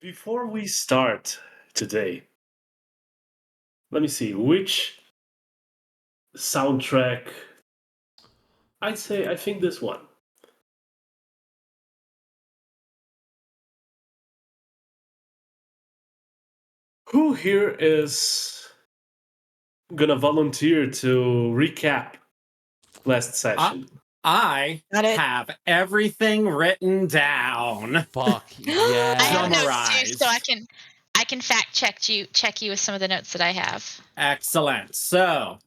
Before we start today, let me see which soundtrack. I think this one. Who here is gonna volunteer to recap last session? I Got it. have everything written down. Fuck yeah! I have notes too, Summarized. so I can fact check you with some of the notes that I have. Excellent. So,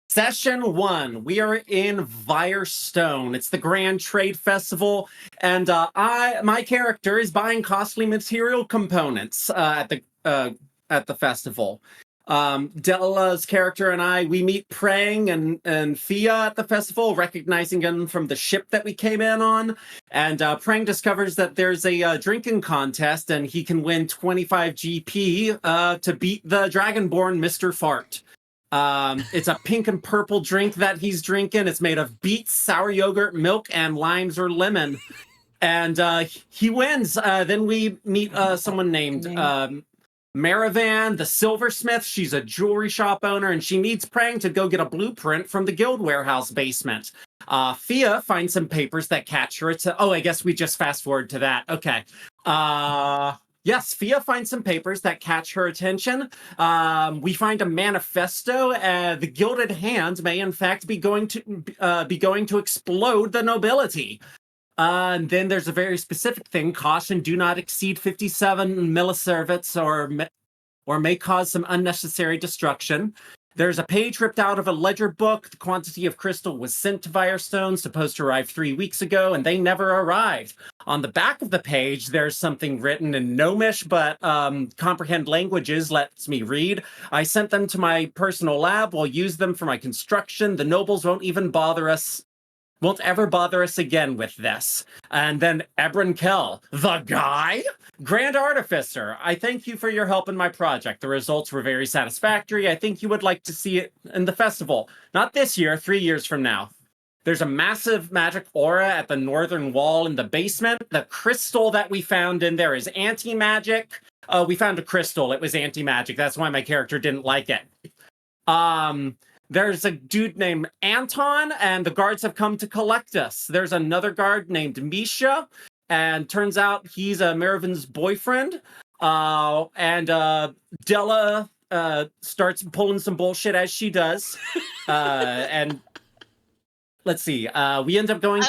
session 1, we are in Firestone. It's the Grand Trade Festival, and my character is buying costly material components at the festival. Della's character and we meet Prang and Fia at the festival, recognizing them from the ship that we came in on. And Prang discovers that there's a drinking contest, and he can win 25 GP to beat the Dragonborn Mr. Fart. It's a pink and purple drink that he's drinking. It's made of beets, sour yogurt, milk, and limes or lemon. And he wins. Then we meet someone named Melvan, the silversmith. She's a jewelry shop owner, and she needs Prang to go get a blueprint from the guild warehouse basement. Fia finds some papers that catch her. I guess we just fast forward to that. Okay. Yes, Fia finds some papers that catch her attention. We find a manifesto. The Gilded Hand may, in fact, be going to explode the nobility. And then there's a very specific thing: caution, do not exceed 57 millisieverts or may cause some unnecessary destruction. There's a page ripped out of a ledger book. The quantity of crystal was sent to Firestone, supposed to arrive 3 weeks ago, and they never arrived. On the back of the page, there's something written in Gnomish, but comprehend languages lets me read. I sent them to my personal lab. We'll use them for my construction. The nobles won't ever bother us again with this. And then Ebron Kell, the guy? Grand Artificer, I thank you for your help in my project. The results were very satisfactory. I think you would like to see it in the festival. Not this year, 3 years from now. There's a massive magic aura at the northern wall in the basement. The crystal that we found in there is anti-magic. We found a crystal. It was anti-magic. That's why my character didn't like it. There's a dude named Anton, and the guards have come to collect us. There's another guard named Misha, and turns out he's Melvan's boyfriend. And Della starts pulling some bullshit as she does. And let's see. We end up going to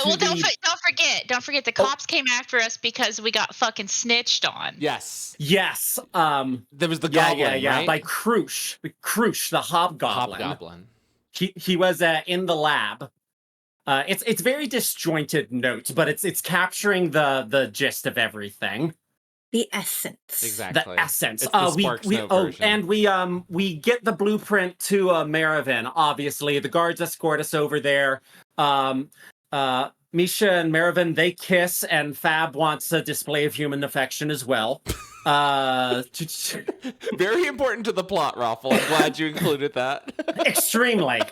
Don't forget, the cops came after us because we got fucking snitched on. Yes. There was the goblin, right? By Krush, the hobgoblin. He was in the lab. It's very disjointed notes, but it's capturing the gist of everything. The essence. Exactly. The essence. It's the SparkSnow version. We get the blueprint to Melvan. Obviously, the guards escort us over there. Misha and Melvan, they kiss, and Fab wants a display of human affection as well. Very important to the plot, Raffle. I'm glad you included that. Extremely.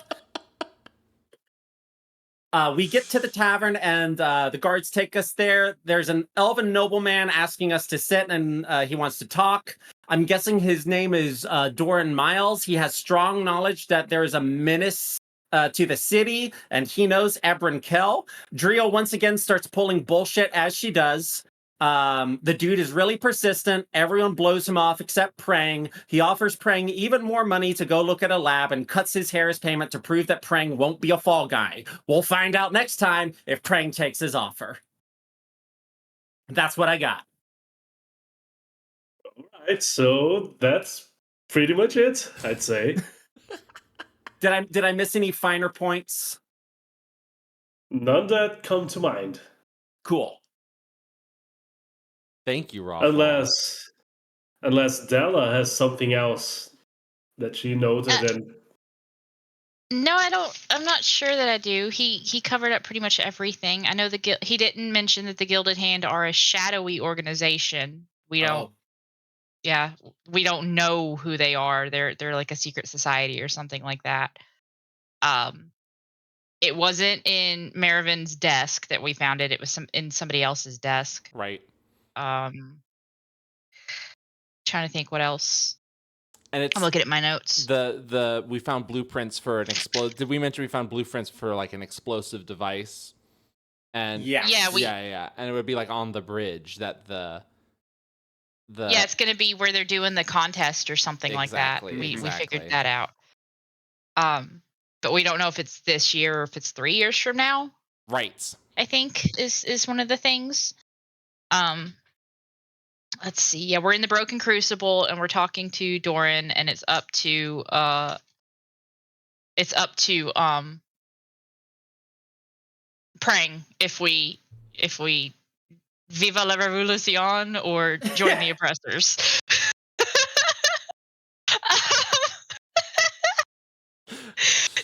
We get to the tavern, and the guards take us there. There's an elven nobleman asking us to sit, and he wants to talk. I'm guessing his name is Doran Miles. He has strong knowledge that there is a menace to the city, and he knows Ebron Kell. Driel once again starts pulling bullshit as she does. The dude is really persistent. Everyone blows him off except Prang. He offers Prang even more money to go look at a lab and cuts his hair as payment to prove that Prang won't be a fall guy. We'll find out next time if Prang takes his offer. That's what I got. All right, so that's pretty much it, I'd say. Did I miss any finer points? None that come to mind. Cool. Thank you, Raffle. Unless Della has something else that she noted and... No, I don't. I'm not sure that I do. He covered up pretty much everything. I know he didn't mention that the Gilded Hand are a shadowy organization. We don't. Yeah, we don't know who they are. They're like a secret society or something like that. It wasn't in Melvan's desk that we found it. It was in somebody else's desk. Right. trying to think what else. And it's I'm looking at my notes. we found blueprints for an explode. Did we mention we found blueprints for like an explosive device? And Yes. yeah, and it would be like on the bridge that the Yeah, it's gonna be where they're doing the contest or something like that. Exactly, We figured exactly. that out. But we don't know if it's this year or if it's 3 years from now. Right. I think is one of the things. Let's see. Yeah, we're in the Broken Crucible and we're talking to Doran, and it's up to Prang if we Viva la Revolution or join the oppressors.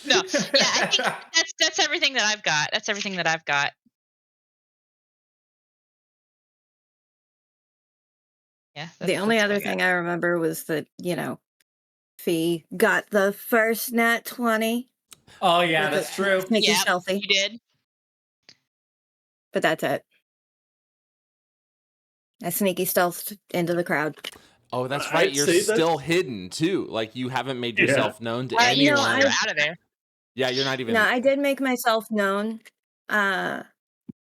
No, yeah, I think that's everything that I've got. That's everything that I've got. Yeah. The only that's other what I got. thing I remember was that, Fee got the first nat 20. Oh yeah, with that's a true. Sneaky Yeah, stealthy. you did. But that's it. I sneaky stealthed into the crowd. Oh, that's right. I'd You're say still hidden too. Like you haven't made Yeah. yourself known to you know, anyone. You're out of there. Yeah, you're not even. No, I did make myself known to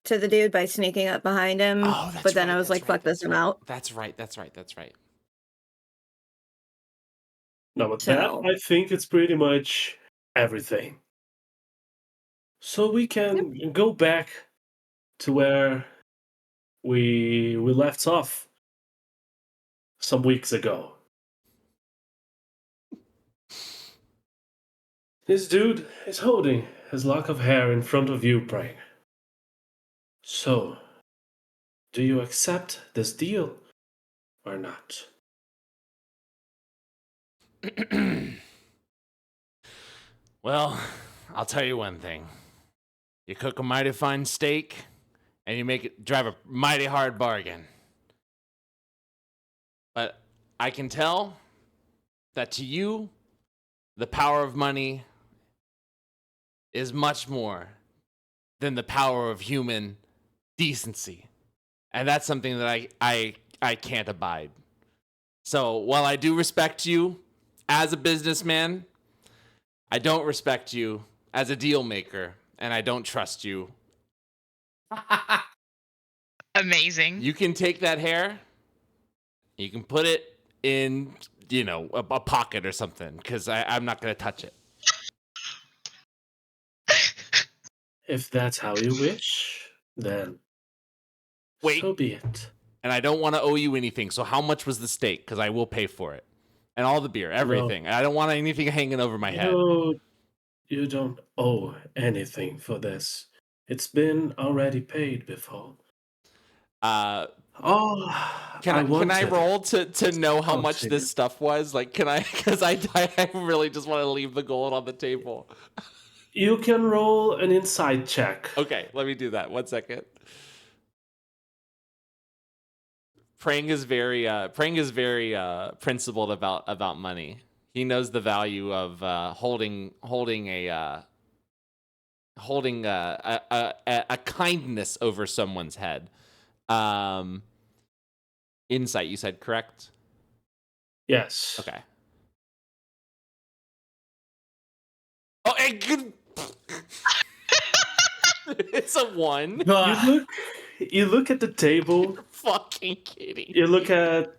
the dude by sneaking up behind him. Oh, that's but then right, I was that's like, right, fuck this, that's I'm right. out. That's right. No, but So- that I think it's pretty much everything. So we can go back to where we left off some weeks ago. This dude is holding his lock of hair in front of you, Prang. So, do you accept this deal or not? Well, I'll tell you one thing. You cook a mighty fine steak, and you drive a mighty hard bargain. But I can tell that to you, the power of money is much more than the power of human decency. And that's something that I can't abide. So while I do respect you as a businessman, I don't respect you as a deal maker, and I don't trust you. Amazing. You can take that hair, you can put it in, a pocket or something, because I'm not going to touch it. If that's how you wish, then Wait. so be it. And I don't want to owe you anything, so how much was the steak? Because I will pay for it. And all the beer, everything. I don't want anything hanging over my head. You don't owe anything for this. It's been already paid before. Can I I roll to know how much consider. this stuff was? Like, can I? Because I really just want to leave the gold on the table. You can roll an insight check. Okay, let me do that. 1 second. Prang is very principled about money. He knows the value of holding a kindness over someone's head. Insight, you said, correct? Yes. Okay. Oh, it's a 1. You look at the table. Fucking kidding. You look at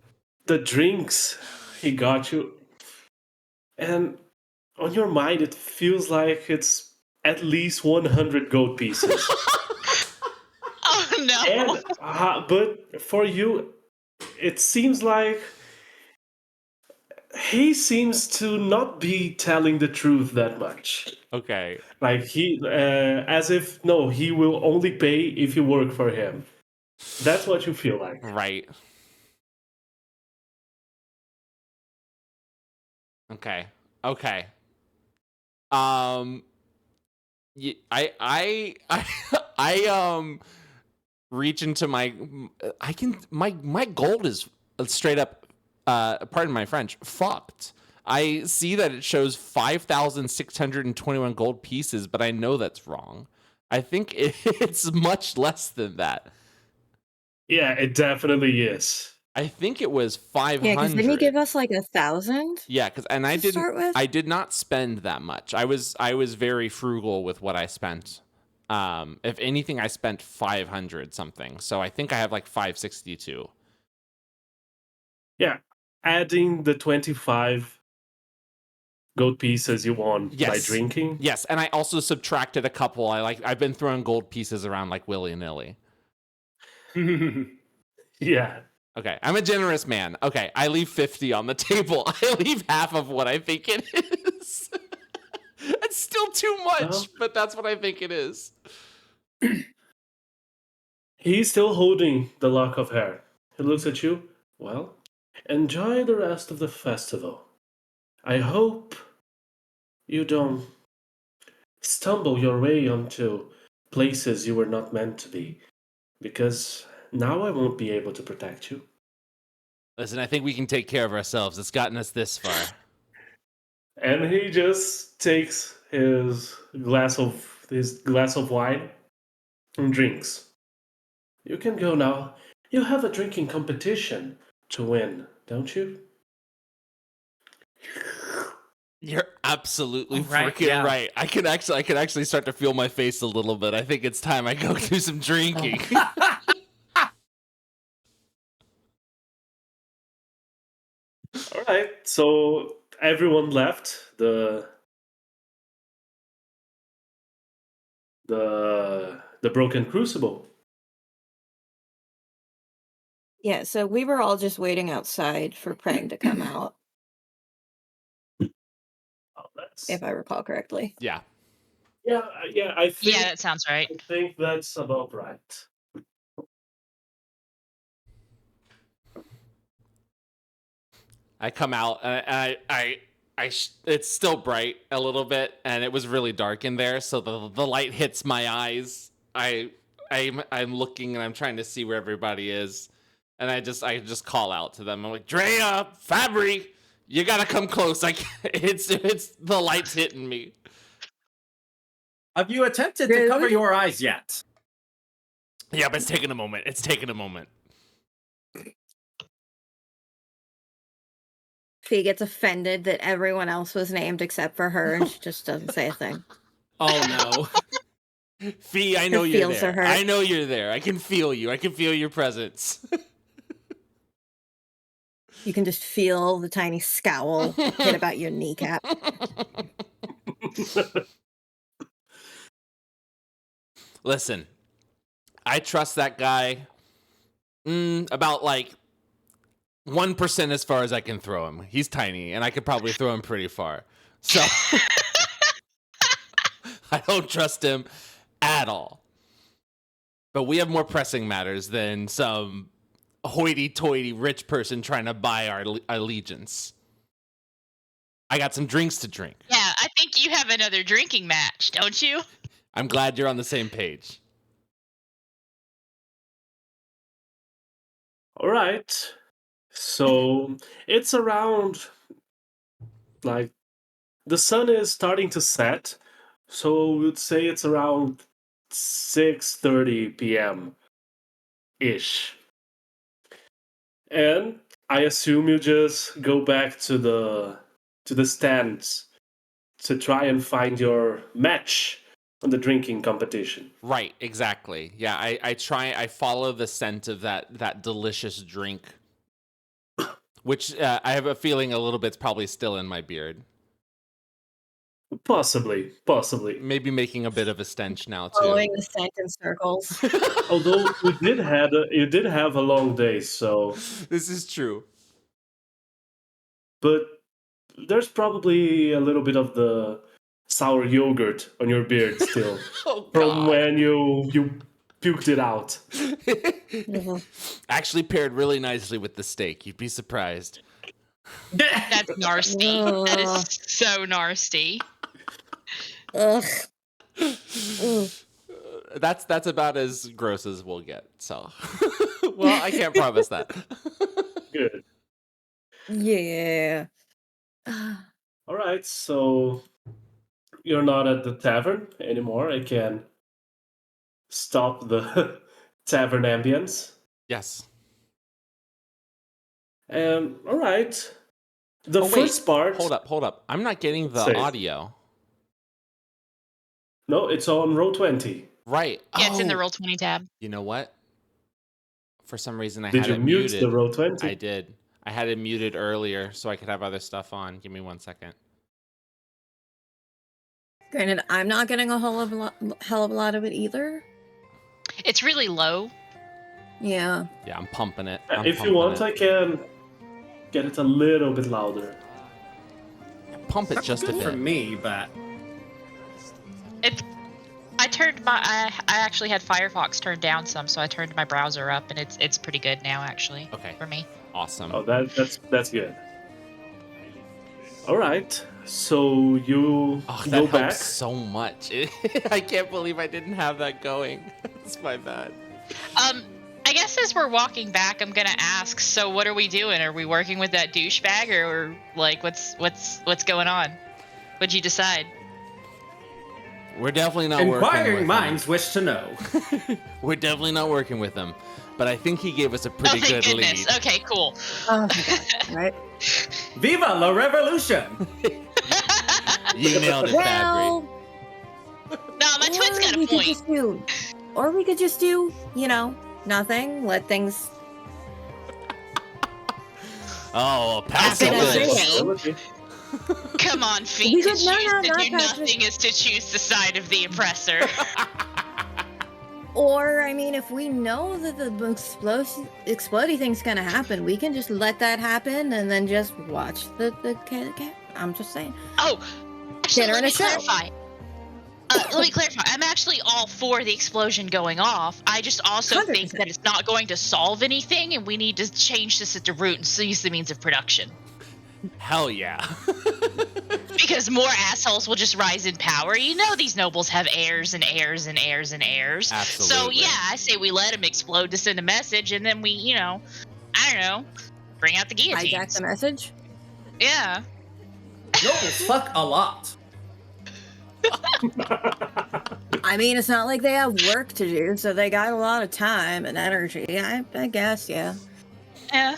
the drinks he got you, and on your mind it feels like it's at least 100 gold pieces. Oh no. And, but for you, it seems like he seems to not be telling the truth that much. Okay. Like he will only pay if you work for him. That's what you feel like. Right. Okay. I reach into my gold is straight up, pardon my French, fucked. I see that it shows 5,621 gold pieces, but I know that's wrong. I think it's much less than that. Yeah, it definitely is. I think it was Yeah, because 500. didn't he give us like 1,000 Yeah, because I to start with? did not spend that much. I was very frugal with what I spent. If anything, I spent 500 something. So I think I have like 562. Yeah, adding the 25 gold pieces you won by Yes. drinking. Yes, and I also subtracted a couple. I've been throwing gold pieces around like willy-nilly. Yeah. Okay, I'm a generous man. Okay, I leave 50 on the table. I leave half of what I think it is. It's still too much, but that's what I think it is. He's still holding the lock of hair. He looks at you. Well, enjoy the rest of the festival. I hope you don't stumble your way onto places you were not meant to be, because now I won't be able to protect you. Listen, I think we can take care of ourselves. It's gotten us this far. And he just takes his glass of wine and drinks. You can go now. You have a drinking competition to win, don't you? You're absolutely Right, freaking yeah. right. I can actually start to feel my face a little bit. I think it's time I go do some drinking. All right. So everyone left the broken crucible. Yeah, so we were all just waiting outside for Prang to come out, Oh, that's if I recall correctly. Yeah. yeah. I think Yeah, that sounds right. that's about right. I come out and it's still bright a little bit, and it was really dark in there, so the light hits my eyes. I'm looking and I'm trying to see where everybody is, and I just call out to them. I'm like, Drea, Fabry, you gotta come close. It's the light's hitting me. Have you attempted to cover Rude. your eyes yet? Yeah, but it's taking a moment. Fee gets offended that everyone else was named except for her, and she just doesn't say a thing. Oh no. Fee, I know Her you're feels there. are hurt. I know you're there. I can feel you. I can feel your presence. You can just feel the tiny scowl hit about your kneecap. Listen, I trust that guy about like 1% as far as I can throw him. He's tiny, and I could probably throw him pretty far. So I don't trust him at all. But we have more pressing matters than some hoity-toity rich person trying to buy our allegiance. I got some drinks to drink. Yeah, I think you have another drinking match, don't you? I'm glad you're on the same page. All right. So it's around like the sun is starting to set. So we'd say it's around 6:30 p.m. ish. And I assume you just go back to the stands to try and find your match on the drinking competition. Right, exactly. Yeah, I follow the scent of that delicious drink, which I have a feeling a little bit's probably still in my beard. Possibly. Maybe making a bit of a stench now too. Following the scent in circles. Although you did have a long day, so This is true. but there's probably a little bit of the sour yogurt on your beard still Oh, from God. when you puked it out. Actually paired really nicely with the steak. You'd be surprised. That's nasty. That is so nasty. Ugh. Ugh. That's about as gross as we'll get. So, well, I can't promise that. Good. Yeah. All right, so you're not at the tavern anymore. I can stop the tavern ambience. Yes. All right. The Oh, wait. first part. Hold up. I'm not getting the Say it. audio. No, it's on row 20. Right. Yeah, it's in the Oh, Roll20 tab. You know what? For some reason, I Did had you it mute muted. the row 20? I did. I had it muted earlier so I could have other stuff on. Give me 1 second. Granted, I'm not getting a hell of a lot of it either. It's really low. Yeah. Yeah, I'm pumping it. If you want, I can get it a little bit louder. Pump it just a Good for bit. me, but I turned my I actually had Firefox turned down some, so I turned my browser up, and it's pretty good now actually. Okay. For me. Awesome. Oh, that's good. All right. So you Oh, go that back. helps so much. I can't believe I didn't have that going. It's my bad. I guess as we're walking back, I'm gonna ask. So what are we doing? Are we working with that douchebag, or like what's going on? What'd you decide? We're definitely not working with inquiring him. minds wish to know. We're definitely not working with him. But I think he gave us a pretty thank good goodness. lead. Okay, cool. Oh my god, right? Viva la revolution! You nailed it, Fabry. Well, No, my twin's got a we could point. just do, or we could just do, nothing. Let things. Oh, Happen passive. as they Possibility. will. Okay. Come on, We feet. To could- choose no, to not do Patrick. nothing is to choose the side of the oppressor. Or, I mean, if we know that the exploding thing's gonna happen, we can just let that happen and then just watch the I'm just saying. Oh, actually, Dinner let and me a show. clarify. Let me clarify. I'm actually all for the explosion going off. I just also think 100%. that it's not going to solve anything, and we need to change this at the root and seize the means of production. Hell yeah. Because more assholes will just rise in power. You know these nobles have heirs and heirs and heirs and heirs. So Absolutely. yeah, I say we let them explode to send a message, and then we, I don't know, bring out the Hijack guillotines. the message. Yeah. Nobles fuck a lot. I mean, it's not like they have work to do, so they got a lot of time and energy. I guess, yeah. Yeah.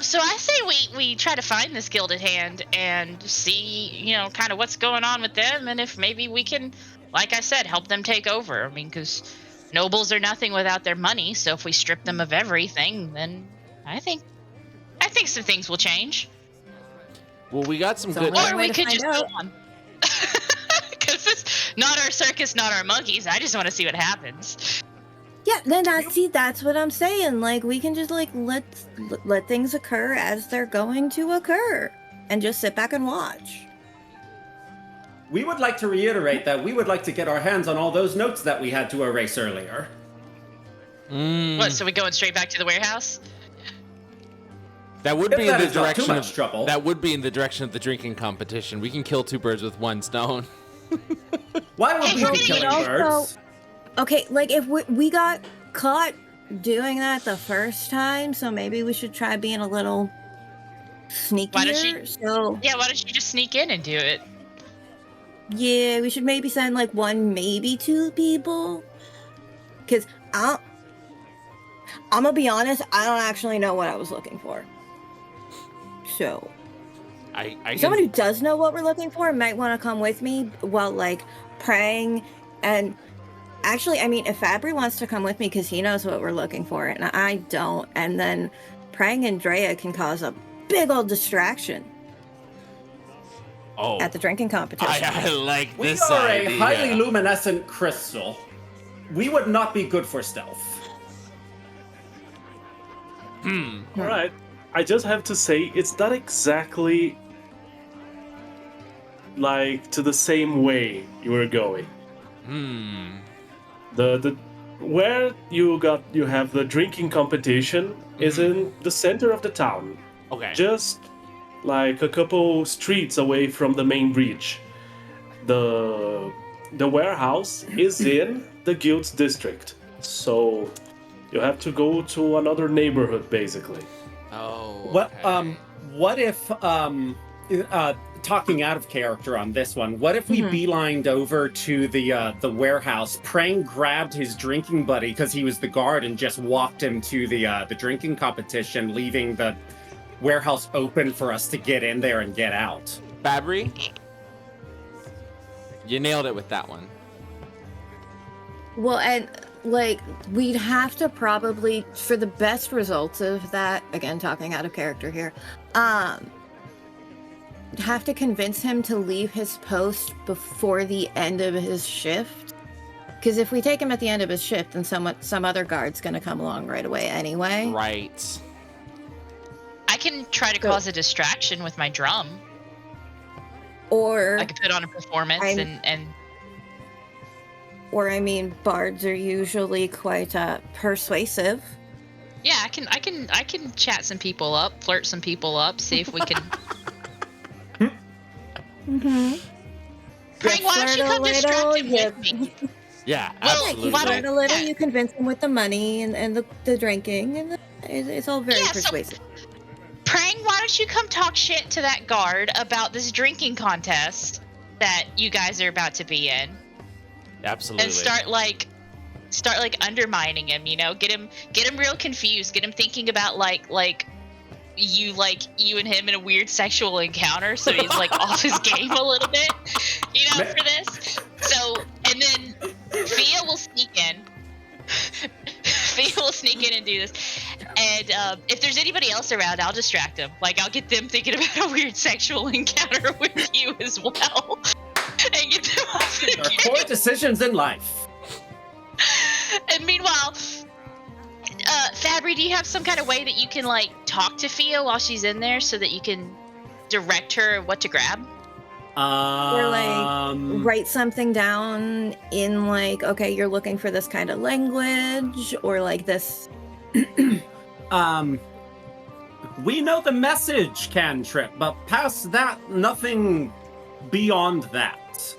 So I say we try to find this gilded hand and see, kind of what's going on with them, and if maybe we can, like I said, help them take over. I mean, because nobles are nothing without their money. So if we strip them of everything, then I think some things will change. Well, we got some So good. One Or way we to could find just out. go on. Because it's not our circus, not our monkeys. I just want to see what happens. Yeah, then that's what I'm saying. Like, we can just let things occur as they're going to occur, and just sit back and watch. We would like to reiterate that we would like to get our hands on all those notes that we had to erase earlier. What? So we going straight back to the warehouse? That would If be in that the is not too direction much of trouble. That would be in the direction of the drinking competition. We can kill two birds with one stone. Why would Hey, we we're be gonna killing get- birds? Also- Okay, like, if we got caught doing that the first time, so maybe we should try being a little sneakier. Why don't you- So, Yeah, why don't you just sneak in and do it? yeah, we should maybe send, like, one, maybe two people. Because I'm gonna be honest, I don't actually know what I was looking for. So, I someone who can, does know what we're looking for might want to come with me while, like, praying. And actually, I mean, if Fabry wants to come with me because he knows what we're looking for and I don't, and then praying and Drea can cause a big old distraction oh, at the drinking competition. I like We this are idea. a highly luminescent crystal. We would not be good for stealth. All right. I just have to say, it's not exactly like to the same way you were going. The where you have the drinking competition is in the center of the town, Okay. just like a couple streets away from the main bridge. The warehouse is in the guild's district, so you have to go to another neighborhood basically. Oh. What okay. what if talking out of character on this one. What if we beelined over to the warehouse? Prang grabbed his drinking buddy because he was the guard and just walked him to the drinking competition, leaving the warehouse open for us to get in there and get out. Fabry, you nailed it with that one. Well, and like we'd have to probably, for the best results of that, again talking out of character here, have to convince him to leave his post before the end of his shift. Because if we take him at the end of his shift, then some other guard's going to come along right away anyway. Right. I can try to cause a distraction with my drum. Or I could put on a performance and. Or I mean, bards are usually quite persuasive. Yeah, I can chat some people up, flirt some people up, see if we can. Prang, why don't you come distract him with me? Yeah, Well, absolutely. why Flirt don't- a little, yeah. you convince him with the money and the drinking, and it's all very Yeah, so- persuasive. Prang, why don't you come talk shit to that guard about this drinking contest that you guys are about to be in, Absolutely. and start like undermining him, you know, get him real confused, get him thinking about like you and him in a weird sexual encounter, so he's like off his game a little bit, you know, for this. So, and then Fia will sneak in. Fia will sneak in and do this. And if there's anybody else around, I'll distract them. Like, I'll get them thinking about a weird sexual encounter with you as well. And get them off the There are 4 decisions in life. And meanwhile, Fabry, do you have some kind of way that you can, like, talk to Fia while she's in there so that you can direct her what to grab? Or like write something down in like, okay, you're looking for this kind of language, or like this. We know the message, cantrip, but past that, nothing beyond that.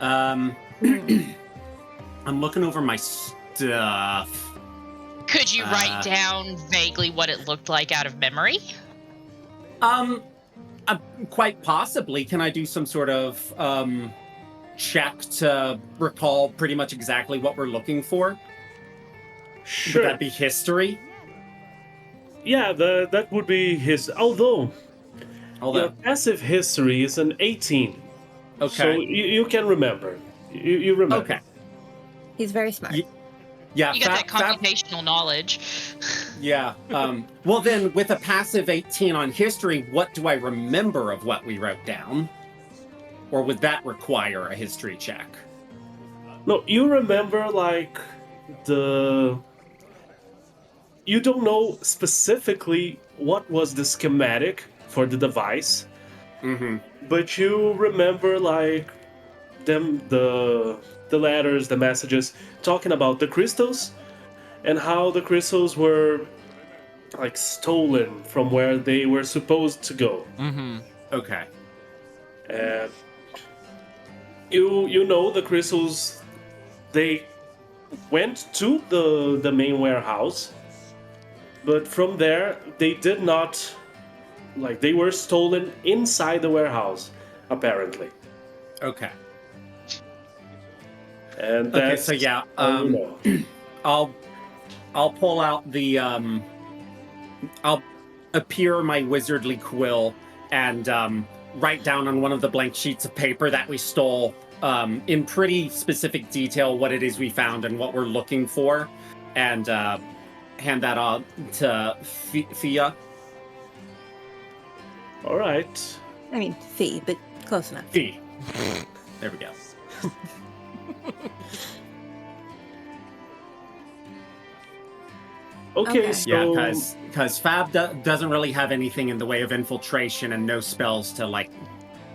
I'm looking over my stuff. Could you write down vaguely what it looked like out of memory? Quite possibly. Can I do some sort of check to recall pretty much exactly what we're looking for? Sure. Would that be history? Yeah, that would be his. Although your Although, passive history is an 18. okay. So you can remember. You remember. Okay. He's very smart. Yeah, You got that computational knowledge. Yeah. Well, then, with a passive 18 on history, what do I remember of what we wrote down? Or would that require a history check? No, you remember like you don't know specifically what was the schematic for the device, but you remember like the letters, the messages talking about the crystals and how the crystals were like stolen from where they were supposed to go. Okay. And you know the crystals, they went to the main warehouse, but from there they did not, like, they were stolen inside the warehouse apparently. Okay. And Okay, that's so yeah, all you know. I'll pull out the I'll appear my wizardly quill and write down on one of the blank sheets of paper that we stole in pretty specific detail what it is we found and what we're looking for, and hand that on to Fia. All right. I mean, fee, but close enough. Fee. There we go. Okay, Okay. so Yeah, because Fab doesn't really have anything in the way of infiltration and no spells to like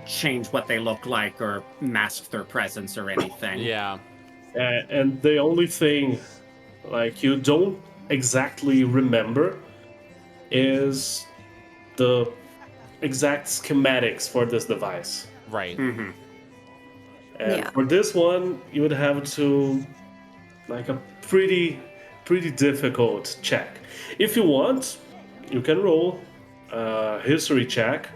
change what they look like or mask their presence or anything. Yeah. and the only thing like you don't exactly remember is the exact schematics for this device. Right. Mm-hmm. And Yeah. for this one, you would have to like a pretty difficult check. If you want, you can roll a history check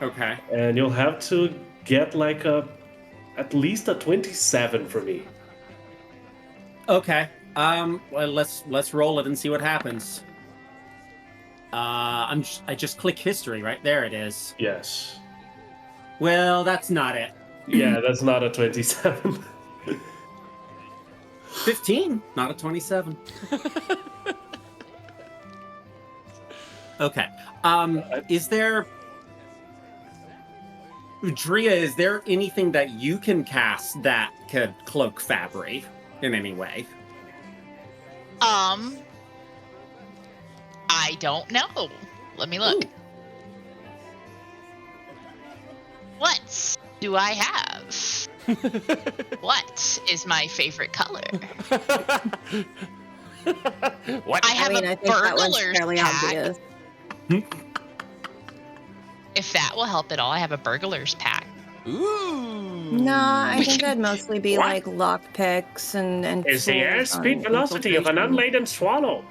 Okay. and you'll have to get like at least a 27 for me. Okay. Well, let's roll it and see what happens. I just click history, right? There it is. Yes. Well, that's not it. Yeah, that's not a 27. 15, not a 27. Okay. Is there... Drea, is there anything that you can cast that could cloak Fabry in any way? I don't know. Let me look. Ooh. What do I have? What is my favorite color? What? I have I a think that one's burglar's fairly pack. obvious. If that will help at all, I have a burglar's pack. Ooh. No, I think that'd mostly be What? like lock picks and Is the tools airspeed on velocity of an infiltration. unladen swallow?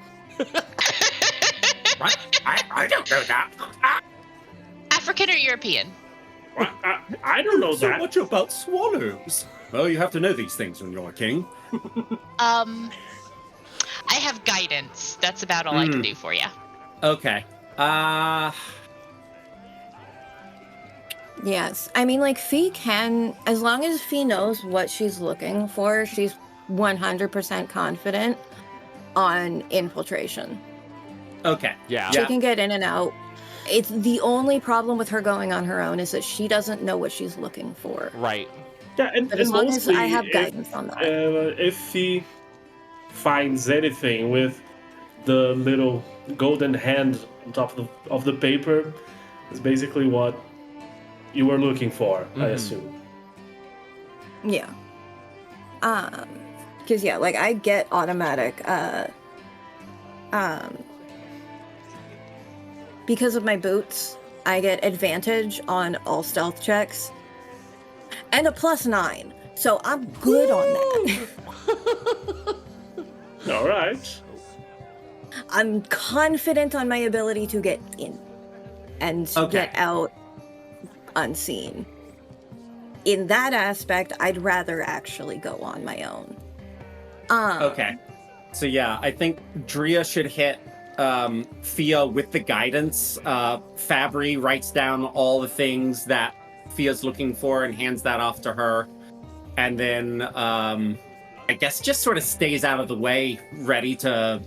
What? I don't know that. African or European? What? I don't know So that. much about swallows. Well, you have to know these things when you're a king. I have guidance. That's about all I can do for you. Okay. Yes. I mean, like, Fee can, as long as Fee knows what she's looking for, she's 100% confident on infiltration. Okay. Yeah. She can get in and out. It's the only problem with her going on her own is that she doesn't know what she's looking for. Right. Yeah, and, But and as long as mostly I have if, guidance on that. if he finds anything with the little golden hand on top of the paper, it's basically what you were looking for, I assume. Yeah. Because, yeah, like, I get automatic, because of my boots, I get advantage on all stealth checks. And a +9. So I'm good on that. All right. I'm confident on my ability to get in and get out unseen. In that aspect, I'd rather actually go on my own. Okay. So yeah, I think Drea should hit Fia with the guidance. Fabry writes down all the things that Fia's looking for and hands that off to her. And then I guess just sort of stays out of the way, ready to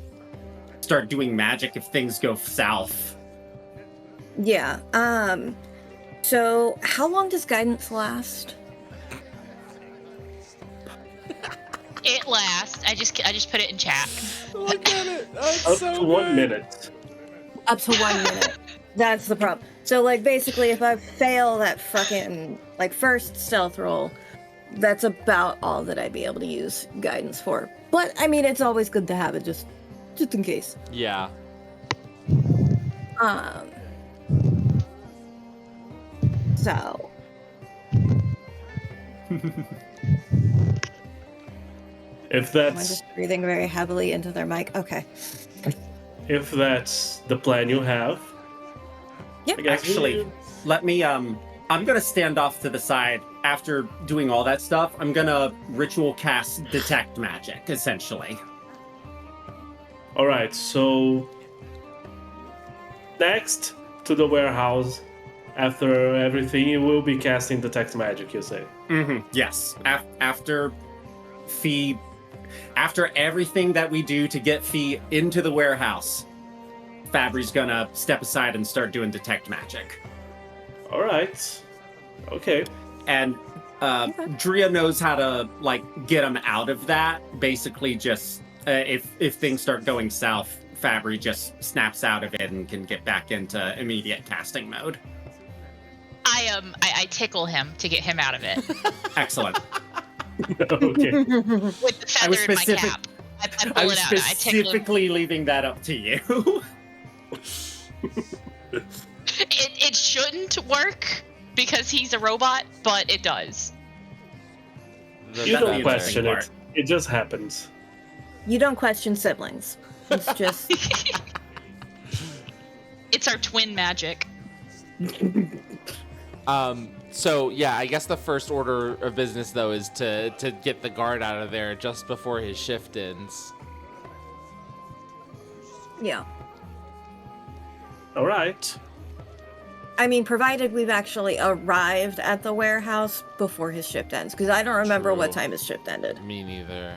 start doing magic if things go south. Yeah. So how long does guidance last? It lasts. I just put it in chat. Look at it. That's Up so to 1 good. minute. Up to 1 minute. That's the problem. So, like, basically, if I fail that fucking, like, first stealth roll, that's about all that I'd be able to use guidance for. But, I mean, it's always good to have it just in case. Yeah. So. If Am I that's just breathing very heavily into their mic? Okay. if that's the plan you have. Yep. I guess Actually, let me I'm gonna stand off to the side after doing all that stuff. I'm gonna ritual cast detect magic, essentially. All right, so next to the warehouse, after everything, you will be casting detect magic, you say? Yes. After Fee, after everything that we do to get Fee into the warehouse, Fabry's gonna step aside and start doing detect magic. All right. Okay. And Drea knows how to like get him out of that. Basically, just if things start going south, Fabry just snaps out of it and can get back into immediate casting mode. I tickle him to get him out of it Excellent. Okay. with the feather in my cap. I I pull was it out. I tickle him. specifically leaving that up to you. It shouldn't work because he's a robot, but it does. You That's don't the question interesting it. It just happens. You don't question siblings. It's just. It's our twin magic. So yeah, I guess the first order of business though is to get the guard out of there just before his shift ends. Yeah. All right. I mean, provided we've actually arrived at the warehouse before his shift ends, because I don't remember what True. time his shift ended. Me neither.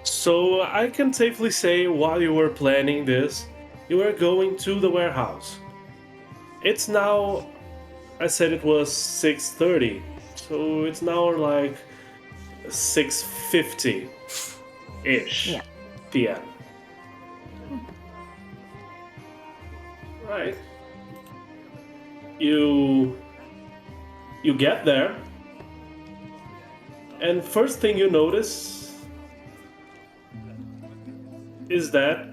So I can safely say while you were planning this, you were going to the warehouse. It's now, I said it was 6:30, so it's now like 6:50-ish Yeah. p.m. Right. You get there, and first thing you notice is that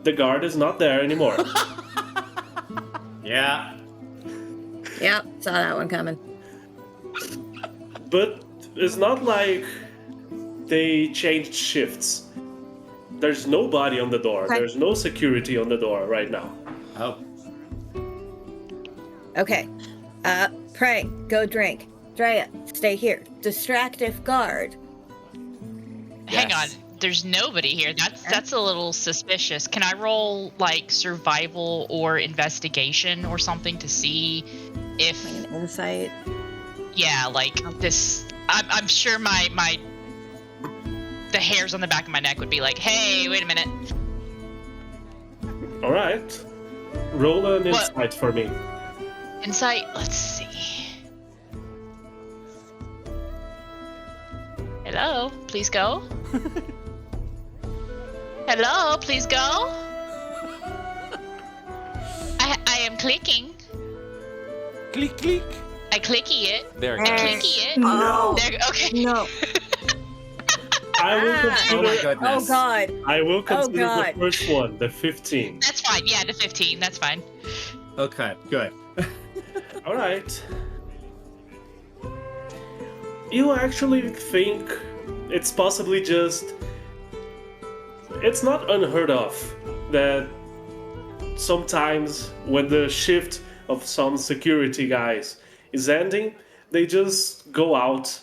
the guard is not there anymore. Yeah. Yep, saw that one coming. But it's not like they changed shifts. There's nobody on the door. Okay. There's no security on the door right now. Oh. Okay. Pray, go drink. Drea, stay here. Distractive guard. Hang on. Yes. There's nobody here. That's a little suspicious. Can I roll like survival or investigation or something to see if Like an insight. yeah, like this I'm sure my the hairs on the back of my neck would be like, "Hey, wait a minute." All right. Roll an What? insight for me. Insight, let's see. Hello, please go. Hello, please go. I am clicking. Click, click. I clicky it. There it I goes. clicky it. No. There, okay. No. I will Ah. Oh my consider. goodness. Oh god. I will consider God. the first one, the 15. That's fine. Yeah, the 15. That's fine. Okay, good. All right. You actually think it's possibly just. It's not unheard of that sometimes when the shift of some security guys is ending, they just go out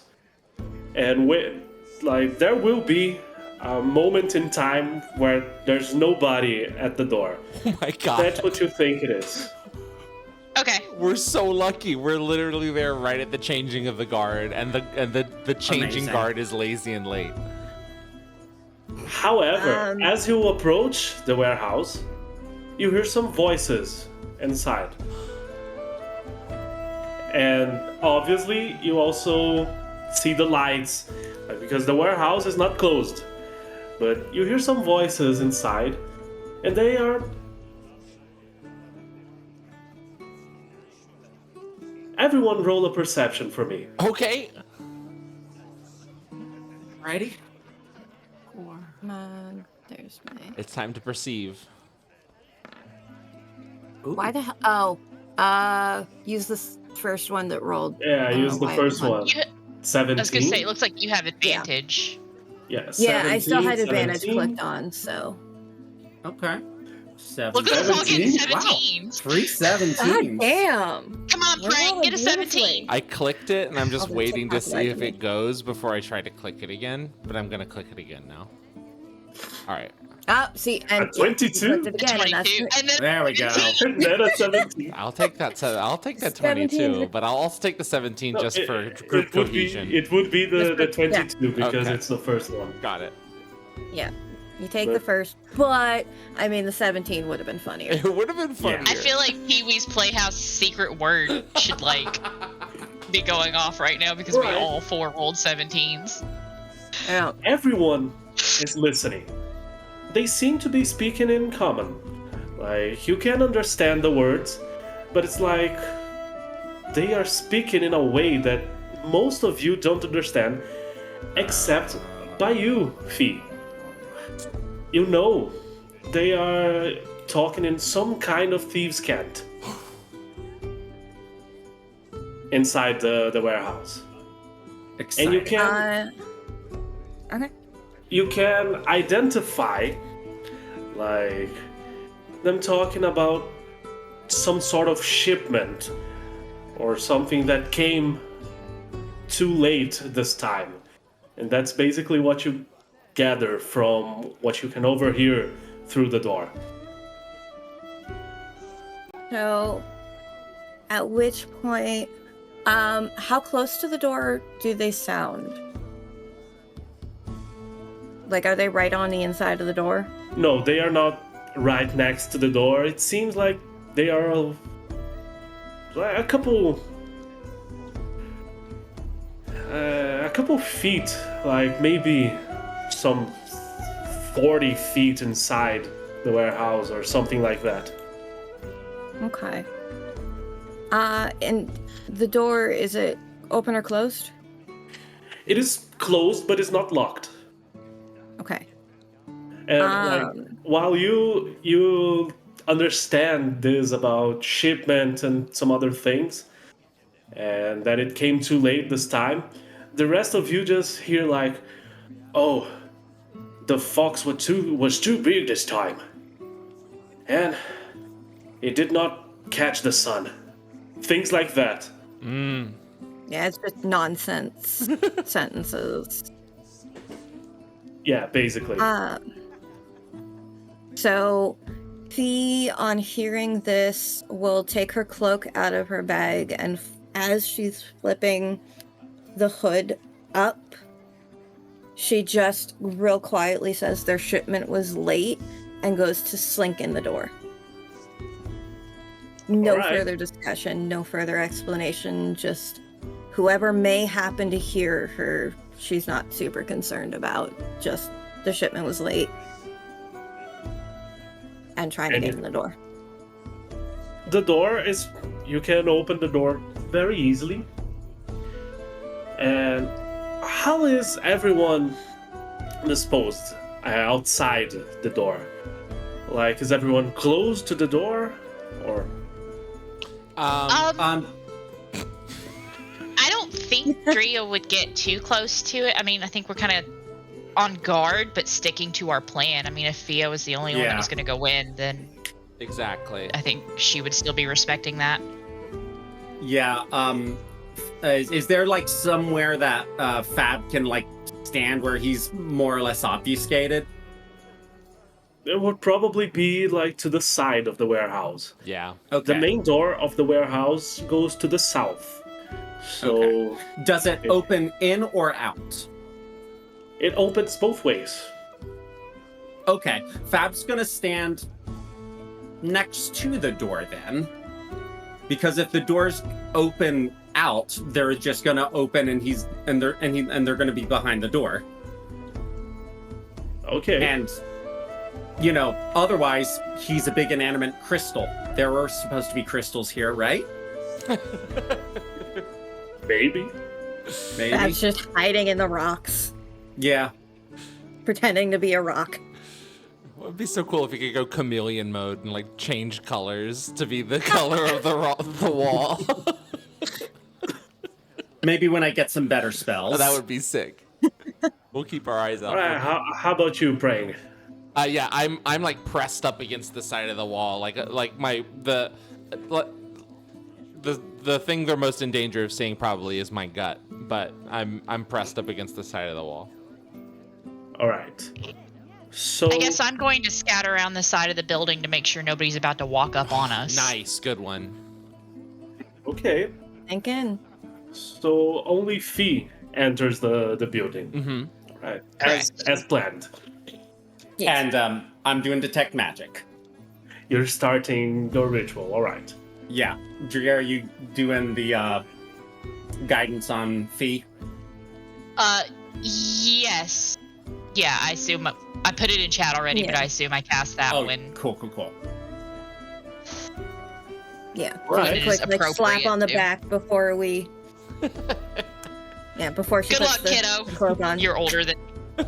and wait. Like, there will be a moment in time where there's nobody at the door. Oh my god. That's what you think it is. Okay. We're so lucky. We're literally there right at the changing of the guard, and the changing Amazing. guard is lazy and late. However, as you approach the warehouse, you hear some voices inside. And obviously, you also see the lights, because the warehouse is not closed. But you hear some voices inside, and they are... Everyone roll a perception for me. Okay. Ready? Come on. There's my. It's time to perceive. Why the hell? Oh. Use this first one that rolled. Yeah, use the why first one. You, 17. I was gonna say, it looks like you have advantage. Yeah, Yeah, I still 17, had advantage 17. clicked on, so. Okay. 7. Look at us all getting 17? 17s. 3 God 17s. damn! Come on, We're Frank, rolling get a 17. beautifully. I clicked it, and I'm just Oh, the waiting to TikTok see if legend. it goes before I try to click it again. But I'm gonna click it again now. All right. Oh, see, and A 22? you clicked it again, and that's 22. And then There we go. 17. And then a 17. I'll take that. I'll take that 17. 22, but I'll also take the 17 No, just for it group would be, cohesion. it would be the Just for- yeah. 22 because Okay. it's the first one. Got it. yeah. You take But- the first, but I mean the 17 would have been funnier. It would have been funnier. Yeah. I feel like Pee Wee's Playhouse secret word should like be going off right now because we Right. all 4 rolled 17s. Oh, Everyone is listening. They seem to be speaking in common. Like, you can understand the words, but it's like they are speaking in a way that most of you don't understand, except by you, Fee. You know, they are talking in some kind of thieves' cant inside the warehouse. Exciting. And you can okay. you can identify like them talking about some sort of shipment or something that came too late this time. And that's basically what you gather from what you can overhear through the door. So, at which point, how close to the door do they sound? Like, are they right on the inside of the door? No, they are not right next to the door. It seems like they are a couple feet, like maybe some 40 feet inside the warehouse or something like that. Okay. And the door, is it open or closed? It is closed, but it's not locked. Okay. And while you understand this about shipment and some other things, and that it came too late this time, the rest of you just hear like, "Oh, the fox was too big this time, and it did not catch the sun." Things like that. Yeah, it's just nonsense sentences. Yeah, basically. So, Fee, on hearing this, will take her cloak out of her bag, and as she's flipping the hood up, she just real quietly says their shipment was late and goes to slink in the door. No All right. further discussion, no further explanation, just whoever may happen to hear her, she's not super concerned about. Just the shipment was late. And trying to get in the door. The door is... You can open the door very easily. And how is everyone disposed outside the door? Like, is everyone close to the door? Or... I don't think Drea would get too close to it. I mean, I think we're kind of on guard, but sticking to our plan. I mean, if Fia was the only one that was going to go in, then Exactly. I think she would still be respecting that. Yeah. Is there like somewhere that Fab can like stand where he's more or less obfuscated? It would probably be like to the side of the warehouse. Yeah. Okay. The main door of the warehouse goes to the south. So Does it open in or out? it opens both ways. Okay. Fab's gonna stand next to the door then. Because if the doors open out, they're just gonna open and they're gonna be behind the door. Okay. And you know, otherwise he's a big inanimate crystal. There are supposed to be crystals here, right? Maybe. Maybe. Fab's just hiding in the rocks, Yeah. pretending to be a rock. It would be so cool if you could go chameleon mode and like change colors to be the color of the wall. Maybe when I get some better spells. Oh, that would be sick. We'll keep our eyes out. All right. How about you, praying? Yeah, I'm like pressed up against the side of the wall, like the thing they're most in danger of seeing probably is my gut, but I'm pressed up against the side of the wall. All right. So I guess I'm going to scatter around the side of the building to make sure nobody's about to walk up on us. Nice, good one. Okay. Thinking. So only Fee enters the building. Mm-hmm. Right. Correct. As planned. Yes. And I'm doing detect magic. You're starting your ritual. All right. Yeah. Drea, are you doing the guidance on Fee? Yes. Yeah, I assume I put it in chat already, but Yeah. I assume I cast that when Cool. Yeah. Right. Just a quick like, slap appropriate on the to. back before we. Yeah, before she Good puts luck, the kiddo. cloak on. You're older than. Right.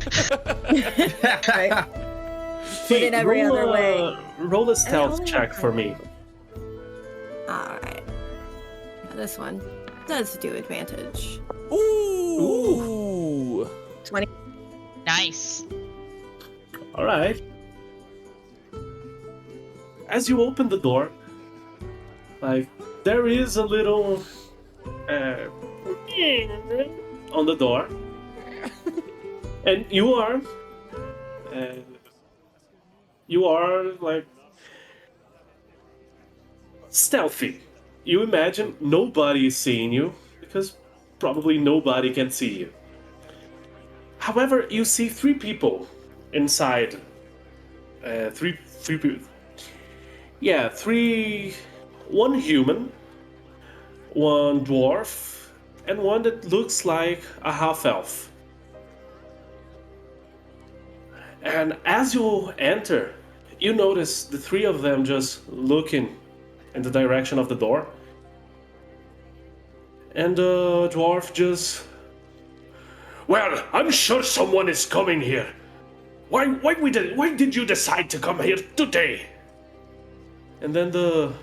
Put it every roll other way. Roll a stealth only check for me. All right. Now this one does do advantage. Ooh. 20. Nice. All right. As you open the door, like there is a little on the door, and uh, you are like stealthy. You imagine nobody is seeing you because probably nobody can see you. However, you see three people inside. Three people. Yeah, three. One human, one dwarf, and one that looks like a half elf. And as you enter, you notice the three of them just looking in the direction of the door. And the dwarf just. Well, I'm sure someone is coming here. Why did you decide to come here today? And then the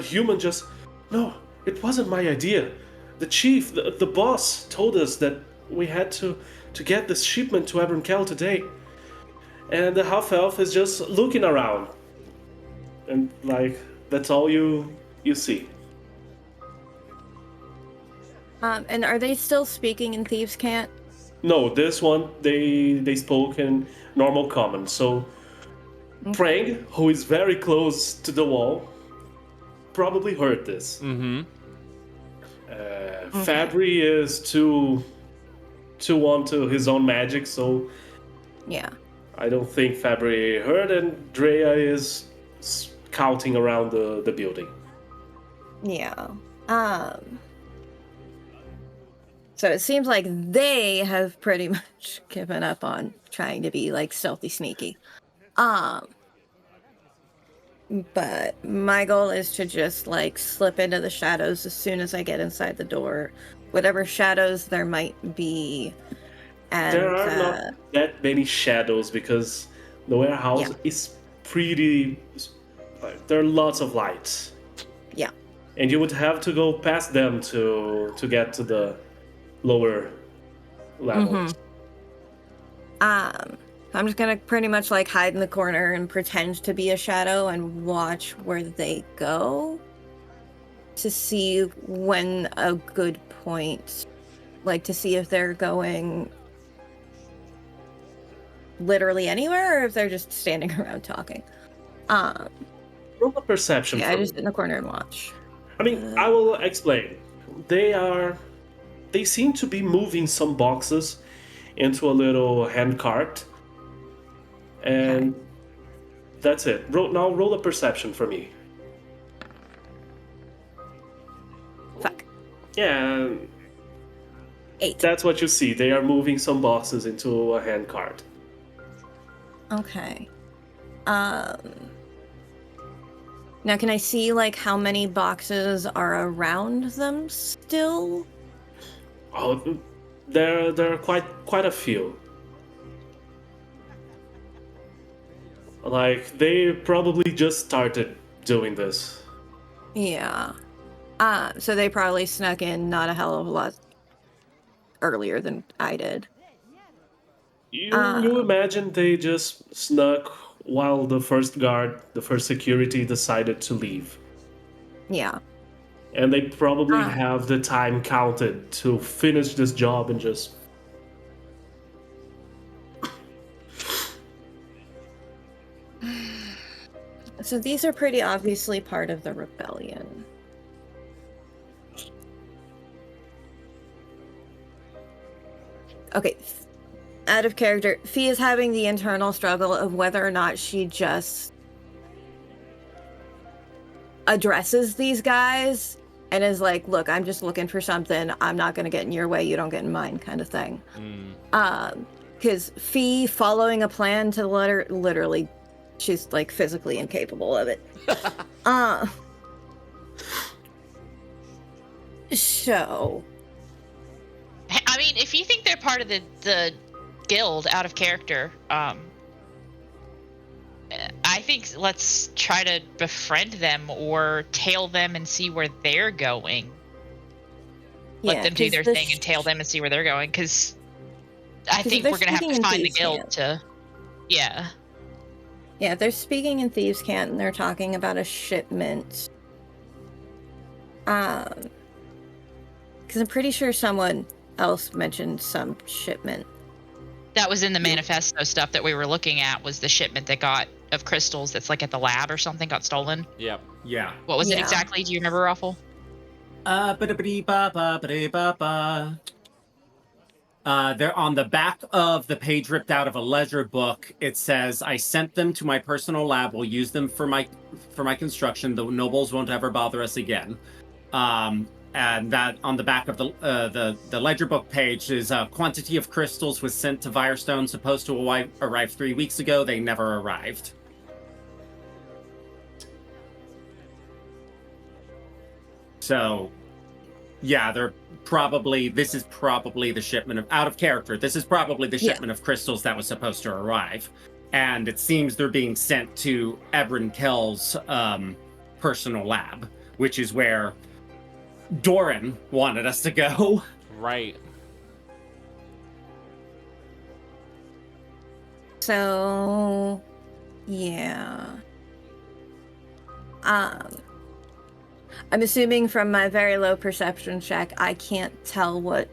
human just, no, it wasn't my idea. The chief, the boss, told us that we had to get this shipment to Abernkel today. And the half elf is just looking around, and like that's all you see. And are they still speaking in Thieves' Cant? No, this one they spoke in normal common. So Frank, who is very close to the wall, probably heard this. Mm-hmm. Fabry is too onto his own magic, so Yeah. I don't think Fabry heard, and Drea is scouting around the building. Yeah. So it seems like they have pretty much given up on trying to be like stealthy sneaky. But my goal is to just like slip into the shadows as soon as I get inside the door. Whatever shadows there might be. And There are not that many shadows because the warehouse is pretty. Like, there are lots of lights. Yeah. And you would have to go past them to get to the lower levels. I'm just gonna pretty much like hide in the corner and pretend to be a shadow and watch where they go to see when a good point, like to see if they're going literally anywhere or if they're just standing around talking. Roll a perception. Yeah, for I just me. sit in the corner and watch. I mean, I will explain. They seem to be moving some boxes into a little hand cart. And that's it. Now roll a perception for me. Fuck. Yeah. 8. That's what you see. They are moving some boxes into a hand cart. Okay. Now can I see like how many boxes are around them still? Oh, there are quite a few. Like they probably just started doing this. Yeah. So they probably snuck in not a hell of a lot earlier than I did. You imagine they just snuck while the first security decided to leave. Yeah. And they probably have the time counted to finish this job and just... So these are pretty obviously part of the rebellion. Okay. Out of character, Fee is having the internal struggle of whether or not she just addresses these guys and is like, look, I'm just looking for something. I'm not going to get in your way. You don't get in mine, kind of thing. Because Fee following a plan to literally, she's like physically incapable of it. So. I mean, if you think they're part of the guild out of character, I think let's try to befriend them or tail them and see where they're going. Let them do their thing and tail them and see where they're going, because I think we're going to have to find the guild to... Yeah. Yeah, they're speaking in Thieves' Cant and they're talking about a shipment Because I'm pretty sure someone else mentioned some shipment. That was in the manifesto stuff that we were looking at, was the shipment that got of crystals that's like at the lab or something got stolen. Yep. Yeah. What was it Yeah. exactly? Do you remember, Raffle? They're on the back of the page ripped out of a ledger book. It says, "I sent them to my personal lab. Will use them for my construction. The nobles won't ever bother us again." And that on the back of the ledger book page is a quantity of crystals was sent to Firestone, supposed to arrive 3 weeks ago. They never arrived. So, yeah, this is probably the shipment of, out of character, this is probably the shipment of crystals that was supposed to arrive. And it seems they're being sent to Ebron Kell's personal lab, which is where Doran wanted us to go. Right. So, yeah. I'm assuming from my very low perception check, I can't tell what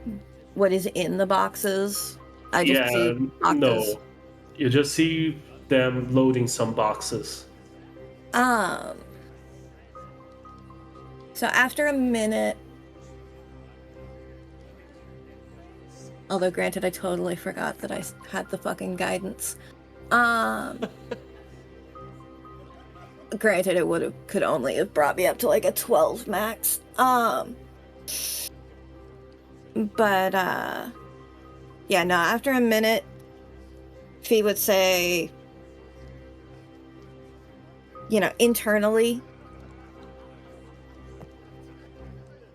is in the boxes. I just see boxes. No. You just see them loading some boxes. So after a minute, although granted I totally forgot that I had the fucking guidance. Granted, it could only have brought me up to like a 12 max. Yeah, no, after a minute, Fee would say, internally,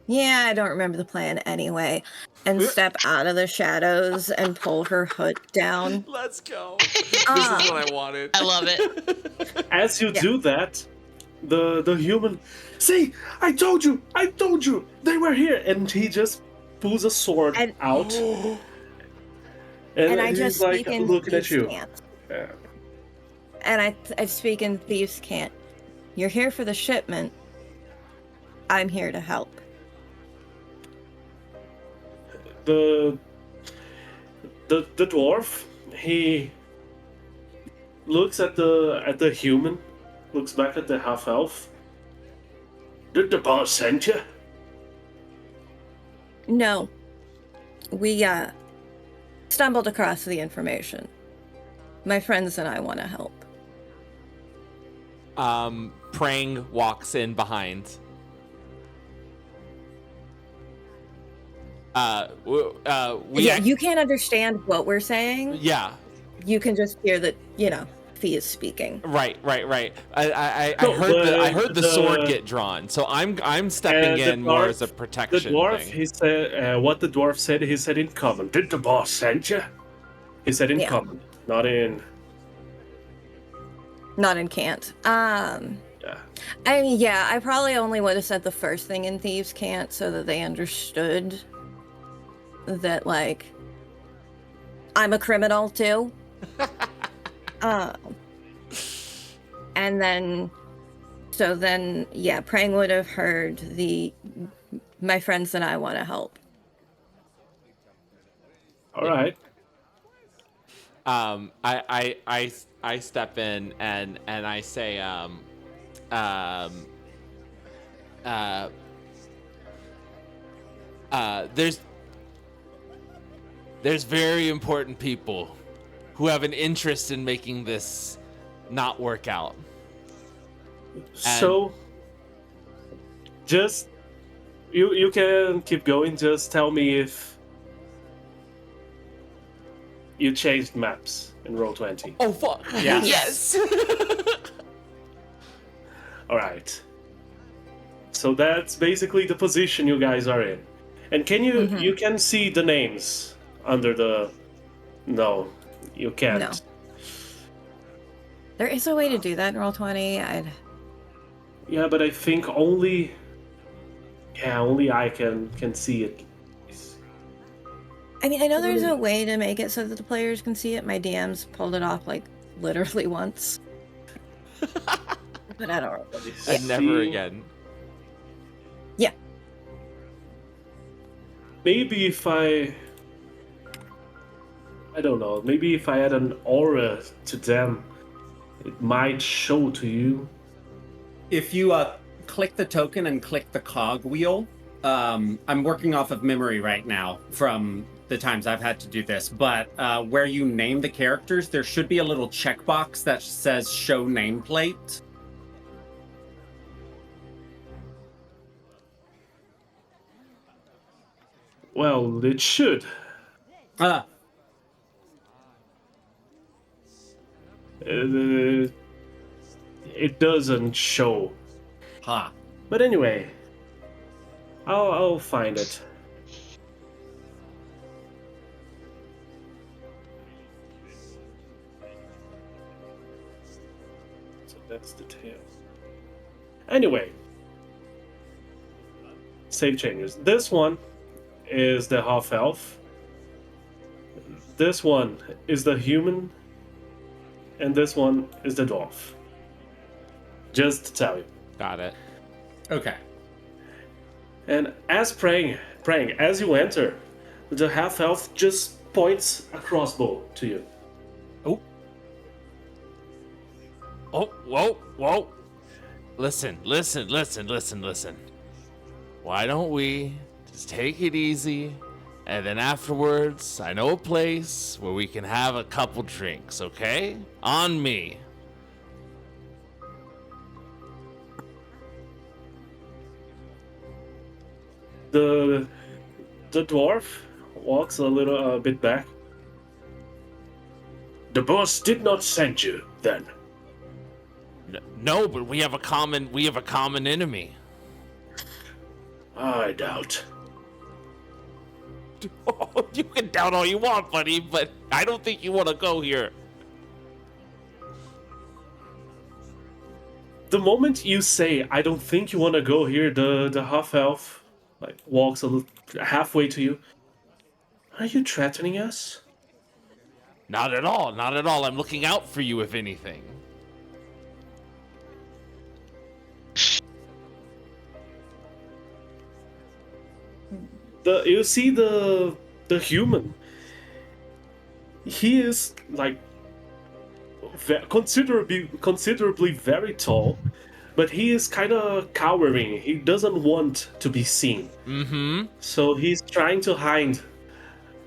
yeah, I don't remember the plan anyway, and step out of the shadows and pull her hood down. Let's go. This is what I wanted. I love it. As you do that, the human, see, I told you, they were here, and he just pulls a sword out, and I he's just like speak in looking at thieves' you. cant. Yeah. And I speak in thieves' cant. You're here for the shipment. I'm here to help. The dwarf, he looks at the human, looks back at the half elf. Did the boss send you? No. We stumbled across the information. My friends and I want to help. Prang walks in behind. You can't understand what we're saying. Yeah. You can just hear that, Fee is speaking. Right. I heard the sword get drawn, so I'm stepping in more as a protection. The dwarf, thing. he said, what the dwarf said, he said in common. Did the boss send you? He said in common, not in. Not in cant. Yeah. I mean, yeah, I probably only would have said the first thing in thieves' cant so that they understood that, like, I'm a criminal too. And then, yeah, Prang would have heard my friends and I want to help. All right. I step in and I say, there's very important people who have an interest in making this not work out. So, just you can keep going. Just tell me if you changed maps in Roll20. Oh fuck! Yeah. Yes. All right. So that's basically the position you guys are in. And can you can see the names under the? No, you can't. No. There is a way to do that in Roll20. Yeah, but I think only I can see it. I mean, I know there's a way to make it so that the players can see it. My DMs pulled it off, like, literally once. But I don't remember. And never again. Yeah. maybe if I don't know, maybe if I add an aura to them, it might show to you. If you click the token and click the cog wheel, I'm working off of memory right now from the times I've had to do this, but where you name the characters, there should be a little checkbox that says show nameplate. Well, it should. It doesn't show. Ha. But anyway, I'll find it. So that's the tail. Anyway, save changes. This one is the half elf. This one is the human, and this one is the dwarf. Just to tell you. Got it. Okay. And as praying, as you enter, the half elf just points a crossbow to you. Oh. Oh, whoa. Listen. Why don't we just take it easy, and then afterwards, I know a place where we can have a couple drinks, okay? On me. The dwarf walks a little bit back. The boss did not send you, then. No, but we have a common enemy. I doubt. Oh, you can doubt all you want, buddy, but I don't think you want to go here. The moment you say, I don't think you want to go here, the half-elf walks halfway to you. Are you threatening us? Not at all. I'm looking out for you, if anything. You see the human. He is considerably very tall, but he is kind of cowering. He doesn't want to be seen. Mm-hmm. So he's trying to hide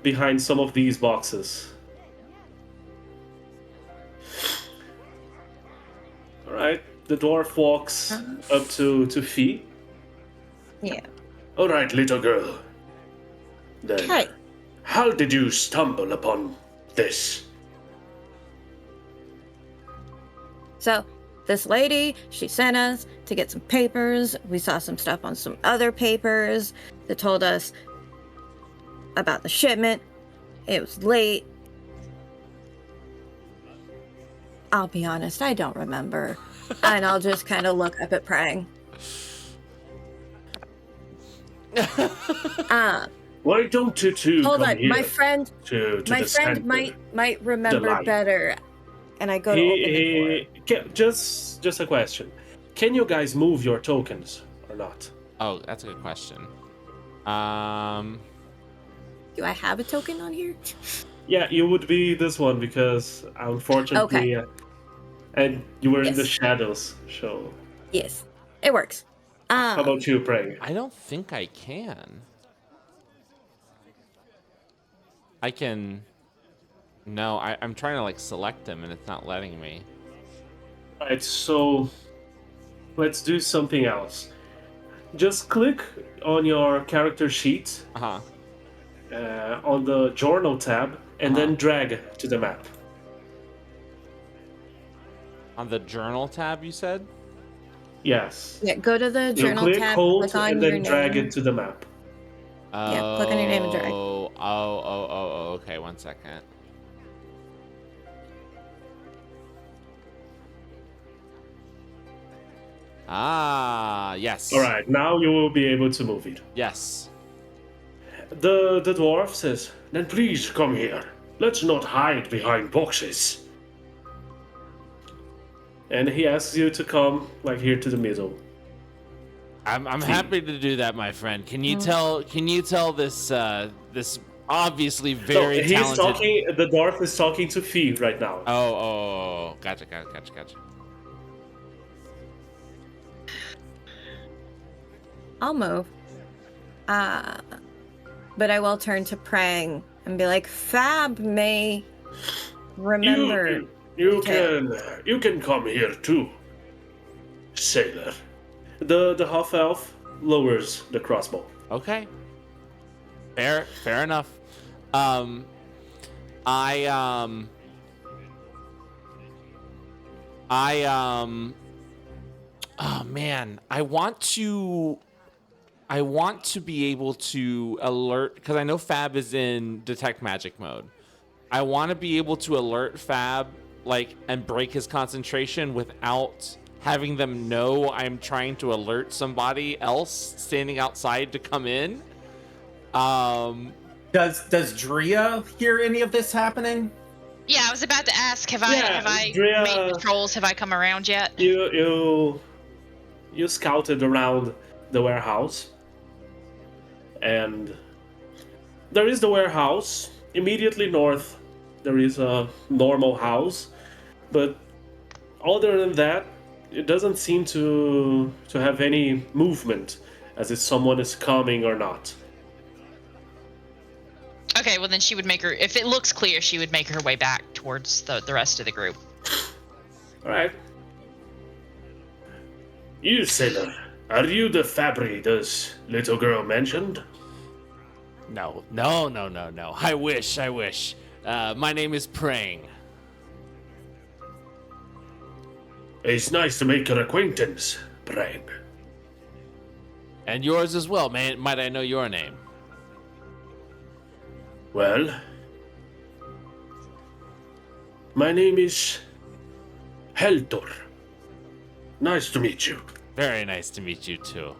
behind some of these boxes. All right, the dwarf walks up to Fee. Yeah. All right, little girl. Then, Hi. how did you stumble upon this? So, this lady, she sent us to get some papers. We saw some stuff on some other papers that told us about the shipment. It was late. I'll be honest, I don't remember. And I'll just kind of look up at Prang. Why don't you two Hold come on, here my friend to my the friend center? might remember light. better. And I go to open the door. Just a question. Can you guys move your tokens or not? Oh, that's a good question. Do I have a token on here? Yeah, you would be this one because unfortunately, and you were in the Yes. shadows. So, Yes, it works. how about you, Prang? I don't think I can. I can. No, I'm trying to select them and it's not letting me. Alright, so let's do something else. Just click on your character sheet Uh-huh. On the journal tab and then drag to the map. On the journal tab, you said? Yes. Yeah, go to the You journal click, tab, hold, click on and your then name. drag it to the map. Yeah, click on your name and drag. Oh, okay, 1 second. Ah, yes. Alright, now you will be able to move it. Yes. The dwarf says, then please come here. Let's not hide behind boxes. And he asks you to come here to the middle. I'm happy to do that, my friend. Can you tell this this obviously very he's talented talking. The dwarf is talking to Fee right now. Oh, gotcha. I'll move. But I will turn to Prang and be like, Fab may remember. You can come here too, sailor. The half elf lowers the crossbow. Okay. Fair enough. Oh man, I want to be able to alert, because I know Fab is in detect magic mode. I want to be able to alert Fab, like, and break his concentration without having them know I'm trying to alert somebody else standing outside to come in. Does Drea hear any of this happening? Yeah, I was about to ask, have I Drea, made patrols? Have I come around yet? You scouted around the warehouse, and there is the warehouse. Immediately north, there is a normal house, but other than that, it doesn't seem to have any movement, as if someone is coming or not. Okay, well then she would make her, if it looks clear, she would make her way back towards the rest of the group. Alright. You, sailor, are you the Fabry this little girl mentioned? No. I wish. My name is Prang. It's nice to make your acquaintance, Prang. And yours as well, man. Might I know your name? Well, my name is Heltor. Nice to meet you. Very nice to meet you, too.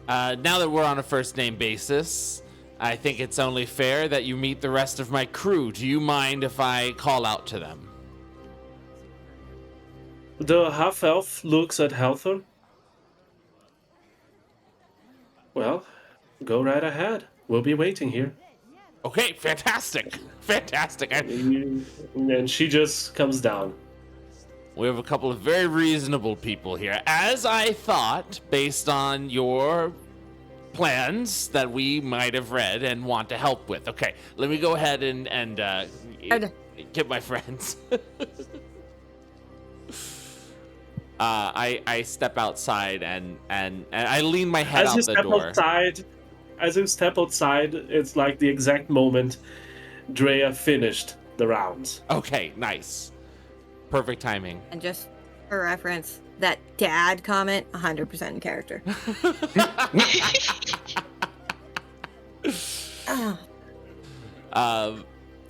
Now that we're on a first-name basis, I think it's only fair that you meet the rest of my crew. Do you mind if I call out to them? The half-elf looks at Heltor. Well, go right ahead. We'll be waiting here. Okay, fantastic. And she just comes down. We have a couple of very reasonable people here, as I thought, based on your plans that we might have read and want to help with. Okay, let me go ahead and get my friends. I step outside and I lean my head out the door. As you step outside, it's like the exact moment Drea finished the rounds. Okay, nice. Perfect timing. And just for reference, that dad comment, 100% in character.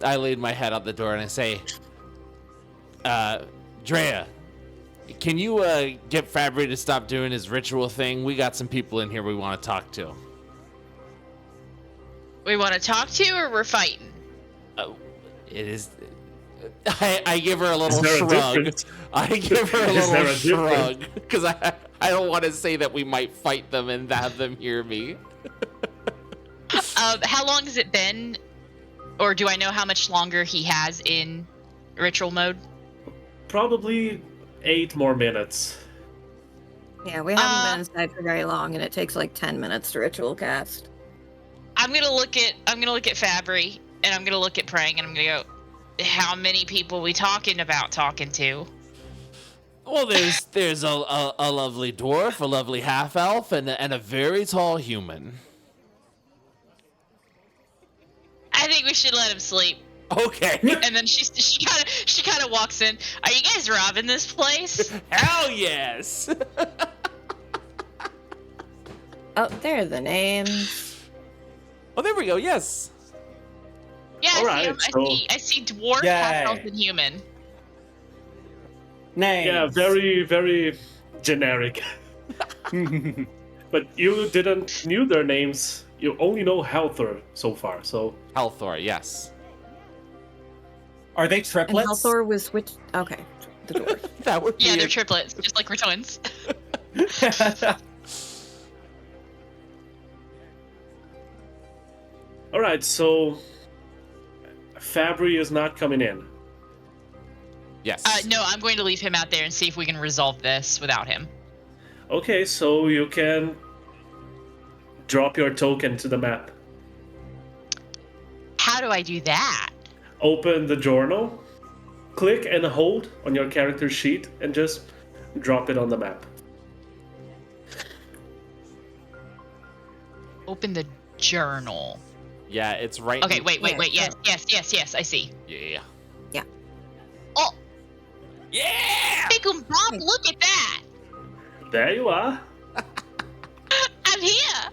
I lean my head out the door and I say, Drea, can you get Fabry to stop doing his ritual thing? We got some people in here we want to talk to. We want to talk to, or we're fighting? It is. I give her a little shrug. I give her a little shrug because I don't want to say that we might fight them and have them hear me. How long has it been, or do I know how much longer he has in ritual mode? Probably 8 more minutes. Yeah, we haven't been inside for very long, and it takes like 10 minutes to ritual cast. I'm gonna look at Fabry, and I'm gonna look at Prang, and I'm gonna go, how many people we talking to? Well, there's a lovely dwarf, a lovely half elf, and a very tall human. I think we should let him sleep. Okay. And then she kind of walks in. Are you guys robbing this place? Hell yes. Oh, there are the names. Oh, there we go. Yes. Yeah, All I see right, him. I see dwarf, half elf, and human. Names. Yeah, very, very generic. But you didn't knew their names. You only know Helthor so far, so... Helthor, yes. Are they And triplets? Helthor was which? Okay, the dwarf. That would be Yeah, they're triplets, just like we're twins. All right, so Fabry is not coming in. Yes. No, I'm going to leave him out there and see if we can resolve this without him. Okay, so you can drop your token to the map. How do I do that? Open the journal, click and hold on your character sheet, and just drop it on the map. Open the journal. Yeah, it's right. Okay, wait. Yeah, Yes, I see. Yeah. Oh, Yeah. Big Bob, look at that! There you are. I'm here!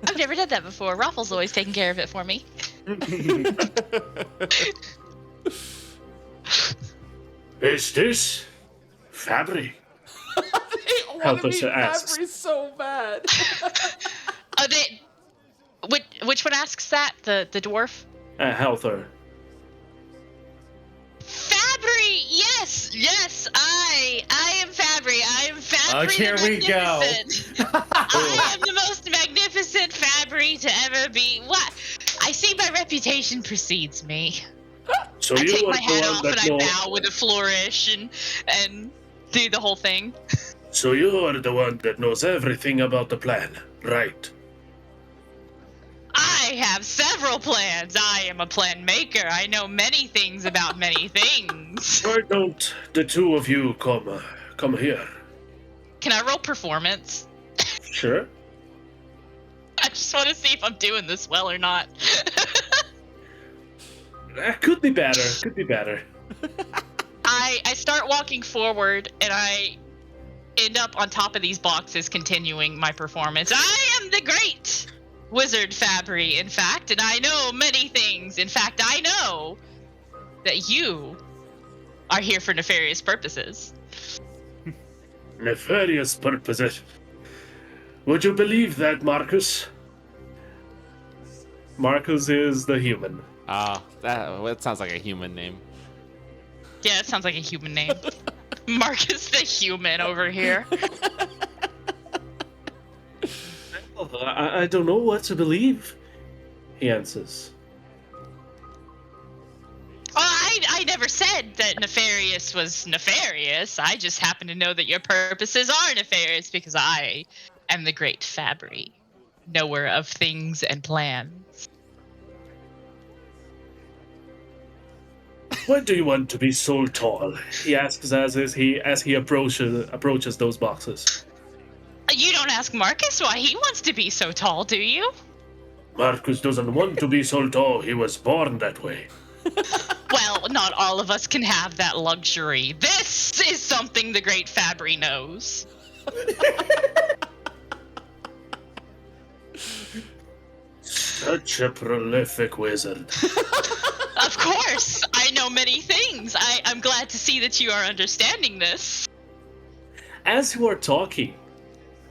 I've never done that before. Raffle's always taking care of it for me. Is this Fabry? They Help wanted us me to ask. Fabry so bad. Oh, which one asks that? The dwarf? Helther. Fabry! Yes, I am Fabry. I am Fabry. Oh, here the we go. Magnificent. I am the most magnificent Fabry to ever be. What? I see my reputation precedes me. So I you take are my hat the off one and that I know. bow with a flourish and do the whole thing. So you are the one that knows everything about the plan, right? I have several plans. I am a plan maker. I know many things about many things. Why don't the two of you come here? Can I roll performance? Sure. I just want to see if I'm doing this well or not. Could be better. Could be better. I start walking forward and I end up on top of these boxes continuing my performance. I am the great wizard Fabry, in fact, and I know many things. In fact, I know that you are here for nefarious purposes. Nefarious purposes. Would you believe that, Marcus? Marcus is the human. That sounds like a human name. Yeah, it sounds like a human name. Marcus the human over here. I don't know what to believe, he answers. I never said that nefarious was nefarious. I just happen to know that your purposes are nefarious because I am the great Fabry, knower of things and plans. Why do you want to be so tall? He asks as he approaches those boxes. You don't ask Marcus why he wants to be so tall, do you? Marcus doesn't want to be so tall. He was born that way. Well, not all of us can have that luxury. This is something the great Fabry knows. Such a prolific wizard. Of course, I know many things. I'm glad to see that you are understanding this. As you are talking,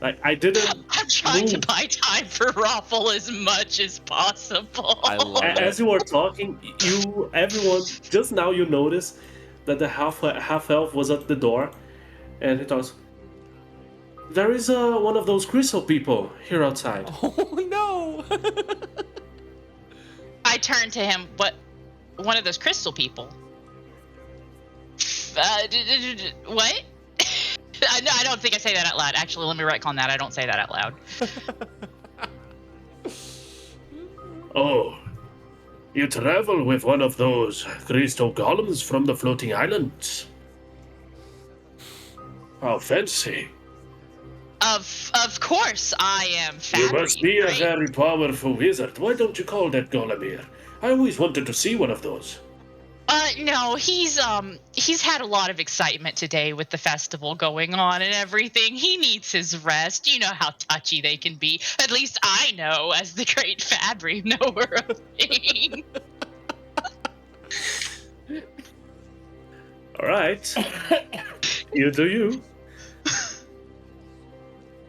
I didn't. I'm trying to move. buy time for Raffle as much as possible. I love it. As you are talking, everyone, just now you notice that the half elf was at the door, and he talks. There is one of those crystal people here outside. Oh no! I turn to him. What? One of those crystal people? What? No, I don't think I say that out loud. Actually, let me retcon that. I don't say that out loud. Oh, you travel with one of those crystal golems from the floating islands. How fancy. Of course, I am Fabry. You must be a right? very powerful wizard. Why don't you call that golem here? I always wanted to see one of those. No, he's had a lot of excitement today with the festival going on and everything. He needs his rest. You know how touchy they can be. At least I know, as the great Fabry knower of things. All right. You do you.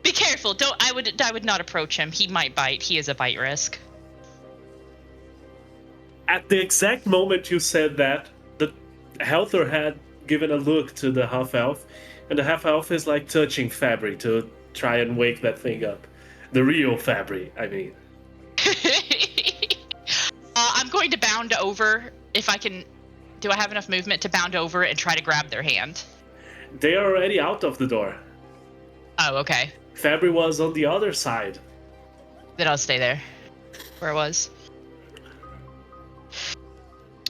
Be careful. Don't. I would not approach him. He might bite. He is a bite risk. At the exact moment you said that, the Helther had given a look to the half-elf, and the half-elf is like touching Fabry to try and wake that thing up. The real Fabry, I mean. going to bound over if I can. Do I have enough movement to bound over and try to grab their hand? They are already out of the door. Oh, okay. Fabry was on the other side. Then I'll stay there, where I was.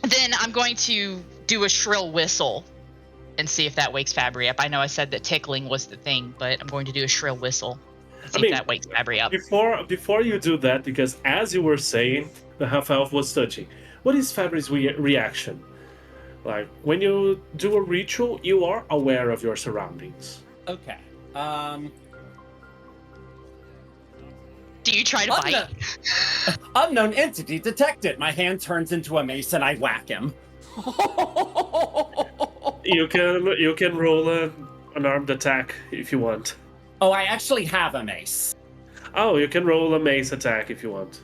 Then I'm going to do a shrill whistle and see if that wakes Fabry up. I know I said that tickling was the thing, but I'm going to do a shrill whistle and see if that wakes Fabry up. Before you do that, because as you were saying, the half-elf was touching. What is Fabry's reaction? Like, when you do a ritual, you are aware of your surroundings. Okay. Do you try to bite? Unknown entity detected. My hand turns into a mace and I whack him. You can roll an armed attack if you want. Oh, I actually have a mace. Oh, you can roll a mace attack if you want.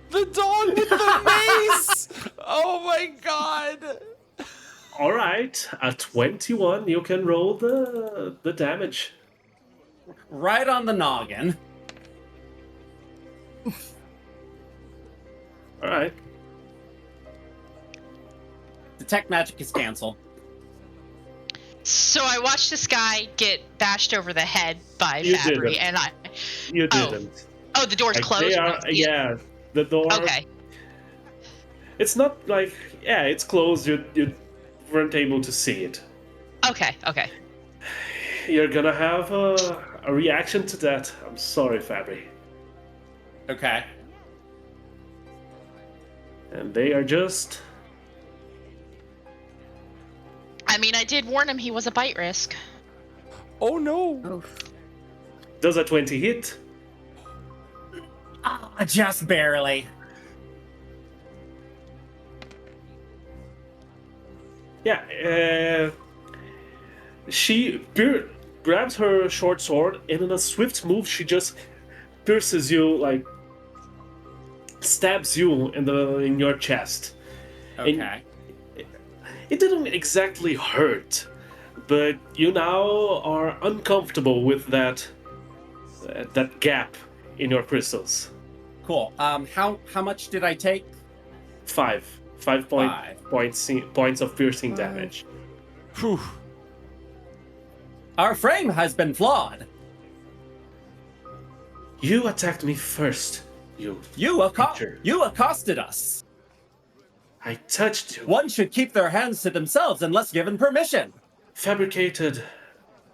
The dog with the mace! Oh my god! All right, at 21, you can roll the damage. Right on the noggin. All right. Detect magic is canceled. So I watched this guy get bashed over the head by You Fabry, didn't. and You didn't. Oh, the door's Like, closed. they are, yeah, the door. Okay. It's not like, yeah, it's closed. You weren't able to see it. Okay. You're gonna have a reaction to that. I'm sorry, Fabry. Okay. And they are just. I mean, I did warn him he was a bite risk. Oh no! Oof. Does a 20 hit? Just barely. Yeah, she grabs her short sword, and in a swift move, she just pierces you, like stabs you in your chest. Okay. It didn't exactly hurt, but you now are uncomfortable with that gap in your crystals. Cool. How much did I take? 5 points of piercing damage. Whew. Our frame has been flawed. You attacked me first. You creature. You accosted us. I touched you. One should keep their hands to themselves unless given permission. Fabricated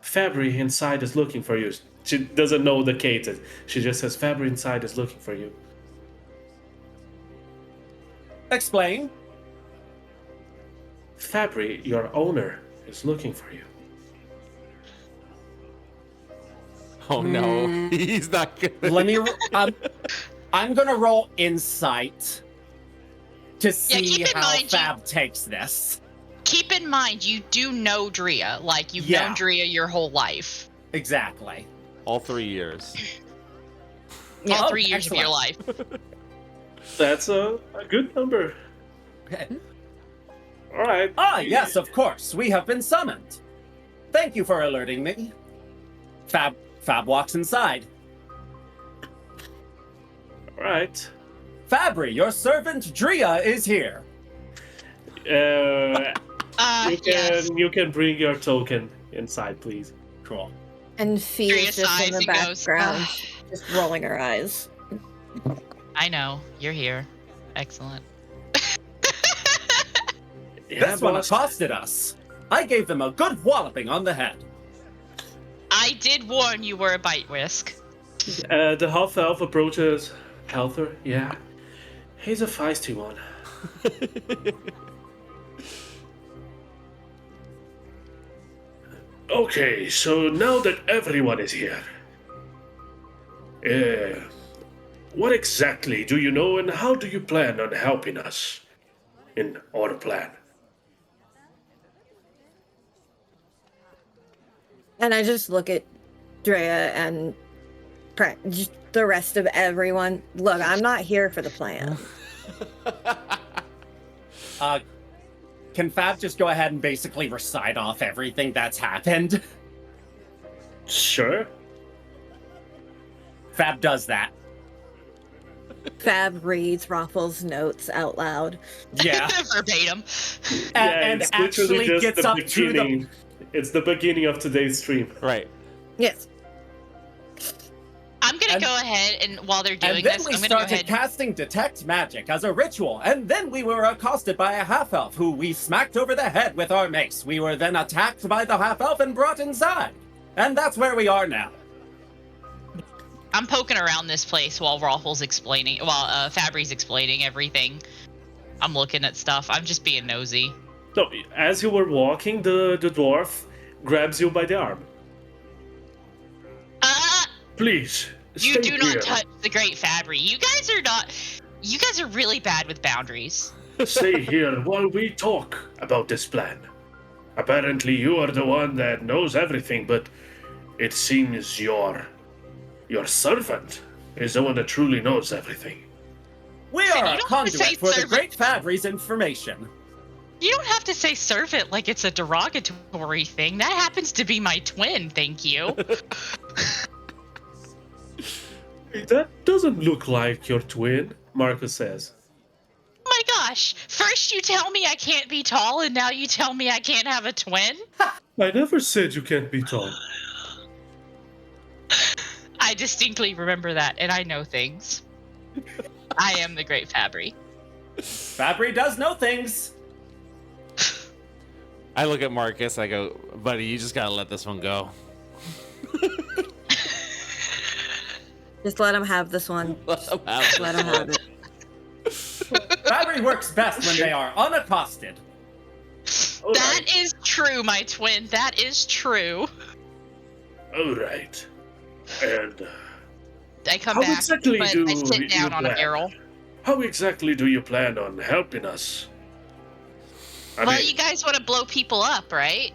Fabry inside is looking for you. She doesn't know the cated. She just says Fabry inside is looking for you. Explain. Fabry, your owner, is looking for you. Oh no, he's not good. Let me. I'm gonna roll insight to see keep in how mind Fab takes this. Keep in mind, you do know Drea. Like, you've Yeah. known Drea your whole life. Exactly. All 3 years. Yeah, Oh, 3 years of your life. That's a good number. Okay. All right. Yes, of course. We have been summoned. Thank you for alerting me. Fab walks inside. All right. Fabry, your servant Drea is here. Yes. You can bring your token inside, please. Cool. And Fee Drea is just in sighs the and goes, background, just rolling her eyes. I know. You're here. Excellent. Yeah, This one boss. accosted us. I gave them a good walloping on the head. I did warn you were a bite risk. The half-elf approaches Helther. Yeah. He's a feisty one. Okay, so now that everyone is here, what exactly do you know and how do you plan on helping us in our plan? And I just look at Drea and just the rest of everyone. Look, I'm not here for the plan. Can Fab just go ahead and basically recite off everything that's happened? Sure. Fab does that. Fab reads Raffles' notes out loud. Yeah. Verbatim. And it's literally actually just gets the up to the... beginning. It's the beginning of today's stream. Right. Yes. I'm gonna And- go ahead and while they're doing And then this, we I'm gonna go started ahead. casting Detect Magic as a ritual, and then we were accosted by a half-elf who we smacked over the head with our mace. We were then attacked by the half-elf and brought inside. And that's where we are now. I'm poking around this place while Raffle's explaining, while Fabry's explaining everything. I'm looking at stuff. I'm just being nosy. So, as you were walking, the dwarf grabs you by the arm. Please, You stay do here. not touch the great Fabry. You guys are really bad with boundaries. Stay here while we talk about this plan. Apparently, you are the one that knows everything, but it seems your servant is the one that truly knows everything. We And are you a don't have to say conduit for the servant. Great Fabry's information. You don't have to say servant like it's a derogatory thing. That happens to be my twin, thank you. That doesn't look like your twin, Marcus says. Oh my gosh. First you tell me I can't be tall, and now you tell me I can't have a twin? I never said you can't be tall. I distinctly remember that, and I know things. I am the great Fabry. Fabry does know things. I look at Marcus. I go, buddy, you just gotta let this one go. Just let him have this one. Just let him have it. Fabry works best when they are unaccosted. All That right. is true, my twin. That is true. All right. And I come How back, exactly but do I sit you down on a plan? barrel. how exactly do you plan on helping us? I Well, mean, you guys want to blow people up, right?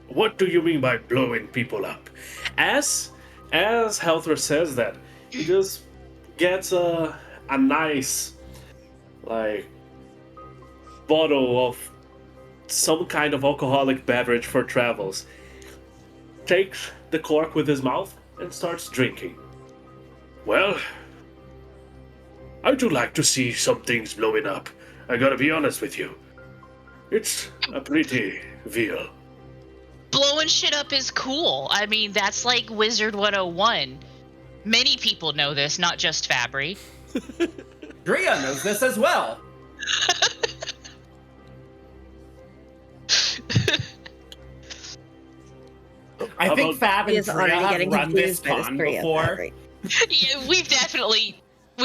what do you mean by blowing people up? As Helther says that, he just gets a nice, like, bottle of some kind of alcoholic beverage for travels, takes the cork with his mouth, and starts drinking. Well, I do like to see some things blowing up. I gotta be honest with you. It's a pretty veal. Blowing shit up is cool. I mean, that's like Wizard 101. Many people know this, not just Fabry. Drea knows this as well. I How think about- Fab He and is Drea already have getting run this confused by this con Korea before. Fabry. Yeah, we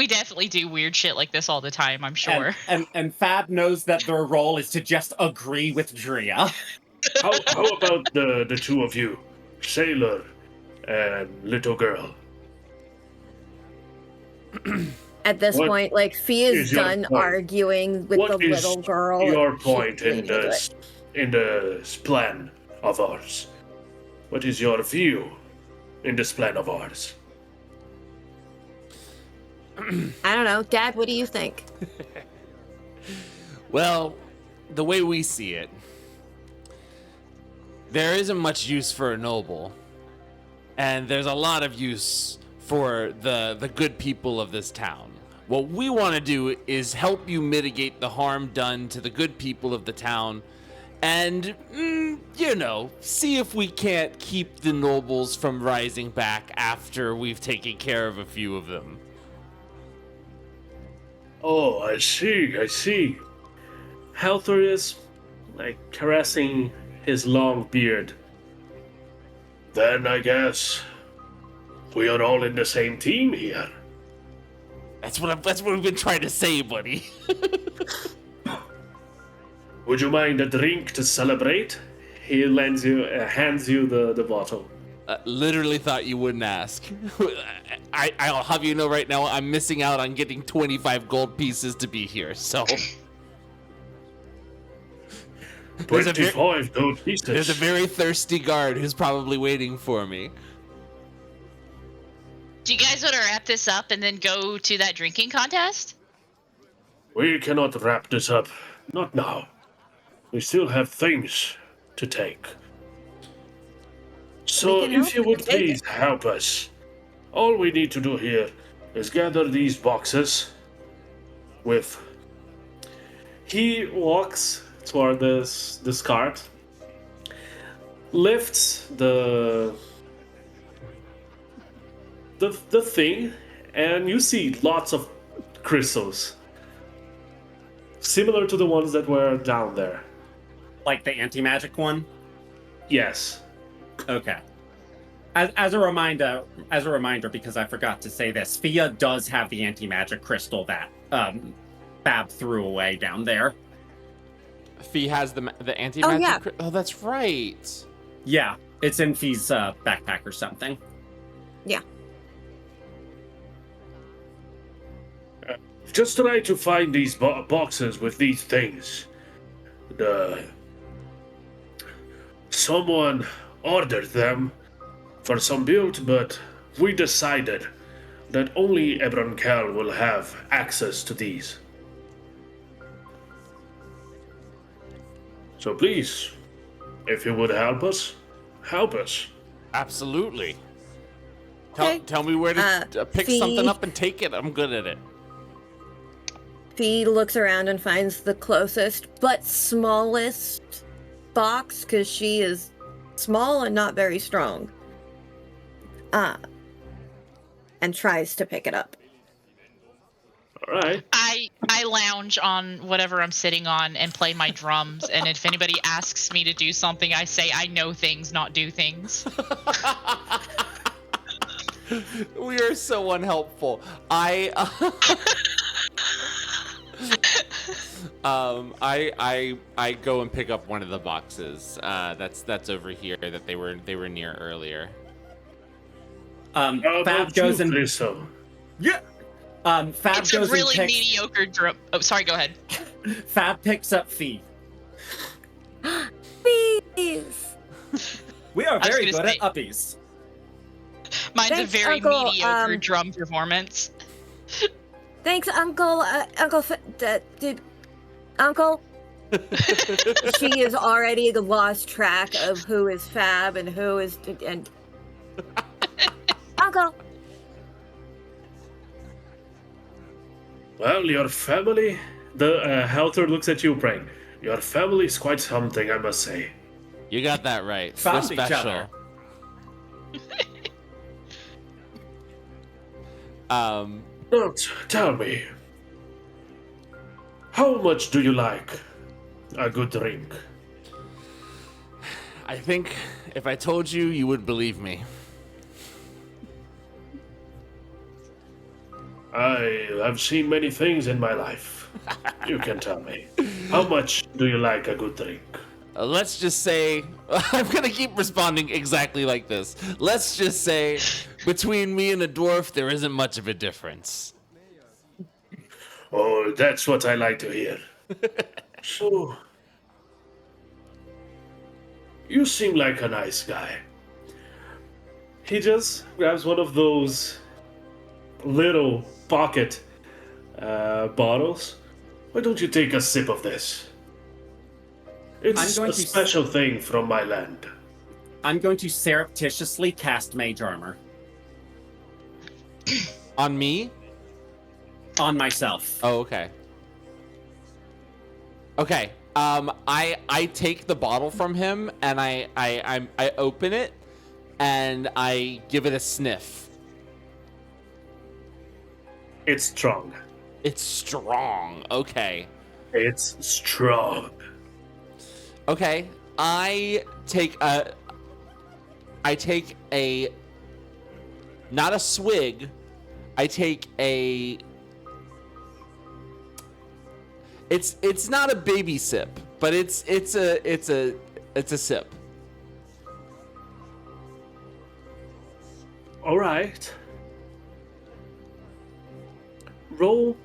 definitely do weird shit like this all the time, I'm sure. And Fab knows that their role is to just agree with Drea. How about the two of you, Sailor and Little Girl? At this What point, like, Fee is is your done point? arguing with What the is little girl. your She's point in leaning into it. this plan of ours? What is your view in this plan of ours? I don't know. Dad, what do you think? Well, the way we see it, there isn't much use for a noble, and there's a lot of use for the good people of this town. What we want to do is help you mitigate the harm done to the good people of the town, and, see if we can't keep the nobles from rising back after we've taken care of a few of them. Oh, I see. Helther is, like, caressing his long beard. Then I guess we are all in the same team here. That's what we've been trying to say, buddy. Would you mind a drink to celebrate? He hands you the bottle. Literally thought you wouldn't ask. I'll have you know right now, I'm missing out on getting 25 gold pieces to be here, so... There's a 25 gold pieces. There's a very thirsty guard who's probably waiting for me. Do you guys want to wrap this up and then go to that drinking contest? We cannot wrap this up. Not now. We still have things to take. So We can if you help would you take please help us. All we need to do here is gather these boxes with... He walks toward this cart, lifts the thing, and you see lots of crystals, similar to the ones that were down there. Like the anti-magic one? Yes. Okay. As a reminder, because I forgot to say this, Fia does have the anti-magic crystal that Fab threw away down there. Fee has the anti-magic. yeah. Oh, that's right. Yeah, it's in Fee's backpack or something. Yeah. Just try to find these boxes with these things. Someone ordered them for some build, but we decided that only Ebronkel will have access to these. So please, if you would help us, help us. Absolutely. Okay. Tell me where to pick Fee- something up and take it. I'm good at it. Fee looks around and finds the closest but smallest box, because she is small and not very strong. And tries to pick it up. All right. I lounge on whatever I'm sitting on and play my drums, and if anybody asks me to do something, I say I know things, not do things. We are so unhelpful. I go and pick up one of the boxes. That's over here that they were near earlier. How Fab about goes you, and Christo? yeah. Fab It's a goes really and picks. mediocre drum. Oh, sorry. Go ahead. Fab picks up Fee. Please. We are was very gonna good say- at uppies. Mine's Thanks, a very Uncle, mediocre drum performance. Thanks, Uncle. Uncle? She has already lost track of who is Fab and who is... And Uncle! Well, your family... The Helter looks at you, praying. Your family is quite something, I must say. You got that right. We're Found each special. other. Now, tell me, how much do you like a good drink? I think if I told you, you would believe me. I have seen many things in my life. You can tell me. How much do you like a good drink? Let's just say, I'm gonna keep responding exactly like this. Let's just say, between me and a dwarf, there isn't much of a difference. Oh, that's what I like to hear. So, you seem like a nice guy. He just grabs one of those little pocket bottles. Why don't you take a sip of this? It's a special thing from my land. I'm going to surreptitiously cast Mage Armor On me? on myself. Oh, okay. Okay. I take the bottle from him and I open it and I give it a sniff. It's strong. It's strong. Okay. It's strong. Okay. I take a not a swig. I take a It's not a baby sip, but it's a sip. All right. Roll.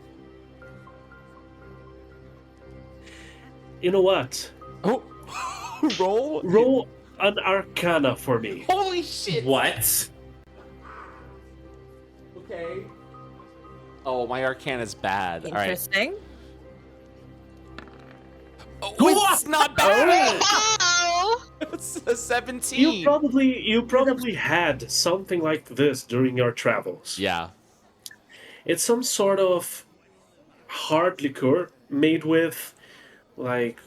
You know what? Oh, Roll an Arcana for me. Holy shit! What? Okay. Oh, my Arcana's bad. All right. Interesting. Oh, it's not bad. Oh! It's a 17. You probably had something like this during your travels. Yeah. It's some sort of hard liqueur made with like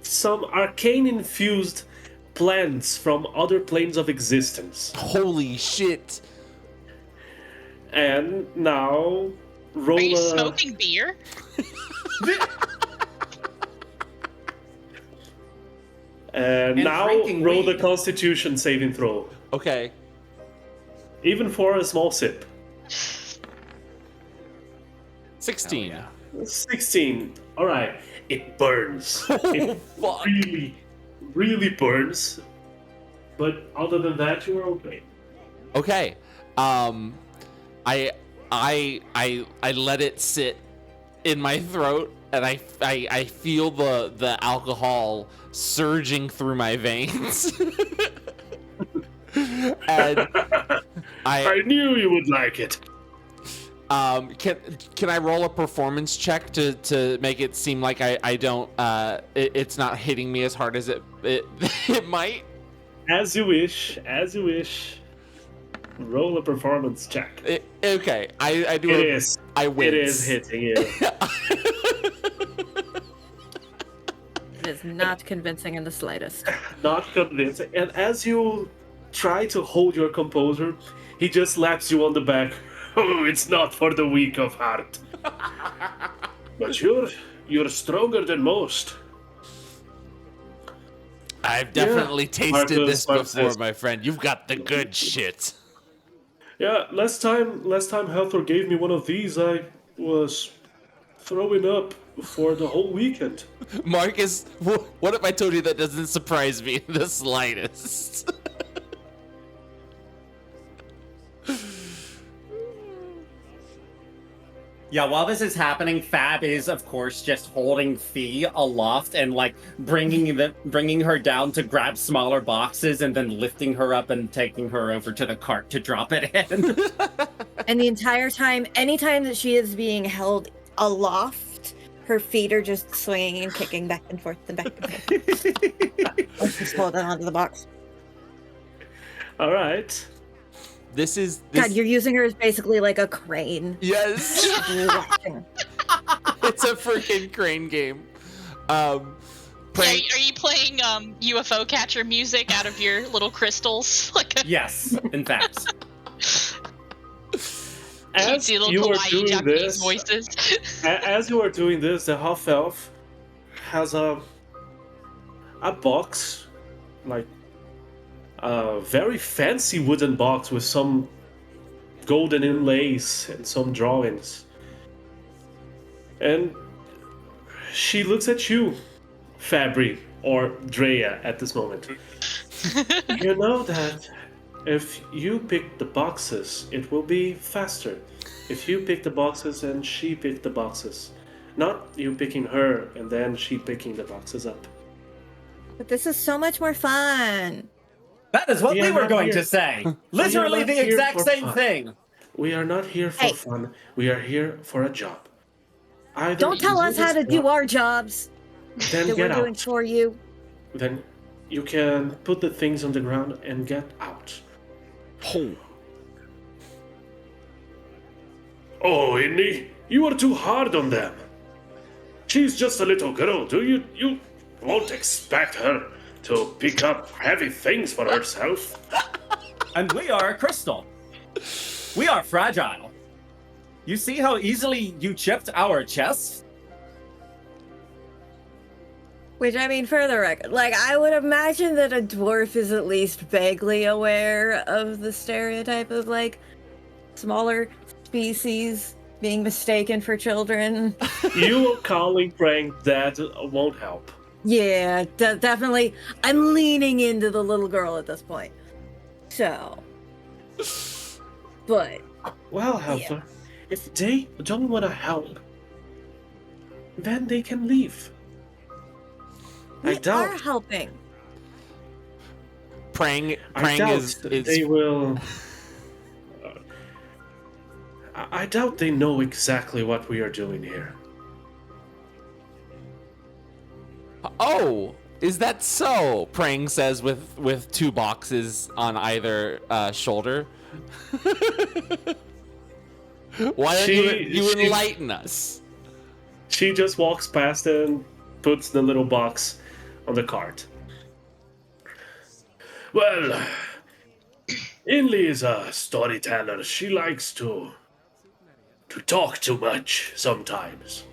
some arcane infused plants from other planes of existence. Holy shit. And now roll Are you a smoking beer? And now drinking roll the weed. Constitution saving throw, Okay. even for a small sip. 16. yeah. 16. All right, it burns. It Fuck. really burns. But other than that, you are okay. Okay. I let it sit in my throat, and I feel the alcohol surging through my veins. And I knew you would like it. can I roll a performance check to make it seem like I don't it's not hitting me as hard as it it might? As you wish. As you wish. Roll a performance check. Okay, I do. It is. I win. It is hitting you. It is not convincing in the slightest. Not convincing. And as you try to hold your composure, he just slaps you on the back. Oh, it's not for the weak of heart. But you're stronger than most. I've definitely tasted Marcus, this before, Marcus. my friend. You've got the good shit. Yeah, last time Hathor gave me one of these, I was throwing up for the whole weekend. Marcus, what if I told you that doesn't surprise me in the slightest? Yeah, while this is happening, Fab is, of course, just holding Fee aloft and like bringing her down to grab smaller boxes and then lifting her up and taking her over to the cart to drop it in. And the entire time, anytime that she is being held aloft, her feet are just swinging and kicking back and forth and back and forth. She's holding onto the box. All right. This God, you're using her as basically like a crane. Yes. Watching. It's a freaking crane game. Are you playing UFO catcher music out of your little crystals? Yes, in fact. As cutesy little you are kawaii doing Japanese this, voices. as you are doing this, the half elf has a box, like a very fancy wooden box with some golden inlays and some drawings. And she looks at you, Fabry, or Drea at this moment. You know that if you pick the boxes, it will be faster. If you pick the boxes and she pick the boxes. Not you picking her and then she picking the boxes up. But this is so much more fun. That is what We we are were not going here- to say. We are Literally not the here exact for same fun. thing. We are not here for Hey. fun. We are here for a job. Either Don't tell you us how to this do job, our jobs then that we're get doing out. for you. Then you can put the things on the ground and get out. Oh, Indy, you are too hard on them. She's just a little girl. You won't expect her to pick up heavy things for herself. And we are crystal. We are fragile. You see how easily you chipped our chests? Which, I mean, for the record, like, I would imagine that a dwarf is at least vaguely aware of the stereotype of, like, smaller species being mistaken for children. You calling prank that won't help. Yeah, definitely. I'm leaning into the little girl at this point. So. But. Well, Helper, if they don't want to help, then they can leave. We I doubt. are helping. Prang I doubt is they will. I doubt they know exactly what we are doing here. Oh, is that so? Prang says with two boxes on either shoulder. them. Why don't you She- enlighten us? She just walks past and puts the little box on the cart. Well, Inly is a storyteller. She likes to talk too much sometimes.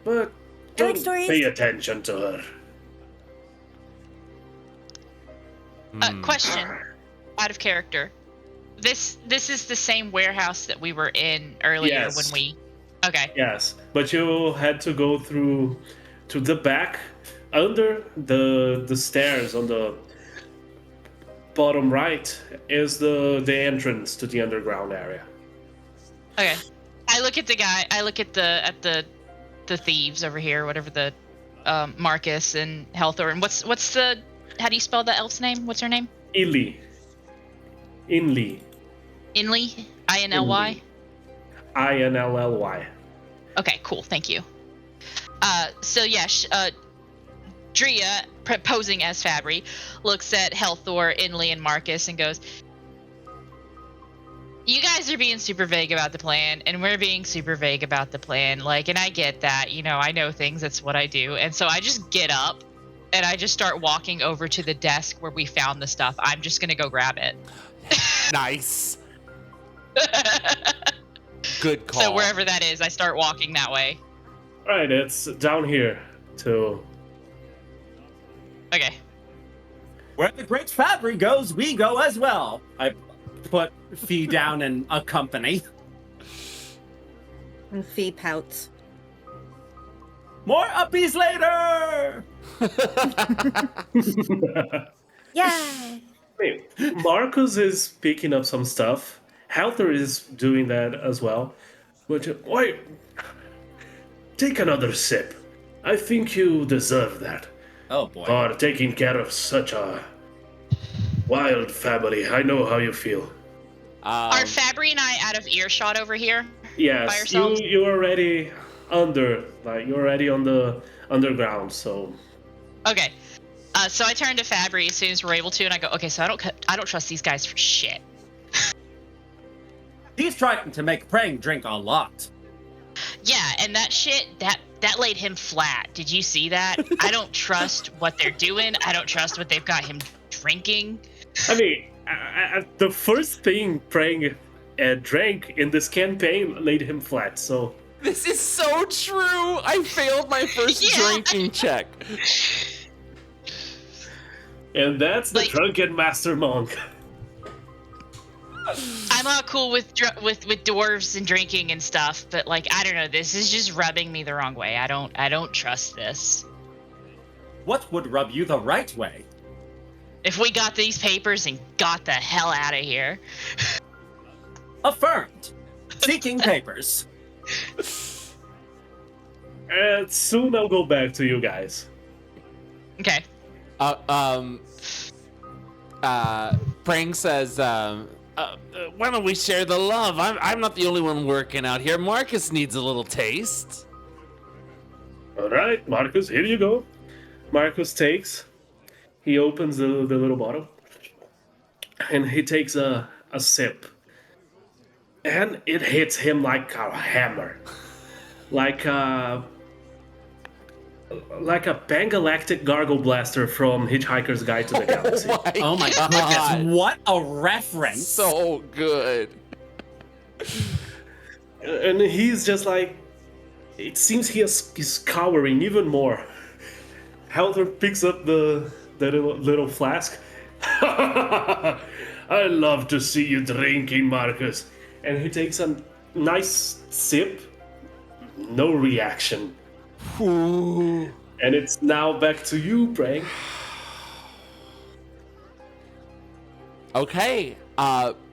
But I don't like stories. pay attention to her. Question, out of character. This is the same warehouse that we were in earlier Yes. when we. Okay. Yes, but you had to go through to the back, under the stairs on the bottom right is the entrance to the underground area. Okay. I look at the guy. I look at the thieves over here, whatever the Marcus and Helthor, and what's the how do you spell the elf's name? What's her name? Inly. Inly, INLY. INLLY. Okay, cool. Thank you. So yeah, Drea, posing as Fabry, looks at Helthor, Inly, and Marcus and goes, "You guys are being super vague about the plan, and we're being super vague about the plan. Like, and I get that. You know, I know things. That's what I do. And so I just get up, and I just start walking over to the desk where we found the stuff. I'm just gonna go grab it. Nice. Good call. So wherever that is, I start walking that way. Right, it's down here to Okay. Where the great Fabry goes, we go as well. I put Fee down and accompany. And Fee pouts. More uppies later! Yeah. Wait, Marcus is picking up some stuff. Helter is doing that as well. But wait, take another sip. I think you deserve that. Oh boy. For taking care of such a wild family. I know how you feel. Are Fabry and I out of earshot over here? By Yes, yourselves? you're already under, like you're already on the underground. So Okay. So I turn to Fabry as soon as we're able to, and I go, "Okay, so I don't trust these guys for shit." He's trying to make Prang drink a lot. Yeah, and that shit that laid him flat. Did you see that? I don't trust what they're doing. I don't trust what they've got him drinking. I mean, the first thing Prang drank in this campaign laid him flat. So This is so true. I failed my first Yeah. drinking check. and that's the Like- drunken master monk. I'm not cool with dwarves and drinking and stuff, but like I don't know. This is just rubbing me the wrong way. I don't trust this. What would rub you the right way? If we got these papers and got the hell out of here. Affirmed. Seeking papers. And soon I'll go back to you guys. Okay. Prang says, why don't we share the love? I'm not the only one working out here. Marcus needs a little taste. All right, Marcus, here you go. Marcus takes. He opens the little bottle, and he takes a sip. And it hits him like a hammer, like a Pangalactic Gargle Blaster from Hitchhiker's Guide to the Galaxy. Oh my goodness, what a reference! So good. And he's just like, it seems he's cowering even more. Helter picks up the little flask. I love to see you drinking, Marcus. And he takes a nice sip. No reaction. Ooh. And it's now back to you, Prang. Okay.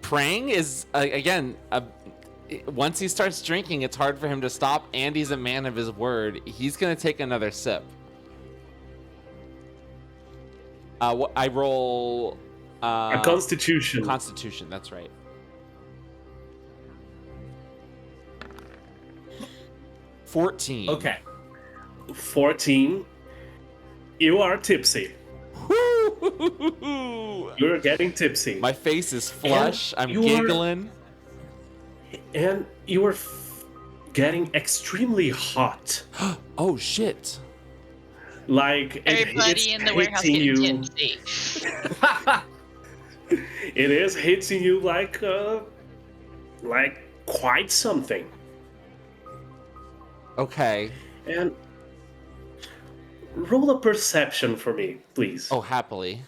Prang is again. Once he starts drinking, it's hard for him to stop, and he's a man of his word. He's gonna take another sip. I roll A Constitution. Constitution. That's right. 14. Okay. 14. You are tipsy. You're getting tipsy. My face is flush. I'm you are- giggling. And you are getting extremely hot. Oh shit. Like it's Everybody in the warehouse hitting getting you. tipsy. It is hitting you like quite something. Okay. And roll a perception for me, please. Oh, happily.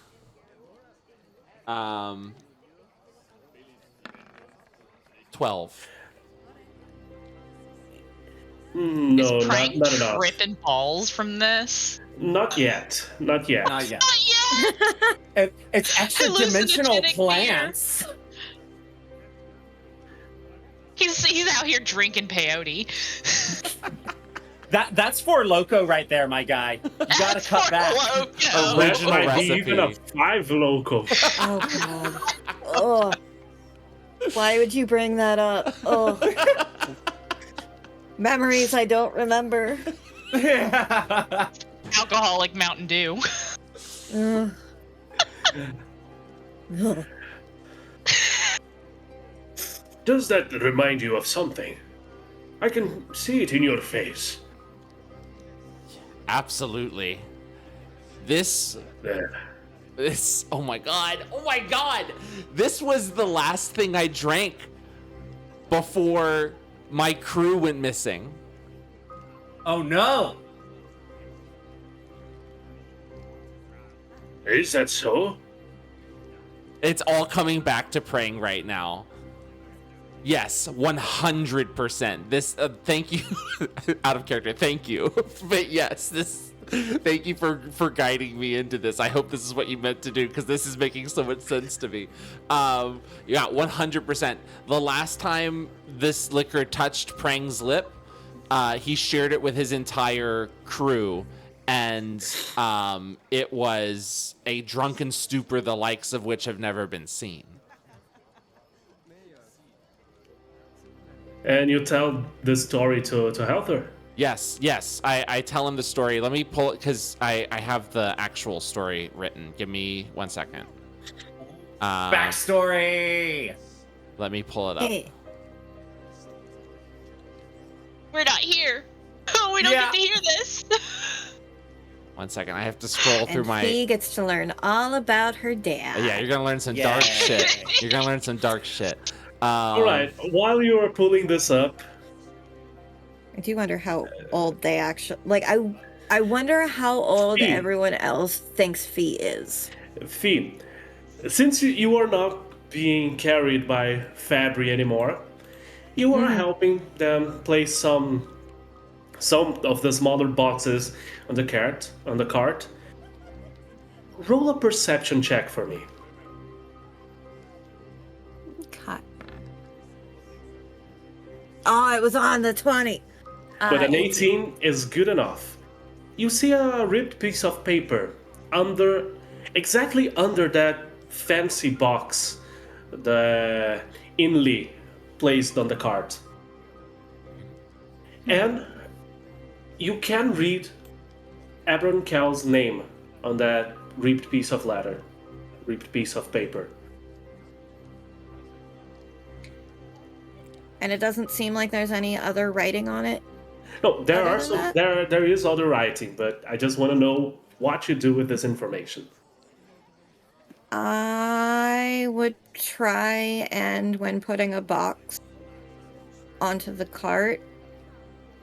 12. No, Is Prank not enough. tripping balls from this? Not yet. Not yet. Not yet. Not yet. It's extra dimensional Hallucinogenic plants. He's out here drinking peyote. That's for Loco right there, my guy. You gotta That's cut for back. Loco. That Original might recipe. be even a 5 loco. Oh god. Oh. Why would you bring that up? Oh. Memories I don't remember. Alcoholic Mountain Dew. Ugh. Ugh. Does that remind you of something? I can see it in your face. Absolutely. This, There. oh my god. This was the last thing I drank before my crew went missing. Oh no! Is that so? It's all coming back to praying right now. Yes, 100%. This, thank you, out of character, thank you. But yes, thank you for guiding me into this. I hope this is what you meant to do, because this is making so much sense to me. Yeah, 100%. The last time this liquor touched Prang's lip, he shared it with his entire crew, and it was a drunken stupor the likes of which have never been seen. And you tell this story to Helther? Yes, I tell him the story. Let me pull it, because I have the actual story written. Give me 1 second. Backstory! Let me pull it up. Hey. We're not here. We don't Yeah. get to hear this. 1 second. I have to scroll through And my... Fee gets to learn all about her dad. Yeah, you're going to learn some Yeah. dark shit. You're going to learn some dark shit. Alright, while you are pulling this up, I do wonder how old they actually like. I wonder how old Fee. everyone else thinks Fee is. Fee, since you are not being carried by Fabry anymore, you are helping them place some of the smaller boxes on the cart. Roll a perception check for me. God. Oh, it was on the 20. But an 18 is good enough. You see a ripped piece of paper exactly under that fancy box the inlay placed on the cart. And you can read Abron Cal's name on that ripped piece of paper. And it doesn't seem like there's any other writing on it. No, there Other are than some. that? There is other writing, but I just want to know what you do with this information. I would try and, when putting a box onto the cart,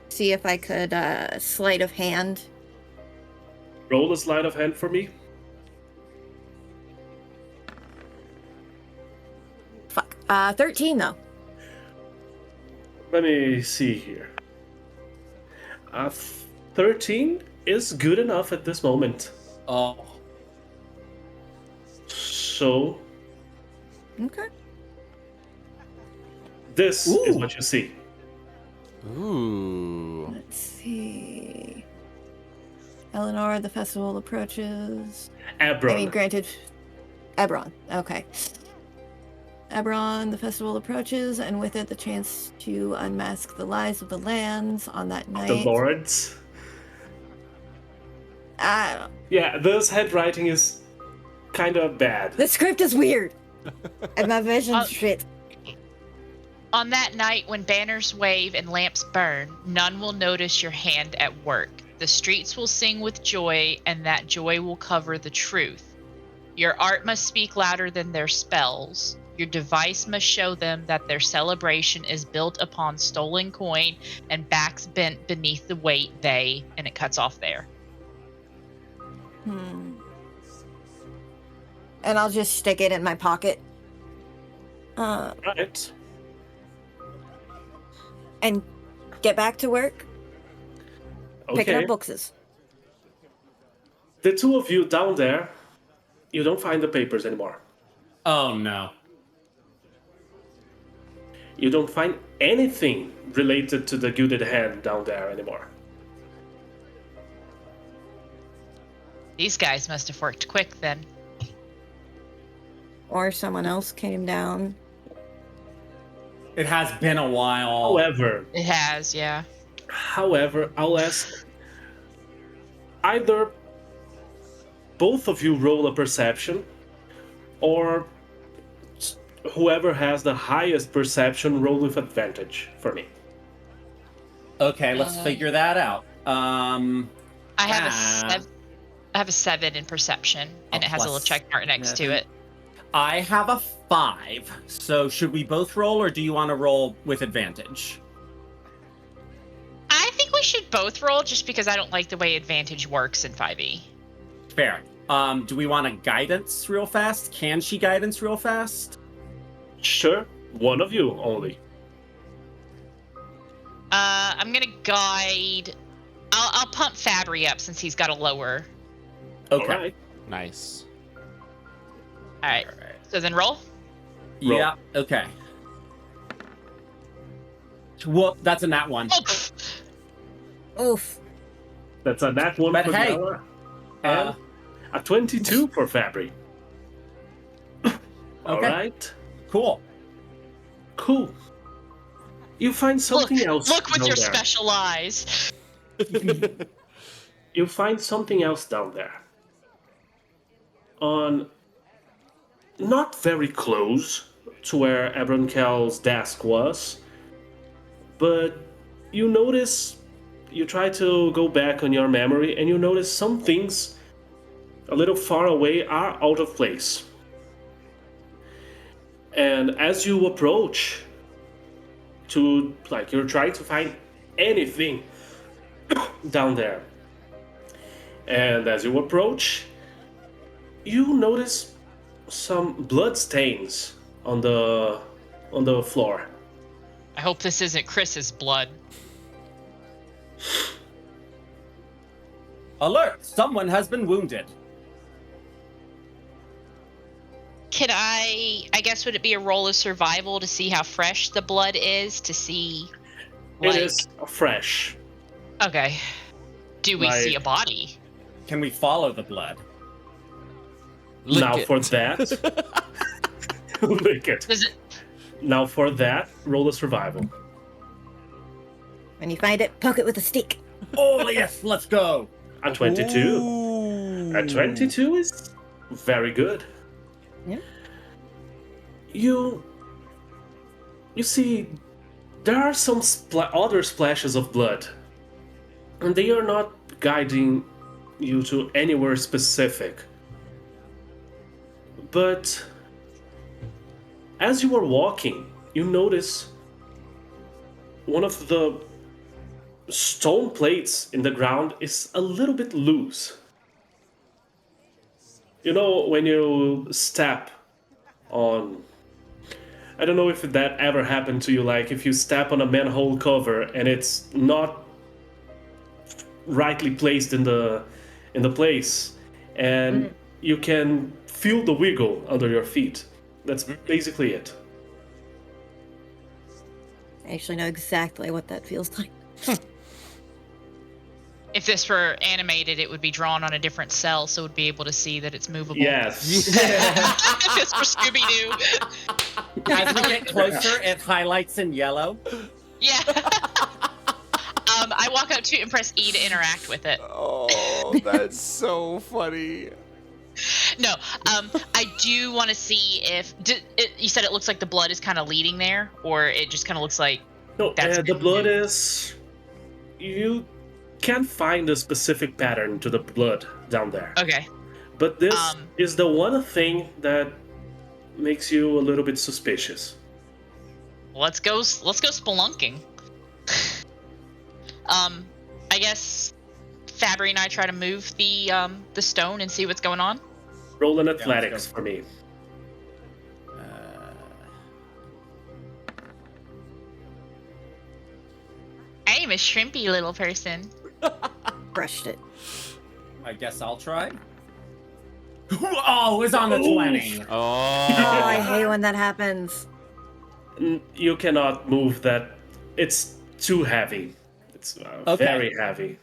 see if I could sleight of hand. Roll a sleight of hand for me. Fuck. 13 though. Let me see here. 13 is good enough at this moment. Oh. So Okay. this is Ooh. what you see. Ooh. Let's see. Eleanor, the festival approaches. Abron. Granted, Ebron. Okay. Ebron, the festival approaches, and with it the chance to unmask the lies of the lands on that night. The lords. I don't. Yeah, this handwriting is kind of bad. The script is weird. And my vision's shit. On that night when banners wave and lamps burn, none will notice your hand at work. The streets will sing with joy, and that joy will cover the truth. Your art must speak louder than their spells. Your device must show them that their celebration is built upon stolen coin and backs bent beneath the weight they, and it cuts off there. And I'll just stick it in my pocket. Right. And get back to work. Picking Okay. up boxes. The two of you down there, you don't find the papers anymore. Oh no. You don't find anything related to the Gilded Hand down there anymore. These guys must have worked quick then. Or someone else came down. It has been a while. It has, yeah. However, I'll ask either both of you roll a perception, or whoever has the highest perception roll with advantage for me. Okay, let's figure that out. I have a 7 in perception, and it has a little plus check mark next to it. I have a 5. So should we both roll, or do you want to roll with advantage? I think we should both roll, just because I don't like the way advantage works in 5e. Fair. Do we want a guidance real fast? Can she guidance real fast? Sure, one of you only. I'm gonna guide. I'll pump Fabry up since he's got a lower. Okay. All right. Nice. All right. So then roll. Yeah. Okay. Well, that's a nat 1. Oh, pff. Oof. That's a nat 1 But for hey, Bella, and a 22 for Fabry. All Okay. right. Cool. Cool. You find something else. Look with down your there. special eyes. You find something else down there. On not very close to where Abronkel's desk was, but you notice, you try to go back on your memory, and you notice some things a little far away are out of place. And as you approach to, like, you're trying to find anything down there. And as you approach, you notice some blood stains on the floor. I hope this isn't Chris's blood. Alert! Someone has been wounded. Can I guess, would it be a roll of survival to see how fresh the blood is, to see, like... It is fresh. Okay. Do we see a body? Can we follow the blood? Lick Now it. for that, lick it. Does it... Now for that, roll a survival. When you find it, poke it with a stick. Oh, yes, let's go. A 22. Ooh. A 22 is very good. Yeah. You see, there are some other splashes of blood, and they are not guiding you to anywhere specific. But as you are walking, you notice one of the stone plates in the ground is a little bit loose. You know, when you step on... I don't know if that ever happened to you, like if you step on a manhole cover and it's not rightly placed in the place, and you can feel the wiggle under your feet. That's basically it. I actually know exactly what that feels like. If this were animated, it would be drawn on a different cell, so we'd be able to see that it's movable. Yes. If this were Scooby-Doo. As we get closer, it highlights in yellow. Yeah. I walk up to it and press E to interact with it. Oh, that's so funny. No, I do want to see if you said it looks like the blood is kind of leading there, or it just kind of looks like No, that's the been blood moved. is. You can't find a specific pattern to the blood down there. Okay. But this Um, is the one thing that makes you a little bit suspicious. let's go spelunking. I guess Fabry and I try to move the stone and see what's going on. Roll an let's athletics go. for me. I am a shrimpy little person. Crushed it. I guess I'll try. Oh, it's on the 20. Oh, I Oh. hate when that happens. You cannot move that. It's too heavy. It's Okay. very heavy.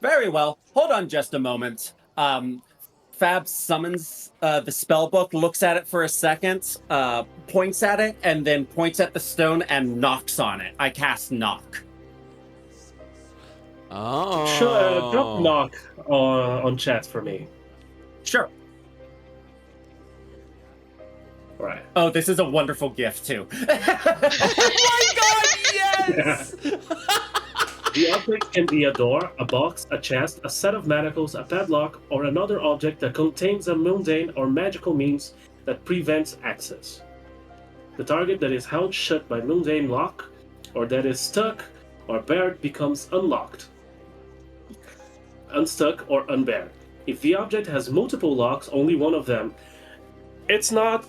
Very well. Hold on just a moment. Fab summons the spell book, looks at it for a second, points at it, and then points at the stone and knocks on it. I cast knock. Oh. Sure, drop knock on chat for me. Sure. All right. Oh, this is a wonderful gift too. Oh my god, yes! The object can be a door, a box, a chest, a set of manacles, a padlock, or another object that contains a mundane or magical means that prevents access. The target that is held shut by mundane lock, or that is stuck or barred, becomes unlocked, unstuck, or unbarred. If the object has multiple locks, only one of them, it's not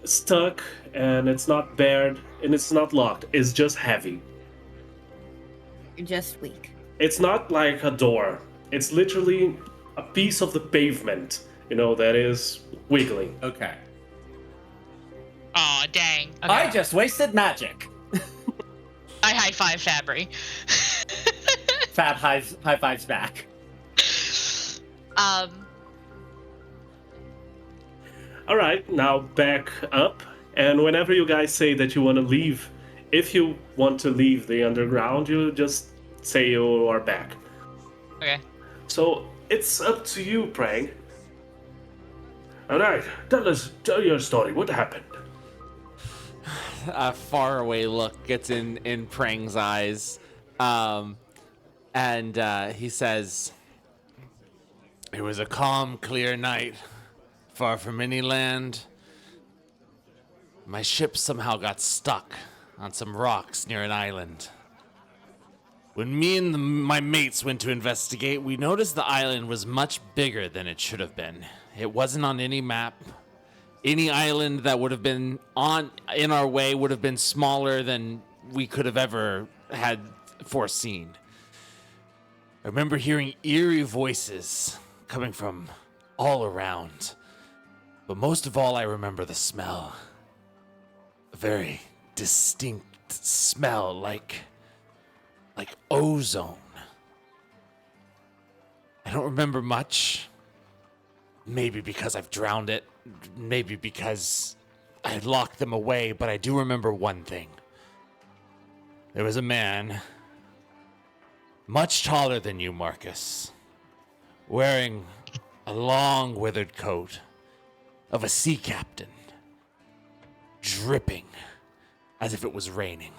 stuck, and it's not barred, and it's not locked. It's just heavy. You're just weak. It's not like a door. It's literally a piece of the pavement, that is wiggling. Okay. Aw, dang. Okay. I just wasted magic. I high five Fabry. Fab high fives back. All right, now back up, and whenever you guys say that you want to leave, if you want to leave the underground, you just say you are back. Okay. So it's up to you, Prang. All right, tell your story. What happened? A faraway look gets in Prang's eyes, and he says, "It was a calm, clear night, far from any land. My ship somehow got stuck on some rocks near an island. When me and my mates went to investigate, we noticed the island was much bigger than it should have been. It wasn't on any map. Any island that would have been in our way would have been smaller than we could have ever had foreseen. I remember hearing eerie voices coming from all around. But most of all, I remember the smell. A very distinct smell, like ozone. I don't remember much. Maybe because I've drowned it. Maybe because I had locked them away, but I do remember one thing. There was a man, much taller than you, Marcus, wearing a long withered coat of a sea captain, dripping as if it was raining.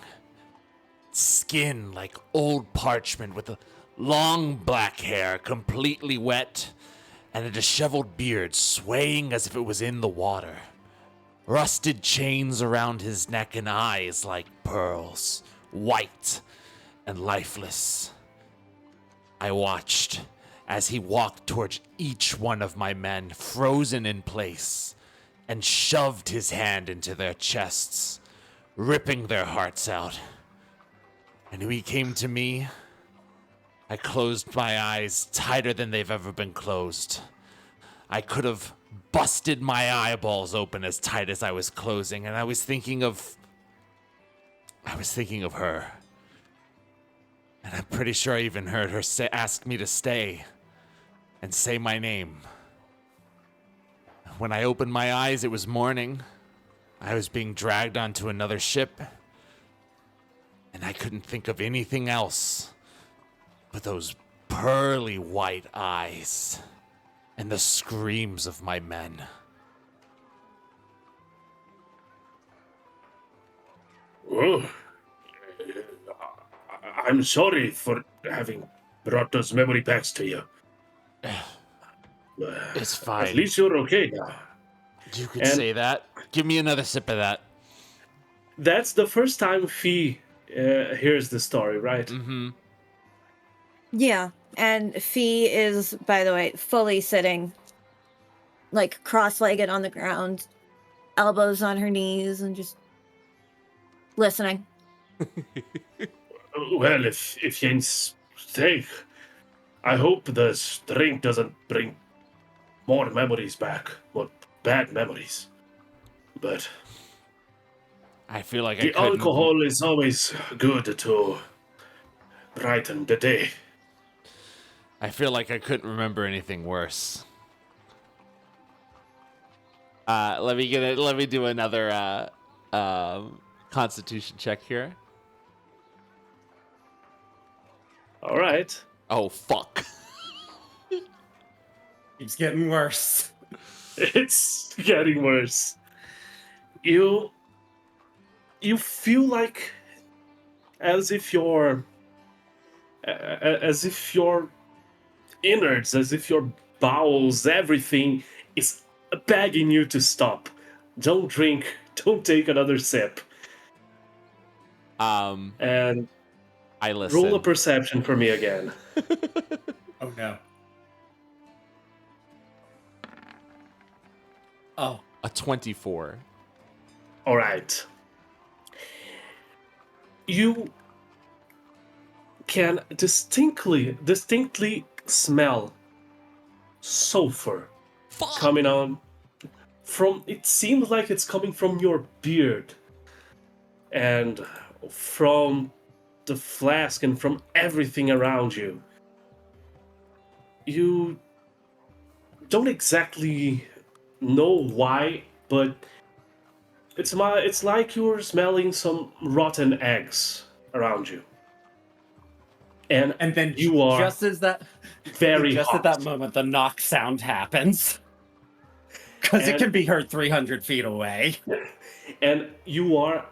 Skin like old parchment with a long black hair completely wet and a disheveled beard swaying as if it was in the water. Rusted chains around his neck and eyes like pearls, white and lifeless. I watched as he walked towards each one of my men, frozen in place, and shoved his hand into their chests, ripping their hearts out. And when he came to me, I closed my eyes tighter than they've ever been closed. I could have busted my eyeballs open as tight as I was closing, and I was thinking of her. And I'm pretty sure I even heard her ask me to stay and say my name. When I opened my eyes, it was morning. I was being dragged onto another ship, and I couldn't think of anything else but those pearly white eyes. and the screams of my men. Oh, I'm sorry for having brought those memory packs to you. It's At fine. least you're okay now. You could And- say that. Give me another sip of that. That's the first time Fee hears the story, right? Mm-hmm. Yeah, and Fee is, by the way, fully sitting, like cross-legged on the ground, elbows on her knees, and just listening. Well, if Jens take, I hope this drink doesn't bring more memories back, more bad memories. But I feel like I the couldn't. alcohol is always good to brighten the day. I feel like I couldn't remember anything worse. Let me do another Constitution check here. All right. Oh fuck! It's getting worse. It's getting worse. You feel like as if your innards, as if your bowels, everything is begging you to stop. Don't drink. Don't take another sip. And I listen. roll a perception for me again. Oh no. Oh. A 24. All right. You can distinctly smell sulfur coming on from. It seems like it's coming from your beard and from the flask and from everything around you. You don't exactly know why, but it's like you're smelling some rotten eggs around you. And then you are just as that very just hot. at that moment the knock sound happens. Because it And- can be heard 300 feet away. And you are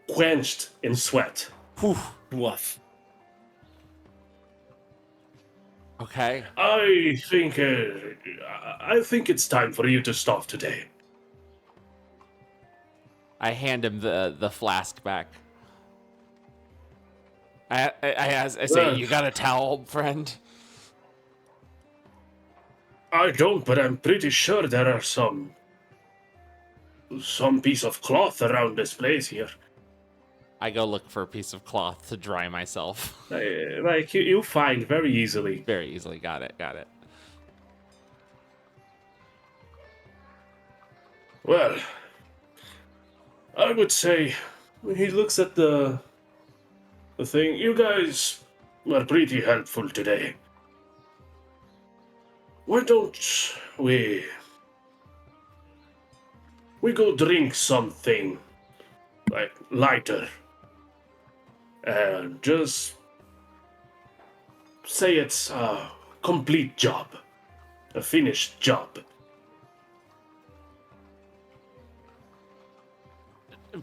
quenched in sweat. Woof. Okay. I think it's time for you to stop today. I hand him the flask back. I say, Well- you got a towel, friend? I don't, but I'm pretty sure there are some piece of cloth around this place here. I go look for a piece of cloth to dry myself. Like you find very easily. Very easily. Got it. Well, I would say he looks at the thing. You guys were pretty helpful today. Why don't we go drink something like lighter and just say it's a complete job, a finished job.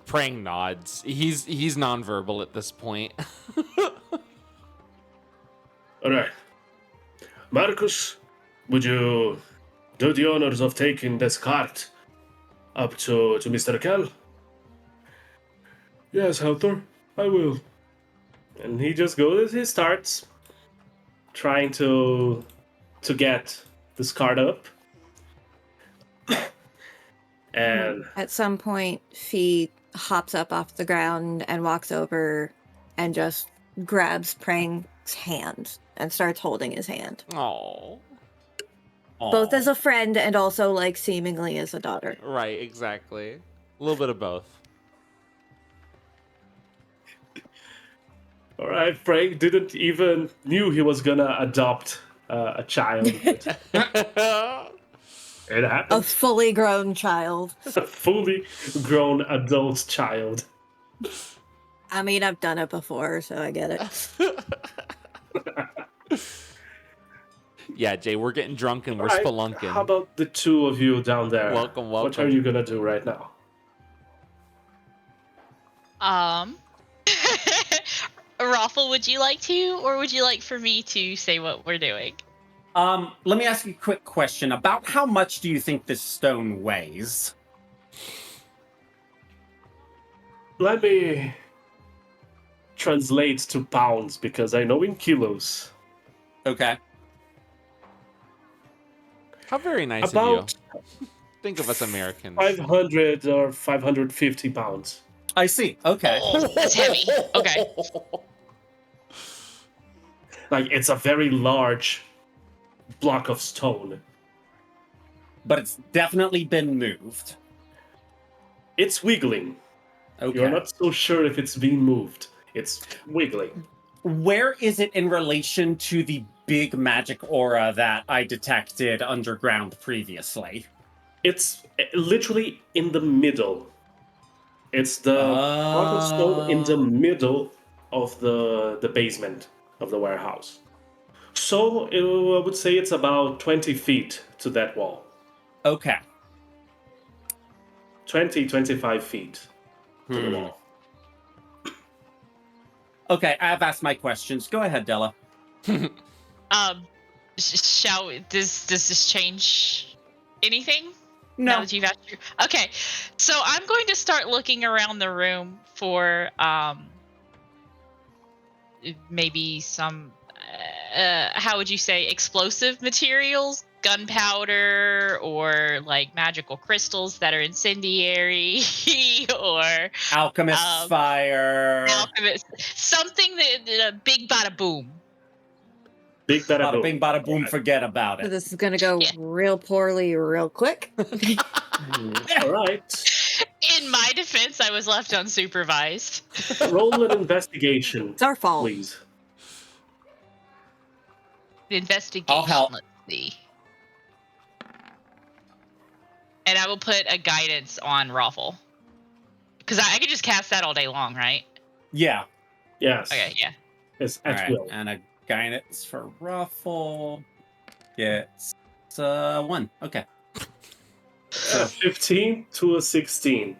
Prang nods. He's nonverbal at this point. All right, Marcus, would you do the honors of taking this cart up to Mr. Kell? Yes, Helter, I will. And he just goes. He starts trying to get this cart up, and At some point, Fee hops up off the ground and walks over and just grabs Prang's hand and starts holding his hand. Oh. Both as a friend and also, like, seemingly as a daughter. Right, exactly. A little bit of both. all right, Frank didn't even knew he was gonna adopt a child. It A happened. fully grown child. A fully grown adult child. I mean, I've done it before, so I get it. Yeah, Jay, we're getting drunk and we're Alright, spelunking. how about the two of you down there? Welcome, What are welcome. you gonna do right now? Raffle, would you like to, or would you like for me to say what we're doing? Let me ask you a quick question. About how much do you think this stone weighs? Let me translate to pounds because I know in kilos. Okay. How very nice About of you. Think of us Americans. 500 or 550 pounds. I see. Okay. Oh, that's heavy. Okay. Like, it's a very large block of stone. But it's definitely been moved. It's wiggling. Okay. You're not so sure if it's being moved. It's wiggling. Where is it in relation to the big magic aura that I detected underground previously? It's literally in the middle. It's the block of stone in the middle of the basement of the warehouse. So I would say it's about 20 feet to that wall. Okay. 20, 25 feet to the wall. Okay, I've asked my questions. Go ahead, Della. Does this change anything? No. Now that you've asked your... Okay, so I'm going to start looking around the room for maybe some how would you say, explosive materials, gunpowder, or like magical crystals that are incendiary, or Alchemist's fire. alchemist, something that big bada boom. Big bada Bada boom. bing, bada boom, forget about So it. this is gonna go Yeah. real poorly, real quick. All right. In my defense, I was left unsupervised. Roll an investigation, It's our fault. please. Investigation. I'll help. Let's see. And I will put a guidance on Raffle. Because I could just cast that all day long, right? Yeah. Yes. Okay, yeah. It's All at right. will. And a guidance for Ruffle gets 1. Okay. 15 to a 16.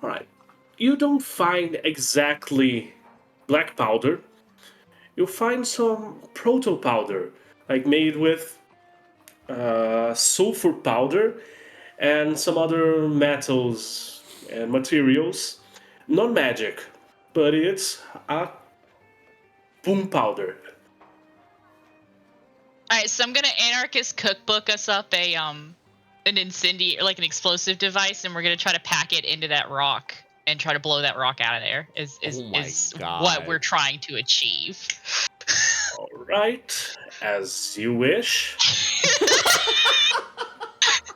All right. You don't find exactly black powder. You find some proto powder, like made with sulfur powder and some other metals and materials. Non magic, but it's a boom powder. All right, so I'm gonna anarchist cookbook us up an incendiary, like an explosive device, and we're gonna try to pack it into that rock and try to blow that rock out of there. Is Oh my God. what we're trying to achieve. All right, as you wish.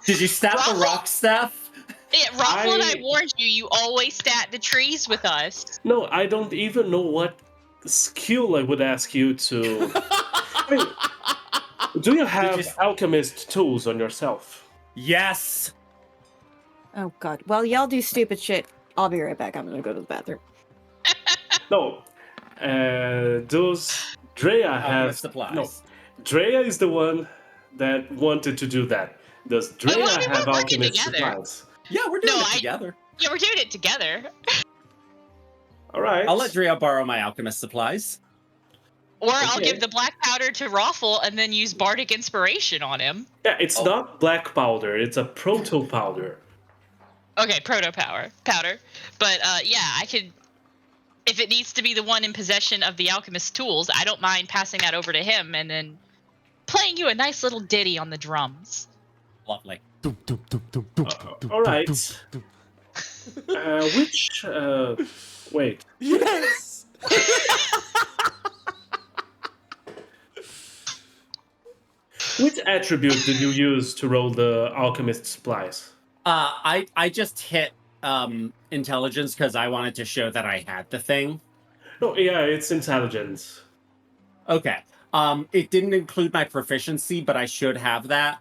Did you stab the Ruffle? rock staff? Yeah, Raffle and I I- warned you. You always stat the trees with us. No, I don't even know what skill I would ask you to. I mean, do you have alchemist tools on yourself? Yes. Oh god. Well, y'all do stupid shit. I'll be right back. I'm gonna go to the bathroom. No. Those Drea have Alchemist supplies. no. Drea is the one that wanted to do that. Does Drea well, I mean, we're have working alchemist together. supplies? Yeah, we're doing No, it together. Yeah, we're doing it together. All right. I'll let Drea borrow my alchemist supplies. Or I'll Okay. give the black powder to Raffle and then use bardic inspiration on him. Yeah, it's not black powder. It's a proto powder. Okay, proto powder. But yeah, I could. If it needs to be the one in possession of the alchemist's tools, I don't mind passing that over to him and then playing you a nice little ditty on the drums. Lovely. All right. Which? Wait. Yes. Which attribute did you use to roll the alchemist supplies? I just hit intelligence because I wanted to show that I had the thing. No, yeah, it's intelligence. Okay. It didn't include my proficiency, but I should have that,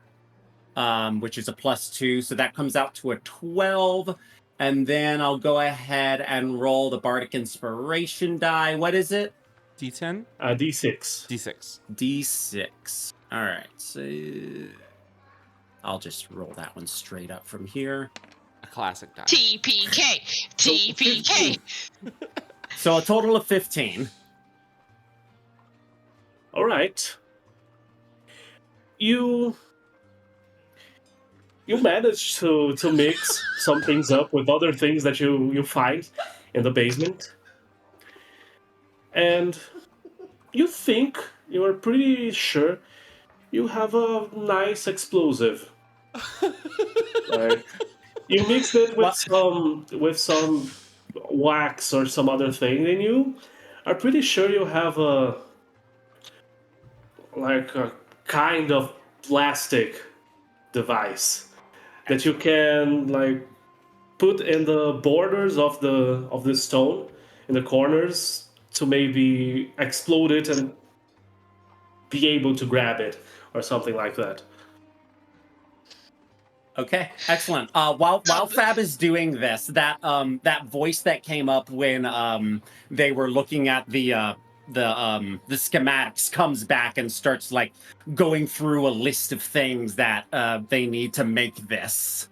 which is a +2. So that comes out to a 12. And then I'll go ahead and roll the bardic inspiration die. What is it? D10? D6. D6. D6. All right. So I'll just roll that one straight up from here. A classic die. TPK. So, TPK. 15. So a total of 15. All right. You manage to mix some things up with other things that you find in the basement, and you are pretty sure you have a nice explosive. Right? You mixed it with some wax or some other thing, and you are pretty sure you have a kind of plastic device that you can put in the borders of the stone in the corners to maybe explode it and be able to grab it or something like that. Okay, excellent. While Fab is doing this, that voice that came up when they were looking at the schematics comes back and starts going through a list of things that they need to make this.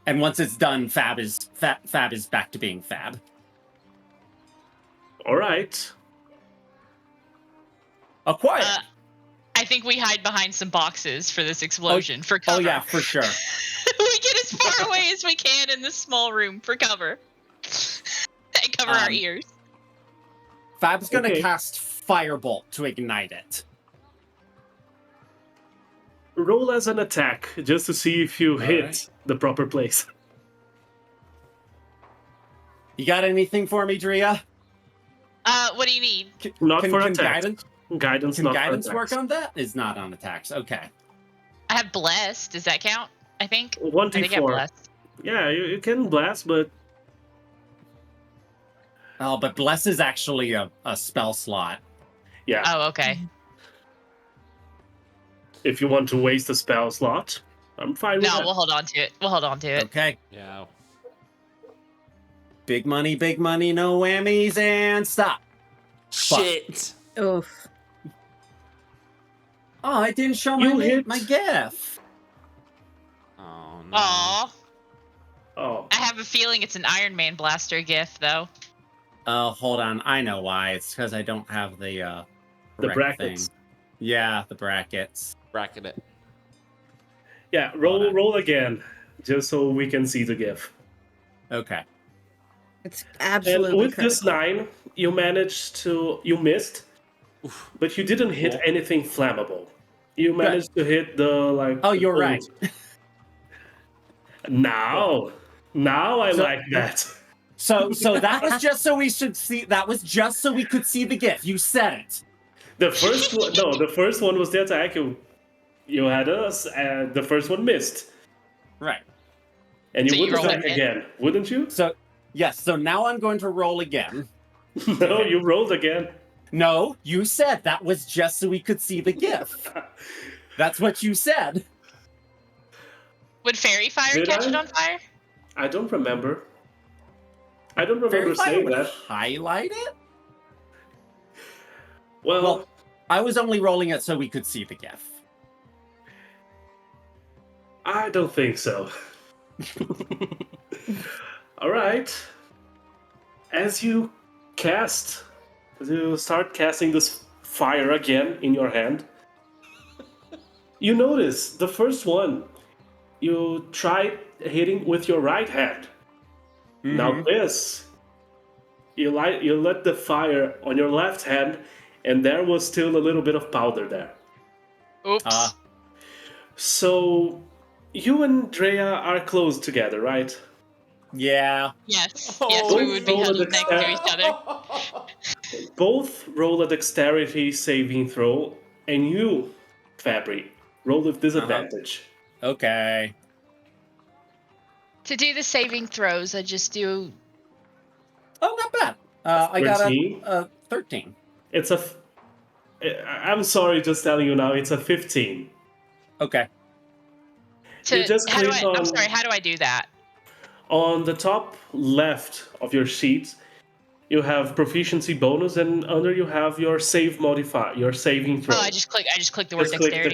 And once it's done, Fab is back to being Fab. All right. Acquired. I think we hide behind some boxes for this explosion for cover. Oh yeah, for sure. We get as far away as we can in this small room for cover. And cover our ears. Fab's gonna cast Firebolt to ignite it. Roll as an attack just to see if you hit the proper place. You got anything for me, Drea? What do you need? Not for can attack. Guidance not for guidance attacks. work on that? Is not on attacks. Okay. I have blessed. Does that count? I think. 1d4. I think I have blessed. Yeah, you can blast, but Oh, but Bless is actually a spell slot. yeah. Oh, okay. If you want to waste a spell slot, I'm fine with No, that. we'll hold on to it. We'll hold on to it. Okay. Yeah. Big money, no whammies, and stop. Shit. Oof. Oh, I didn't show You my hit- my GIF. Oh no. Aw. Oh, I have a feeling it's an Iron Man blaster gift, though. Hold on. I know why. It's because I don't have the correct brackets. thing. Yeah, the brackets. Bracket it. yeah. Hold on. Roll again, just so we can see the GIF. Okay. It's And absolutely with this critical. 9, you missed, but you didn't hit Cool. anything flammable. You managed to hit the Oh, you're gold. right. Now I So- like that. So that was just so we should see. That was just so we could see the GIF. You said it. The first one was the attack. You had us, and the first one missed, Right. and So you you would rolled attack again, wouldn't you? So yes. So now I'm going to roll again. No, you rolled again. No, you said that was just so we could see the GIF. That's what you said. Would Fairy Fire Did catch I? it on fire? I don't remember. I don't remember Fairy Fire saying would that. highlight it. Well, I was only rolling it so we could see the GIF. I don't think so. All right. As you start casting this fire again in your hand, you notice the first one you tried hitting with your right hand. Now this, you let the fire on your left hand, and there was still a little bit of powder there. Oops. So you and Drea are close together, right? Yeah. Yes. Oh, Yes, we would be roll a huddled next to each other. Both roll a dexterity saving throw, and you, Fabry, roll with disadvantage. Okay. To do the saving throws, I just do. Oh, not bad. I got 13? a 13. It's I'm sorry, just telling you now, it's a 15. Okay. You just How do click I? I'm on- sorry. How do I do that? On the top left of your sheet, you have proficiency bonus, and under you have your save modifier, your saving throw. Oh, I just click the word Just click dexterity.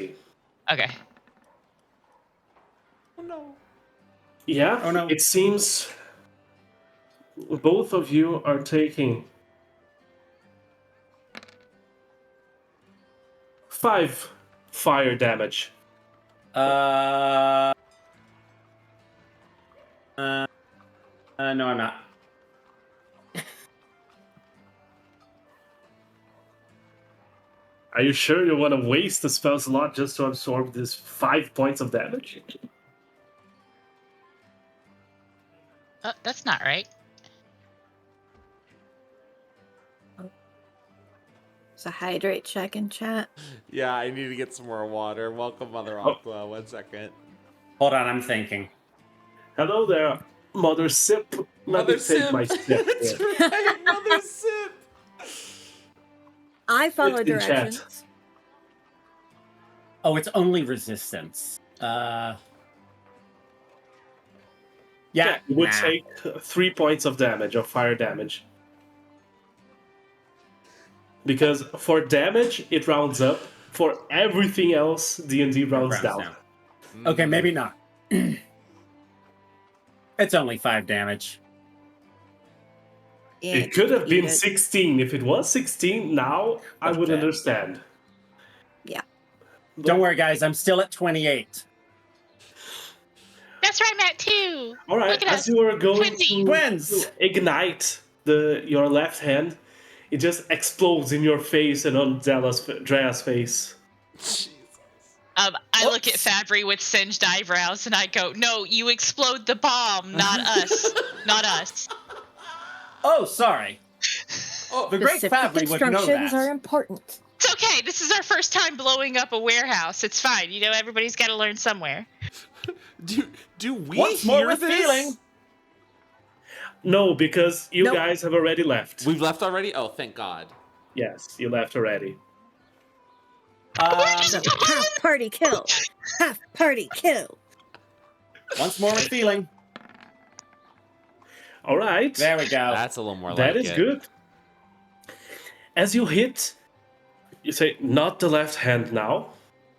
dexterity. Okay. Oh no. Yeah, Oh, no. it seems both of you are taking 5 fire damage. No, I'm not. Are you sure you want to waste the spell slot just to absorb this 5 points of damage? That's not right. It's a hydrate check in chat. Yeah, I need to get some more water. Welcome, Mother Aqua. 1 second. Hold on, I'm thinking. Hello there, Mother Sip. Let me take my sip. That's here. right, Mother Sip. I follow It's in chat. directions. Oh, it's only resistance. Yeah, You would nah. take 3 points of damage, of fire damage. Because for damage, it rounds up. For everything else, D&D rounds down. Okay, maybe not. It's only 5 damage. Yeah, It could have been eat it. 16. If it was 16, now I would Okay. understand. Yeah. Don't worry, guys. I'm still at 28. That's right, Matt too. All right, Look at as us. you are going Twinsy. Twins! to ignite your left hand, it just explodes in your face and on Drea's face. I look at Fabry with singed eyebrows and I go, "No, you explode the bomb, not us, not us." Oh, sorry. Oh, The great Specific Fabry would know instructions are that. important. It's okay. This is our first time blowing up a warehouse. It's fine. You know, everybody's got to learn somewhere. do we Once more hear with this? feeling. No, because you Nope. guys have already left. We've left already? Oh, thank God. Yes, you left already. So half party kill. Half party kill. Once more with feeling. All right. There we go. That's a little more That like is it. good. As you hit, you say, not the left hand now,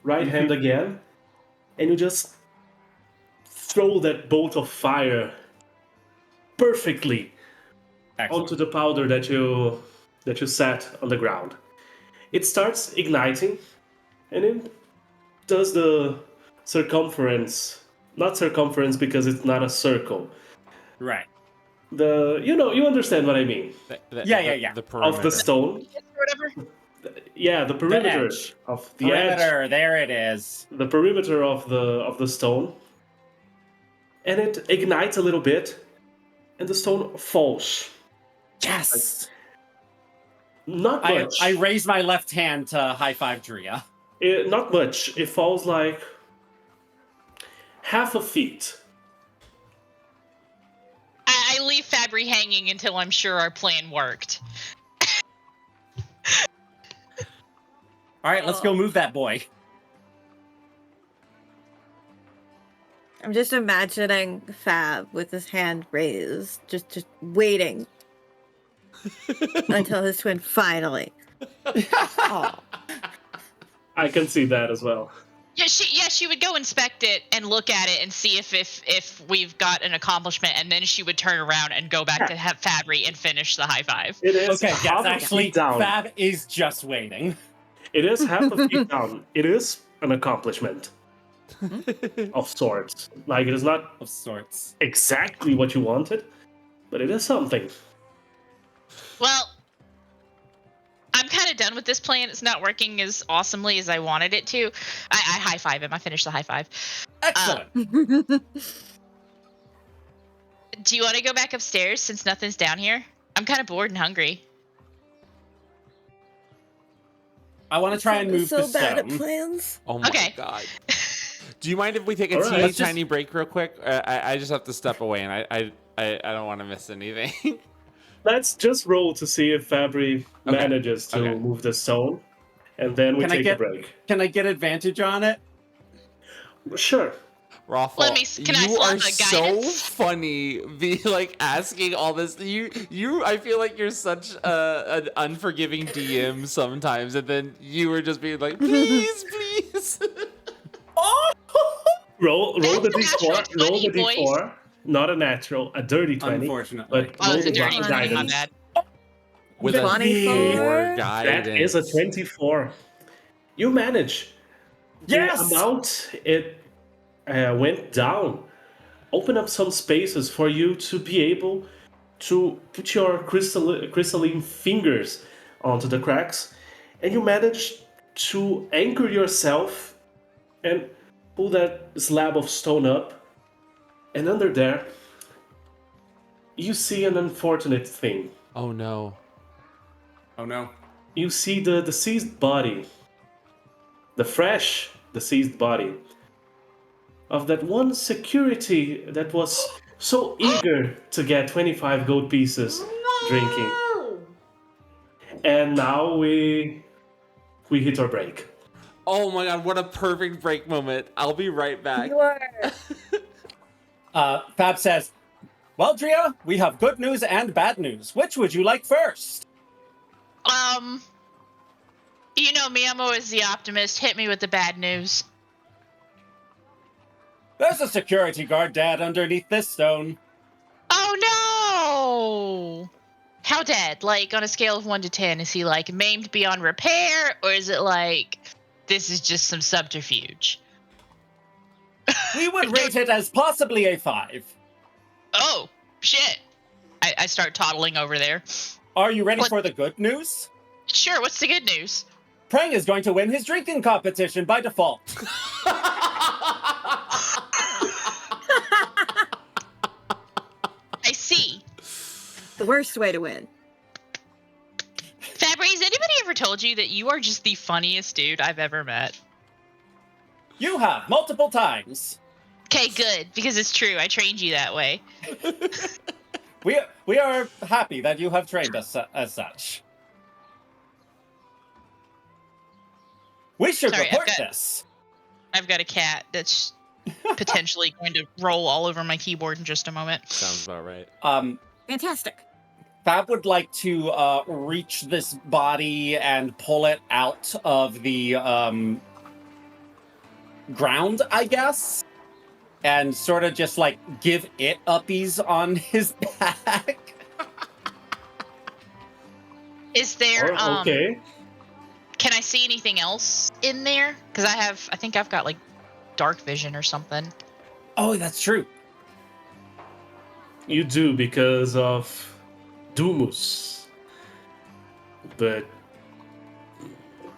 right hand again, and you just throw that bolt of fire perfectly Excellent. onto the powder that you set on the ground. It starts igniting, and it does the circumference, not circumference because it's not a circle. Right. You understand what I mean. Yeah. The perimeter. Of the stone. Whatever. Yeah, the perimeter edge. of the edge. Perimeter, there it is. The perimeter of the stone. And it ignites a little bit, and the stone falls. Yes! Not much. I raised my left hand to high five Drea. Not much. It falls like half a feet. I leave Fabry hanging until I'm sure our plan worked. All right, let's go move that boy. I'm just imagining Fab with his hand raised, just waiting until his twin finally. Oh. I can see that as well. Yeah, she would go inspect it and look at it and see if we've got an accomplishment, and then she would turn around and go back to Fabry and finish the high five. It is Okay, half yes, a actually, feet down. Fab is just waiting. It is half a feet down. It is an accomplishment of sorts. Like, it is not Of sorts. exactly what you wanted, but it is something. Well, I'm kind of done with this plan. It's not working as awesomely as I wanted it to. I high five him. I finished the high five. Excellent. Do you want to go back upstairs since nothing's down here? I'm kind of bored and hungry. I want to try and move so the bad at stone. plans. Oh my Okay. God. Do you mind if we take a All right, teeny let's just- tiny break real quick? I just have to step away, and I don't want to miss anything. Let's just roll to see if Fabry Okay. manages to Okay. move the stone, and then we Can I take get- a break. Can I get advantage on it? Sure. Raffle, Can I you slap are a so guidance? funny. Be like asking all this. I feel like you're such an unforgiving DM sometimes, and then you were just being like, please, please. Roll the That's a natural d4. Roll 20, the boys. d4. Not a natural, a dirty 20. Unfortunately. But Oh, roll it's a the dirty 20, my guidance. bad. With a 24. 4 guidance. That is a 24. You manage. Yes! The amount it went down. Open up some spaces for you to be able to put your crystalline fingers onto the cracks, and you manage to anchor yourself and pull that slab of stone up. And under there, you see an unfortunate thing. Oh no. Oh no. You see the deceased body, the fresh deceased body of that one security that was so eager to get 25 gold pieces drinking. And now we hit our break. Oh my god, what a perfect break moment. I'll be right back. You are. Fab says, well, Drea, we have good news and bad news. Which would you like first? You know me, I'm always the optimist. Hit me with the bad news. There's a security guard dead underneath this stone. Oh no! How dead? Like, on a scale of 1 to 10, is he like maimed beyond repair, or is it like this is just some subterfuge? We would rate it as possibly a 5. Oh, shit. I start toddling over there. Are you ready What? for the good news? Sure, what's the good news? Prang is going to win his drinking competition by default. I see. The worst way to win. Fabry, has anybody ever told you that you are just the funniest dude I've ever met? You have multiple times. Okay, good, because it's true. I trained you that way. We are happy that you have trained us as such. We should Sorry, report this. I've got a cat that's potentially going to roll all over my keyboard in just a moment. Sounds about right. Fantastic. Fab would like to reach this body and pull it out of the ground, I guess, and sort of just like give it uppies on his back. Is there Okay. Can I see anything else in there? Because I think I've got like dark vision or something. Oh, that's true. You do because of Dumus. But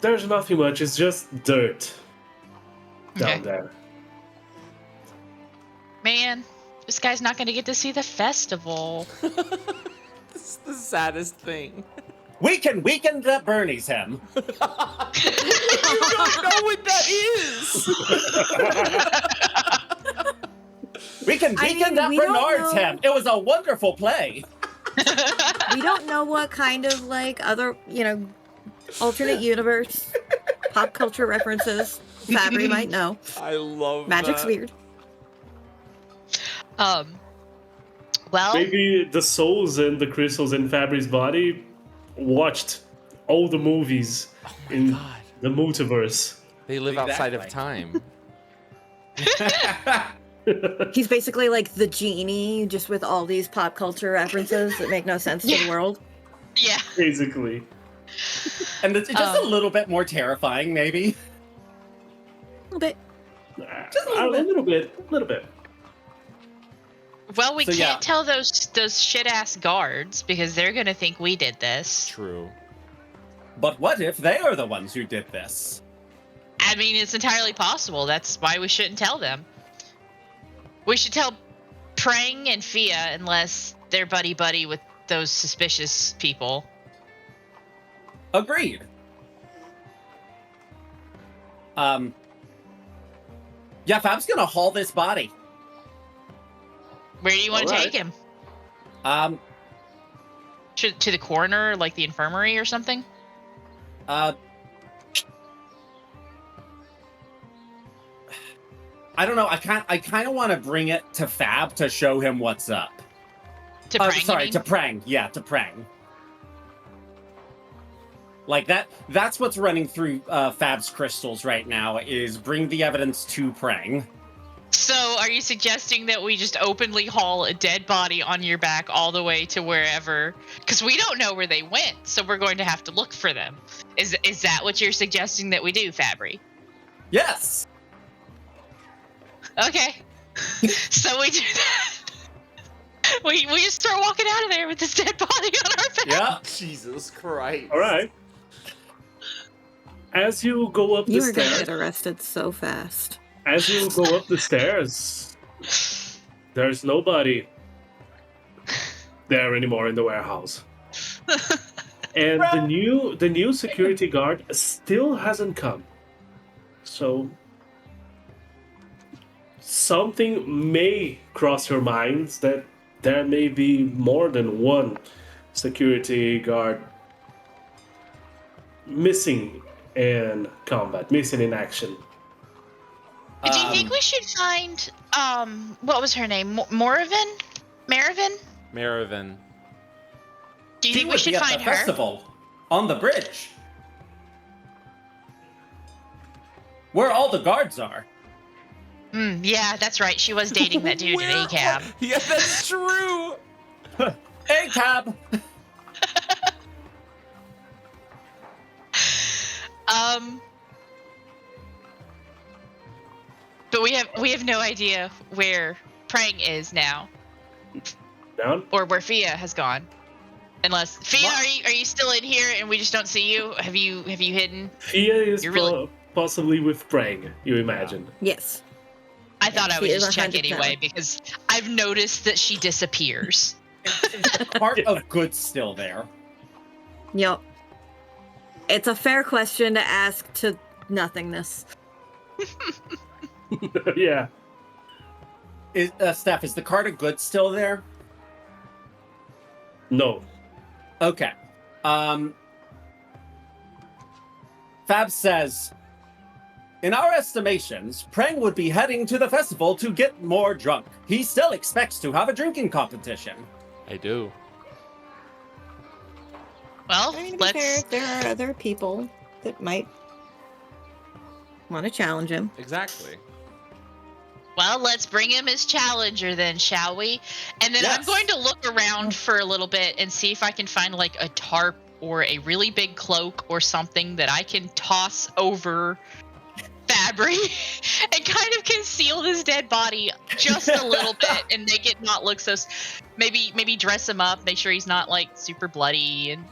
there's nothing much, it's just dirt down Okay. there. Man, this guy's not going to get to see the festival. This is the saddest thing. We can weaken that Bernie's him. You don't know what that is. We can I weaken mean, that we don't Bernard's know. him. It was a wonderful play. We don't know what kind of like other, alternate universe, pop culture references Fabry might know. I love Magic's that. weird. Well, Maybe the souls and the crystals in Fabry's body watched all the movies in God. the multiverse. They live outside of Exactly. time. He's basically like the genie, just with all these pop culture references that make no sense to the world. yeah. Basically. And it's just a little bit more terrifying, maybe. A little bit. Just a A little bit. little bit. Well, we So, can't yeah. tell those shit ass guards because they're gonna think we did this. True. But what if they are the ones who did this? I mean, it's entirely possible. That's why we shouldn't tell them. We should tell Prang and Fia unless they're buddy-buddy with those suspicious people. Agreed. Yeah, Fab's gonna haul this body. Where do you want to Alright. take him? Um, To the coroner, like the infirmary or something? I don't know. I kind of want to bring it to Fab to show him what's up. To Prang, Sorry, to Prang. Yeah, to Prang. Like that's what's running through Fab's crystals right now, is bring the evidence to Prang. So, are you suggesting that we just openly haul a dead body on your back all the way to wherever? Because we don't know where they went, so we're going to have to look for them. Is that what you're suggesting that we do, Fabry? Yes! Okay. So we do that. We just start walking out of there with this dead body on our back. Yeah. Jesus Christ. All right. As you go up the You are gonna stairs, get arrested so fast. as you go up the stairs, there's nobody there anymore in the warehouse. And the new security guard still hasn't come. So something may cross your minds that there may be more than one security guard missing in combat, missing in action. Do you think we should find what was her name? Moravan? Maravan? Maravan. Do you He think we would should be at find the her? festival on the bridge, where all the guards are. Yeah, that's right. She was dating that dude in ACAB. Yeah, that's true. Hey, Cab. But we have no idea where Prang is now, Down? or where Fia has gone. Unless Fia, are you still in here and we just don't see you? Have you hidden? Fia is You're really- possibly with Prang, you imagine. Yes. I thought I she would is just check 100%. anyway because I've noticed that she disappears. Is the cart of goods still there? Yep. It's a fair question to ask to nothingness. Yeah. Steph, is the cart of goods still there? No. Okay. Fab says, in our estimations, Prang would be heading to the festival to get more drunk. He still expects to have a drinking competition. I do. Well, I mean, to be fair, let's. there are other people that might want to challenge him. Exactly. Well, let's bring him as challenger then, shall we? And then I'm Yes. going to look around for a little bit and see if I can find like a tarp or a really big cloak or something that I can toss over Fabry and kind of conceal this dead body just a little bit and make it not look so. Maybe dress him up, make sure he's not like super bloody, and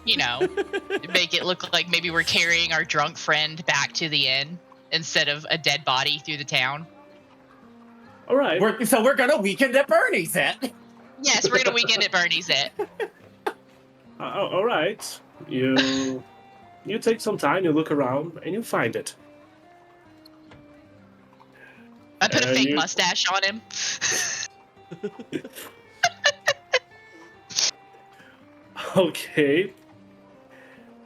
make it look like maybe we're carrying our drunk friend back to the inn instead of a dead body through the town. All right. We're gonna weekend at Bernie's it. Yes, we're gonna weekend at Bernie's it. All right. You take some time, you look around, and you find it. I put a fake you- mustache on him. Okay.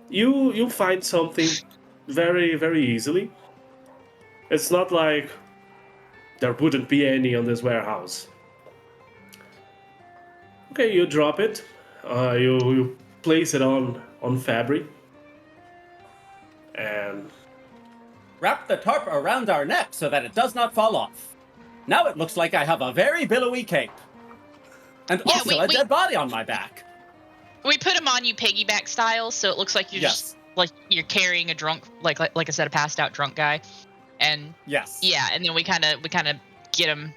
You find something very, very easily. It's not like there wouldn't be any on this warehouse. Okay, you drop it. You place it on Fabric. And Wrap the tarp around our neck so that it does not fall off. Now it looks like I have a very billowy cape. And Yeah, also a dead body on my back. We put him on you piggyback style, so it looks like you're Yes. just like you're carrying a drunk, like I said, a passed out drunk guy, and Yes. yeah, and then we kind of get him.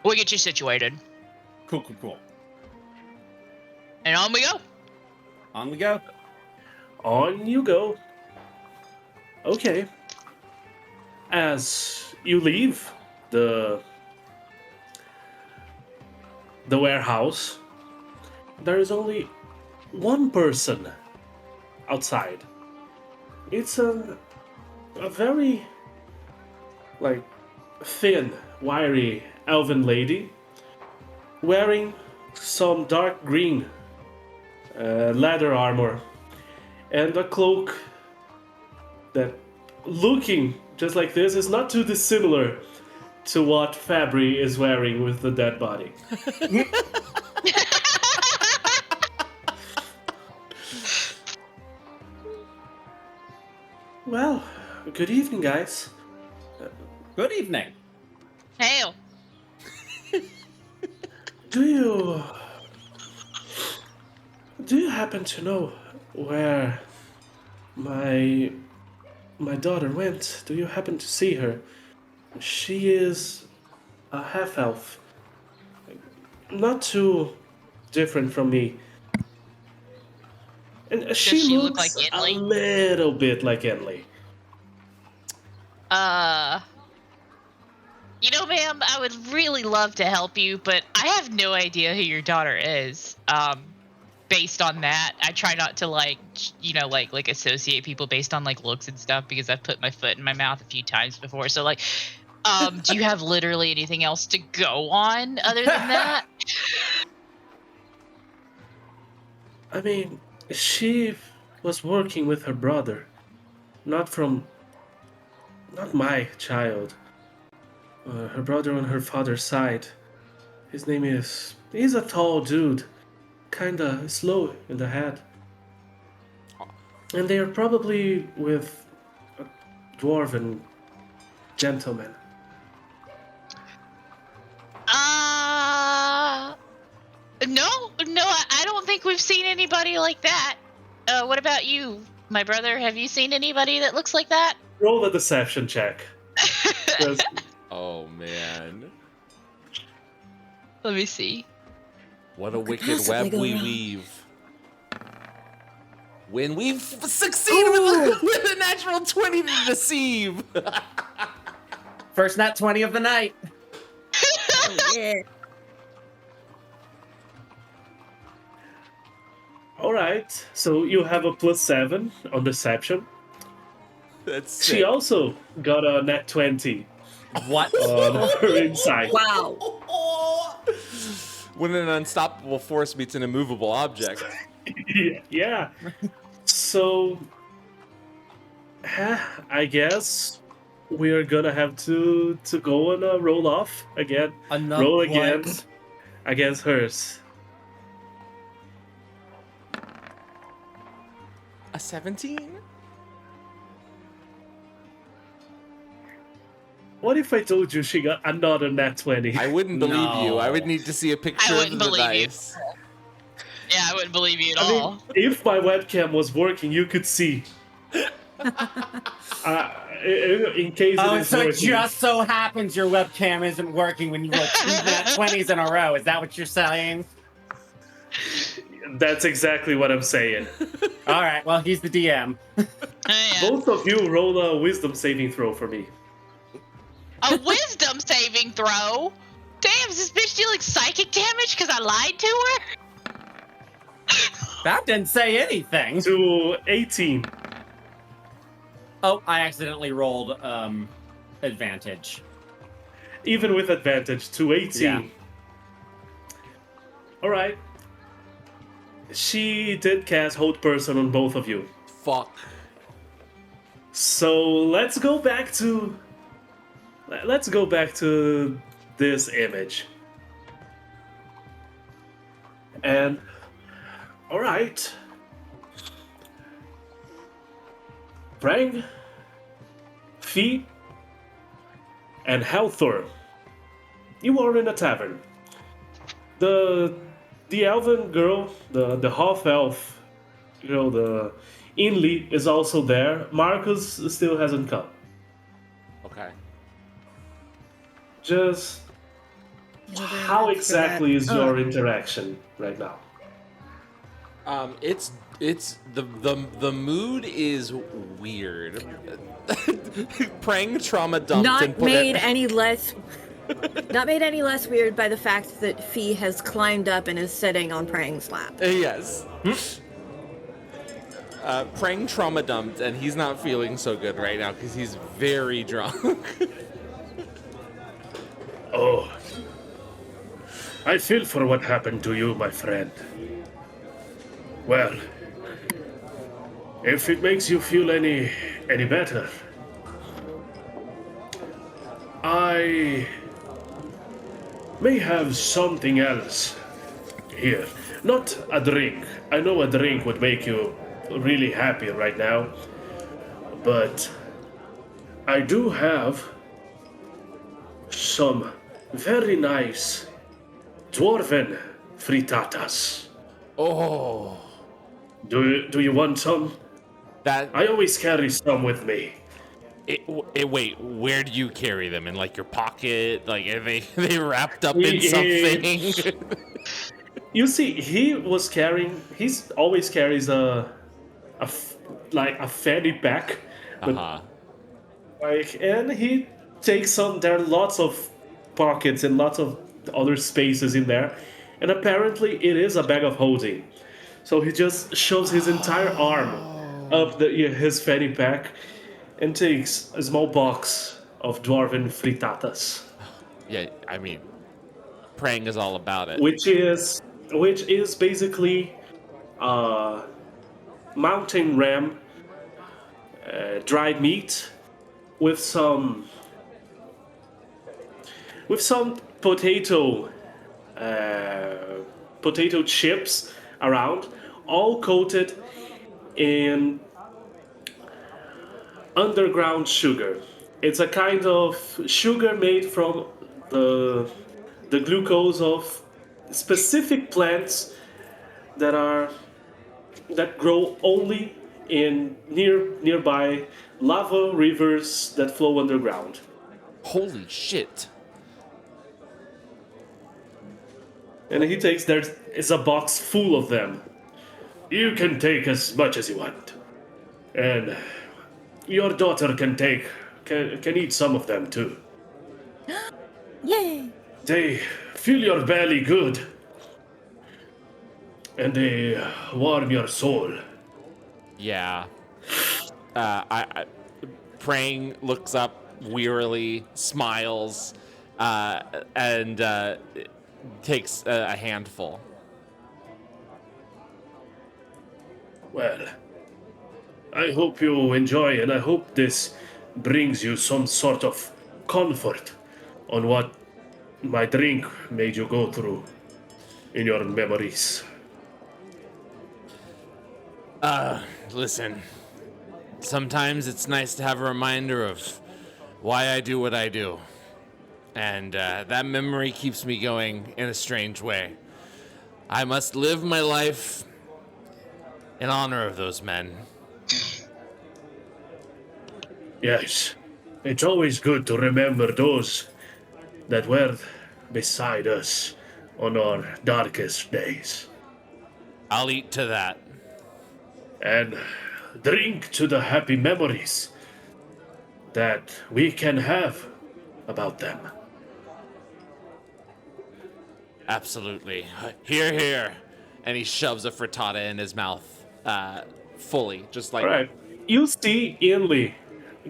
We get you situated, Cool. and on we go. On we go. on you go. Okay. As you leave the warehouse, there is only one person outside. It's a very thin, wiry elven lady wearing some dark green leather armor and a cloak that, looking just like this, is not too dissimilar to what Fabry is wearing with the dead body. Well, good evening, guys. Good evening. Hail. Do you happen to know where my daughter went? Do you happen to see her? She is a half-elf. Not too different from me. And she she look looks like a Enlil? little bit like Enlil. You know, ma'am, I would really love to help you, but I have no idea who your daughter is. Based on that, I try not to like associate people based on like looks and stuff because I've put my foot in my mouth a few times before. So like, do you have literally anything else to go on other than that? I mean, she was working with her brother. Not my child. Her brother on her father's side. He's a tall dude. Kinda slow in the head. And they are probably with a dwarven gentleman. No, I don't think we've seen anybody like that. What about you, my brother? Have you seen anybody that looks like that? Roll a deception check. Just- Oh man. Let me see. What a could wicked possibly web go we wrong? weave. When we succeed with a natural 20 to deceive. First nat 20 of the night. Yeah. Alright, so you have a +7 on deception. That's She sick. also got a nat 20 What? on her insight. Wow. When an unstoppable force meets an immovable object. Yeah. So, I guess we are gonna have to go on a roll off again. Another Roll what? again against hers. A 17? What if I told you she got another nat 20? I wouldn't believe you. I would No. need to see a picture I of wouldn't the believe you. dice. Yeah, I wouldn't believe you at I all. mean, if my webcam was working, you could see. In case Oh, it is so it working. just so happens your webcam isn't working when you roll 2 nat 20s in a row. Is that what you're saying? That's exactly what I'm saying. All right, well, he's the DM. Oh, yeah. Both of you roll a wisdom saving throw for me. A wisdom saving throw? Damn, is this bitch dealing psychic damage because I lied to her? That didn't say anything. To 18. Oh, I accidentally rolled advantage. Even with advantage, to 18. Yeah. Alright. She did cast Hold Person on both of you. Fuck. So let's go back to this image. And alright. Brang, Fee, and Helthor. You are in a tavern. The elven girl, the half elf, the Inli is also there. Marcus still hasn't come. Okay. Just how exactly is your interaction right now? It's the mood is weird. Prang trauma dumped and Not put made it. any less. Not made any less weird by the fact that Fee has climbed up and is sitting on Prang's lap. Yes. Prang trauma dumped, and he's not feeling so good right now because he's very drunk. Oh, I feel for what happened to you, my friend. Well, if it makes you feel any better, I I may have something else here. Not a drink. I know a drink would make you really happy right now, but I do have some very nice dwarven frittatas. Oh, Do you want some? that. I always carry some with me. Wait, where do you carry them? In like your pocket? Like are they wrapped up in He- something? You see, he's always carries like a fanny pack, but Uh-huh. like, and he takes some. There are lots of pockets and lots of other spaces in there, and apparently it is a bag of holding. So he just shoves his entire arm up his fanny pack and takes a small box of dwarven frittatas, Yeah, I mean, praying is all about it. which is basically mountain ram dried meat with some potato potato chips around, all coated in underground sugar. It's a kind of sugar made from the glucose of specific plants that grow only in nearby lava rivers that flow underground. Holy shit. And he takes it's a box full of them. You can take as much as you want. And your daughter can eat some of them too. Yay! They fill your belly good. And they warm your soul. Yeah. I praying looks up wearily, smiles, and takes a handful. Well, I hope you enjoy, and I hope this brings you some sort of comfort on what my drink made you go through in your memories. Listen, sometimes it's nice to have a reminder of why I do what I do. And that memory keeps me going in a strange way. I must live my life in honor of those men. Yes, it's always good to remember those that were beside us on our darkest days. I'll eat to that. And drink to the happy memories that we can have about them. Absolutely. Here, here. And he shoves a frittata in his mouth fully, just like... All right. You see Inley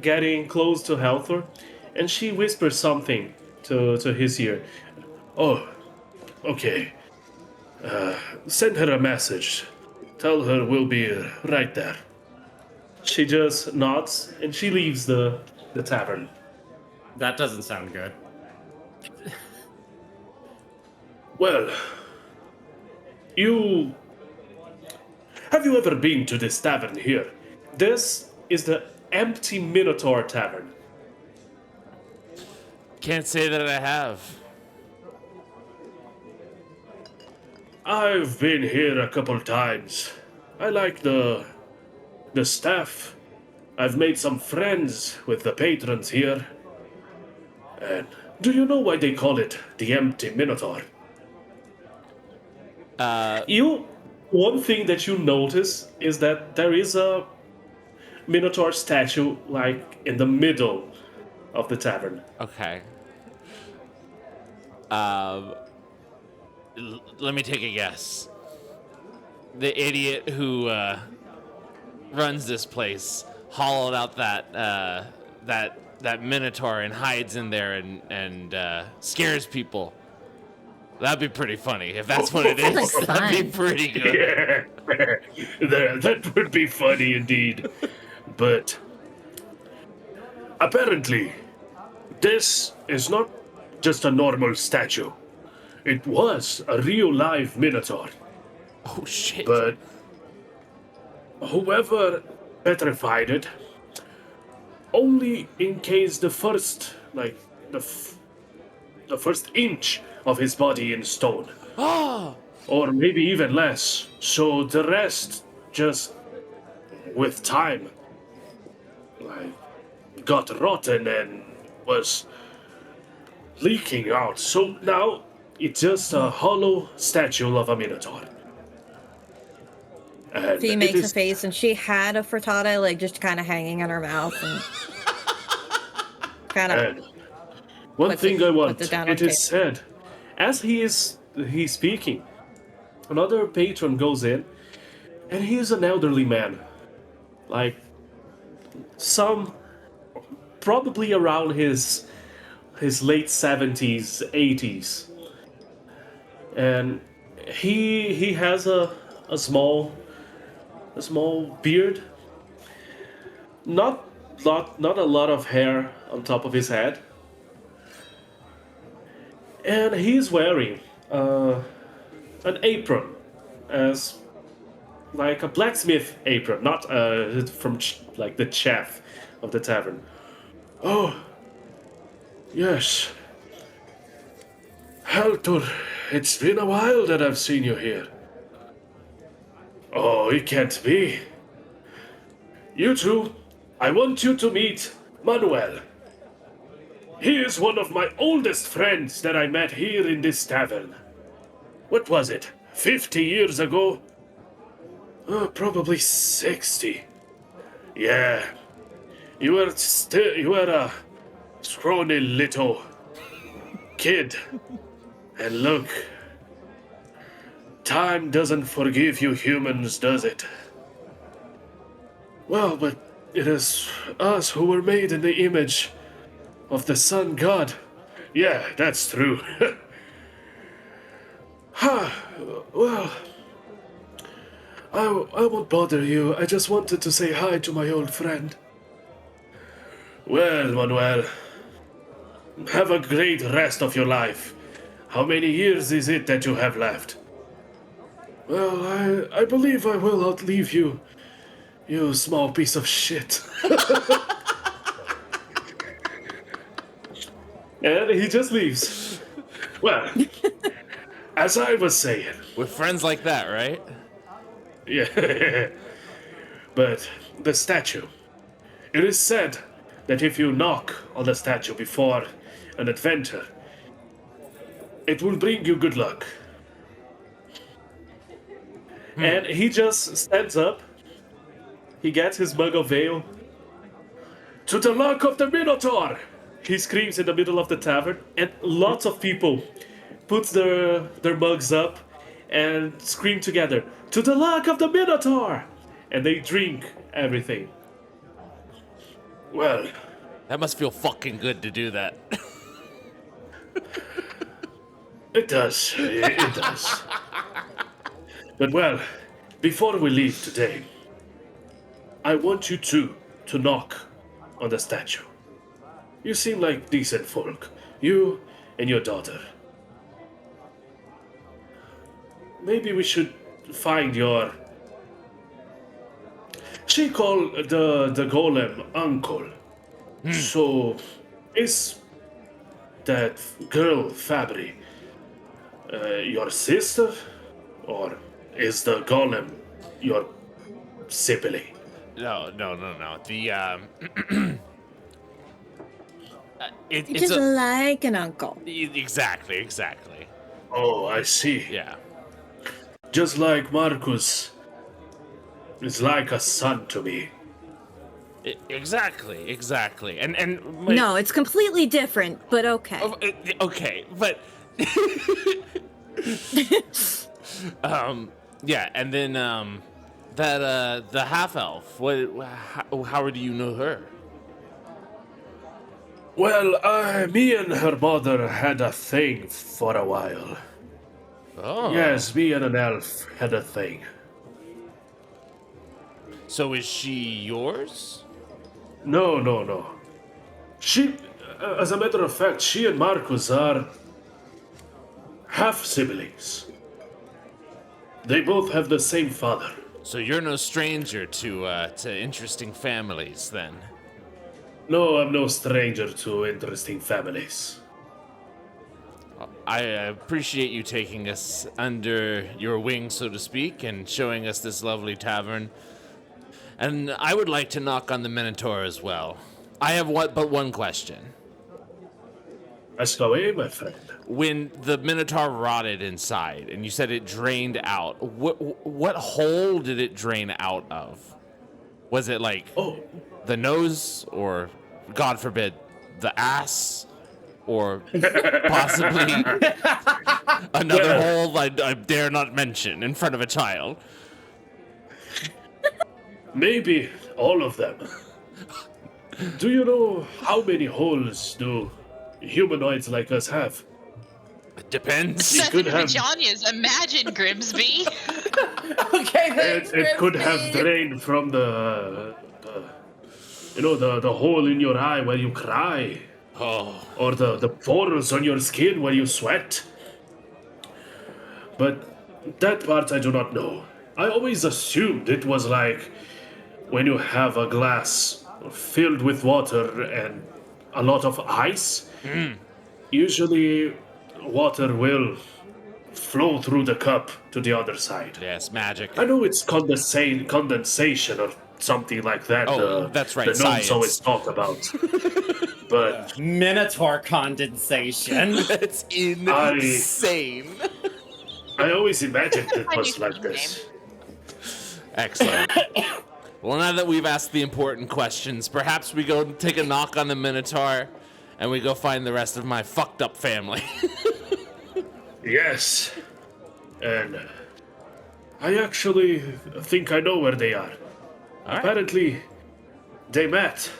getting close to Helthor, and she whispers something to his ear. Oh, okay. Send her a message. Tell her we'll be right there. She just nods, and she leaves the tavern. That doesn't sound good. Well, have you ever been to this tavern here? This is the Empty Minotaur Tavern. Can't say that I have. I've been here a couple times. I like the staff. I've made some friends with the patrons here. And do you know why they call it the Empty Minotaur? One thing that you notice is that there is a Minotaur statue like in the middle of the tavern. Okay. Let me take a guess. The idiot who runs this place hollowed out that Minotaur and hides in there and scares people. That'd be pretty funny. If that's what it is, Sounds like that'd be fun. pretty good. Yeah, that would be funny indeed. But apparently, this is not just a normal statue. It was a real live Minotaur. Oh shit. But whoever petrified it only encased the first, like, the first inch of his body in stone. Oh, Or maybe even less. So the rest just, with time, like, got rotten and was leaking out. So now it's just a hollow statue of a Minotaur. And Fee it makes a is- face, and she had a frittata, like, just kind of hanging in her mouth, and kind of. And one Puts thing it- I want, puts it down on it is said, as he's speaking, another patron goes in, and he is an elderly man, like some probably around his late 70s, 80s, and he has a small beard, not a lot of hair on top of his head. And he's wearing an apron, as like a blacksmith apron, not from like the chef of the tavern. Oh, yes. Haltor, it's been a while that I've seen you here. Oh, it can't be. You two, I want you to meet Manuel. He is one of my oldest friends that I met here in this tavern. What was it? 50 years ago? Oh, probably 60. Yeah. You were a scrawny little kid. And look, time doesn't forgive you humans, does it? Well, but it is us who were made in the image of the sun god. Yeah, that's true. Well, I won't bother you. I just wanted to say hi to my old friend. Well, Manuel, have a great rest of your life. How many years is it that you have left? Well, I believe I will outlive you, you small piece of shit. And he just leaves. Well, as I was saying, with friends like that, right? yeah. But the statue. It is said that if you knock on the statue before an adventure, it will bring you good luck. And he just stands up. He gets his mug of ale. To the luck of the Minotaur! He screams in the middle of the tavern, and lots of people put their mugs up and scream together, to the luck of the Minotaur! And they drink everything. Well, That must feel fucking good to do that. it does. It does. But well, before we leave today, I want you two to knock on the statue. You seem like decent folk. You and your daughter. Maybe we should find your... She called the golem uncle. So, is that girl Fabri your sister? Or is the golem your sibling? No. The it's Just a, like an uncle. exactly. Oh, I see. Yeah. Just like Marcus is like a son to me. Exactly. And No, it's completely different, but okay. okay, but yeah, and then that the half elf. How do you know her? Well, me and her mother had a thing for a while. Oh. Yes, me and an elf had a thing. So is she yours? No. She, As a matter of fact, she and Marcus are half siblings. They both have the same father. So you're no stranger to interesting families, then. No, I'm no stranger to interesting families. I appreciate you taking us under your wing, so to speak, and showing us this lovely tavern. And I would like to knock on the Minotaur as well. I have but one question. Ask away, my friend. When the Minotaur rotted inside, and you said it drained out, what hole did it drain out of? Was it like the nose, or, God forbid, the ass, or possibly another hole I dare not mention in front of a child? Maybe all of them. Do you know how many holes do humanoids like us have? It depends. 7 vaginas, imagine, Grimsby. Okay, thanks, It could have Grimsby. drained from the hole in your eye where you cry. Oh, Or the pores on your skin where you sweat. But that part I do not know. I always assumed it was like when you have a glass filled with water and a lot of ice. Usually water will flow through the cup to the other side. yes, magic. I know it's condensation or something like that. Oh, that's right, The gnomes science. always talk about. But Minotaur condensation. That's insane. I always imagined it I was knew like the this. Excellent. Well, now that we've asked the important questions, perhaps we go take a knock on the Minotaur and we go find the rest of my fucked up family. Yes. And I actually think I know where they are. All right. Apparently, they met.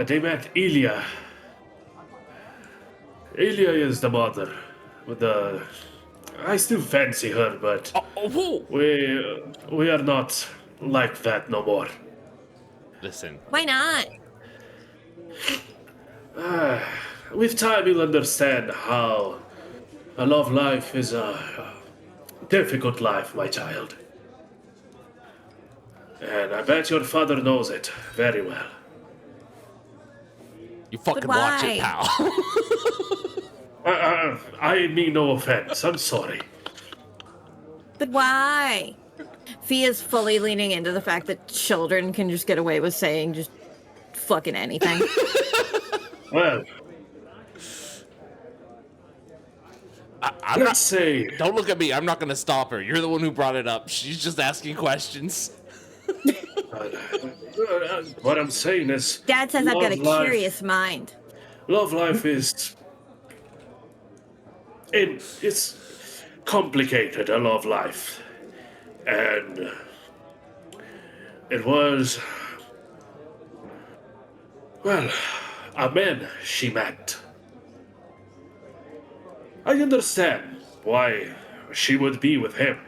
They met Ilya. Ilya is the mother. I still fancy her, but we are not like that no more. Listen, Why not? With time, you'll understand how a love life is a difficult life, my child. And I bet your father knows it very well. you fucking But watch it, why? pal. I mean no offense. I'm sorry. But why? Fia's fully leaning into the fact that children can just get away with saying just fucking anything. Well, I'm let's not. say Don't look at me. I'm not going to stop her. You're the one who brought it up. She's just asking questions. what I'm saying is Dad says I've got a love life- curious mind. Love life is it's complicated, a love life. And it was a man she met. I understand why she would be with him.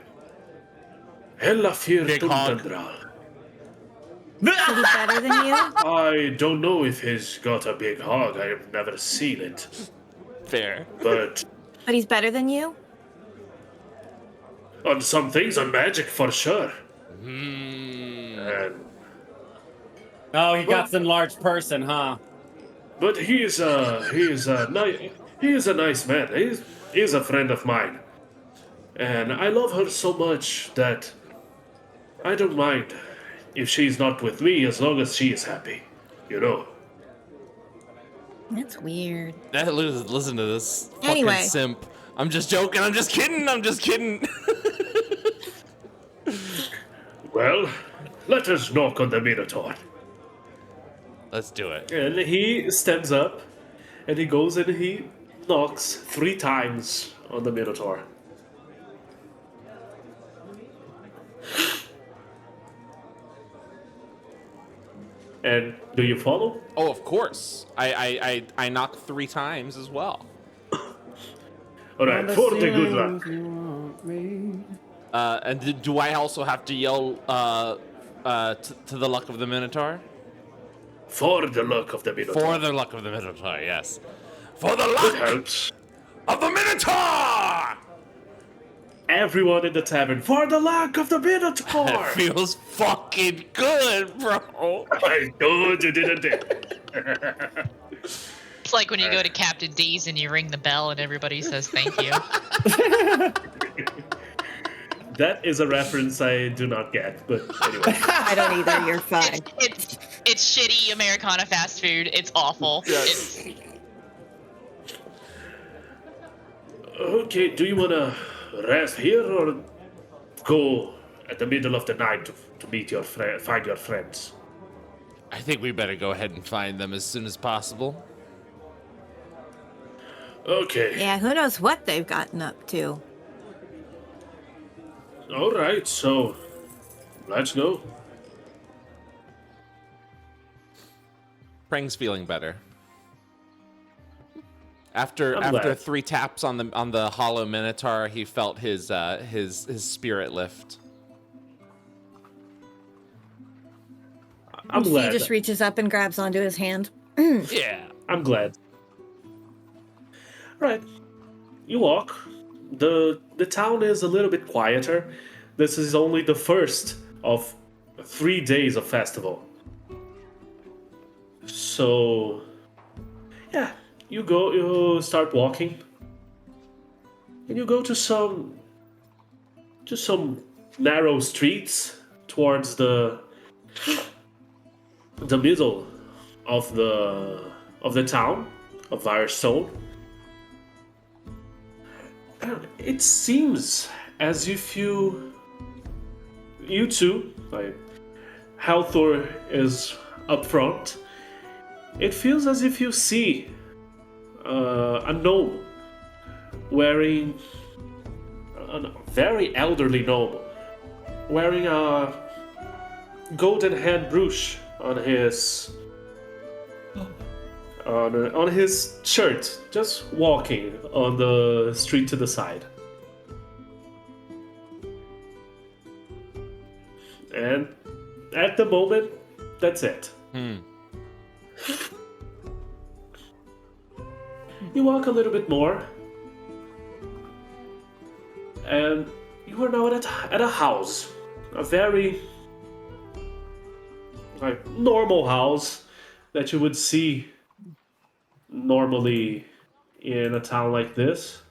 Ella fir Big hog. tundra. Is he better than you? I don't know if he's got a big hog. I have never seen it. Fair. But But he's better than you? on some things, on magic for sure. Hmm. And, Oh, he got some large person, huh? but he is a nice man. He's a friend of mine. And I love her so much that I don't mind if she's not with me as long as she is happy. You know. That's weird. Listen to this fucking Anyway. simp. I'm just joking. I'm just kidding. Well, let us knock on the Minotaur. Let's do it. And he stands up and he goes and he knocks 3 times on the Minotaur. And do you follow? Oh, of course. I knocked 3 times as well. All right, for the good luck. And do I also have to yell to the luck of the Minotaur? For the luck of the Minotaur. For the luck of the Minotaur, yes. For the It luck helps. of the Minotaur! Everyone in the tavern, for the luck of the Minotaur! That feels fucking good, bro. I told you didn't it? It's like when you go to Captain D's and you ring the bell and everybody says thank you. That is a reference I do not get, but anyway. I don't either. You're fine. It's shitty Americana fast food. It's awful. Yes. Okay, do you want to rest here or go at the middle of the night to meet your find your friends? I think we better go ahead and find them as soon as possible. Okay. Yeah, who knows what they've gotten up to. All right, so let's go. Prang's feeling better. After I'm glad. 3 taps on the hollow Minotaur, he felt his spirit lift. I'm He glad. just reaches up and grabs onto his hand. Yeah. I'm glad. Right. You walk. The town is a little bit quieter. This is only the first of 3 days of festival. So yeah, you start walking. And you go to some narrow streets towards the middle of the town of Firestone. And it seems as if you two, like Halthor is up front. It feels as if you see a gnome wearing a very elderly gnome wearing a golden hand brooch on his shirt, just walking on the street to the side. And at the moment, that's it. You walk a little bit more, and you are now at a house, a very normal house that you would see normally in a town like this.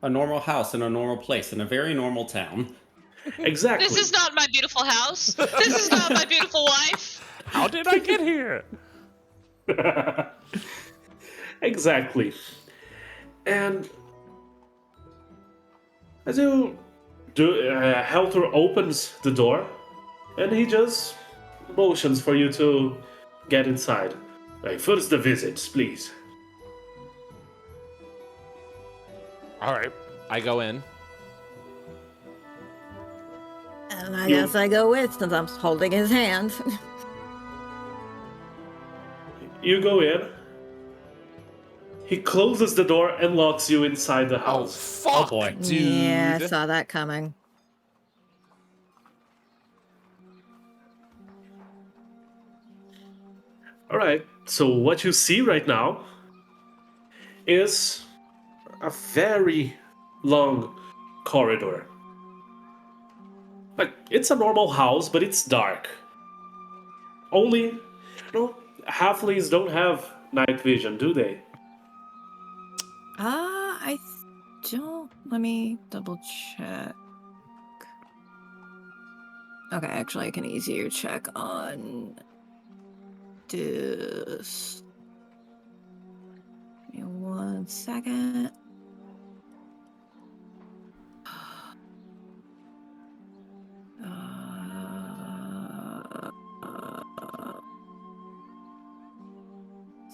A normal house in a normal place in a very normal town. Exactly. This is not my beautiful house. This is not my beautiful wife. How did I get here? Exactly. And as you do, Halthor opens the door, and he just motions for you to get inside. First the visits, please. All right, I go in. And I guess I go with, since I'm holding his hand. You go in. He closes the door and locks you inside the Oh house. fuck, boy. dude. Yeah, I saw that coming. All right. So what you see right now is a very long corridor. Like, it's a normal house, but it's dark. Only, halflings don't have night vision, do they? I don't. Let me double check. Okay, actually, I can easier check on this. Give me 1 second.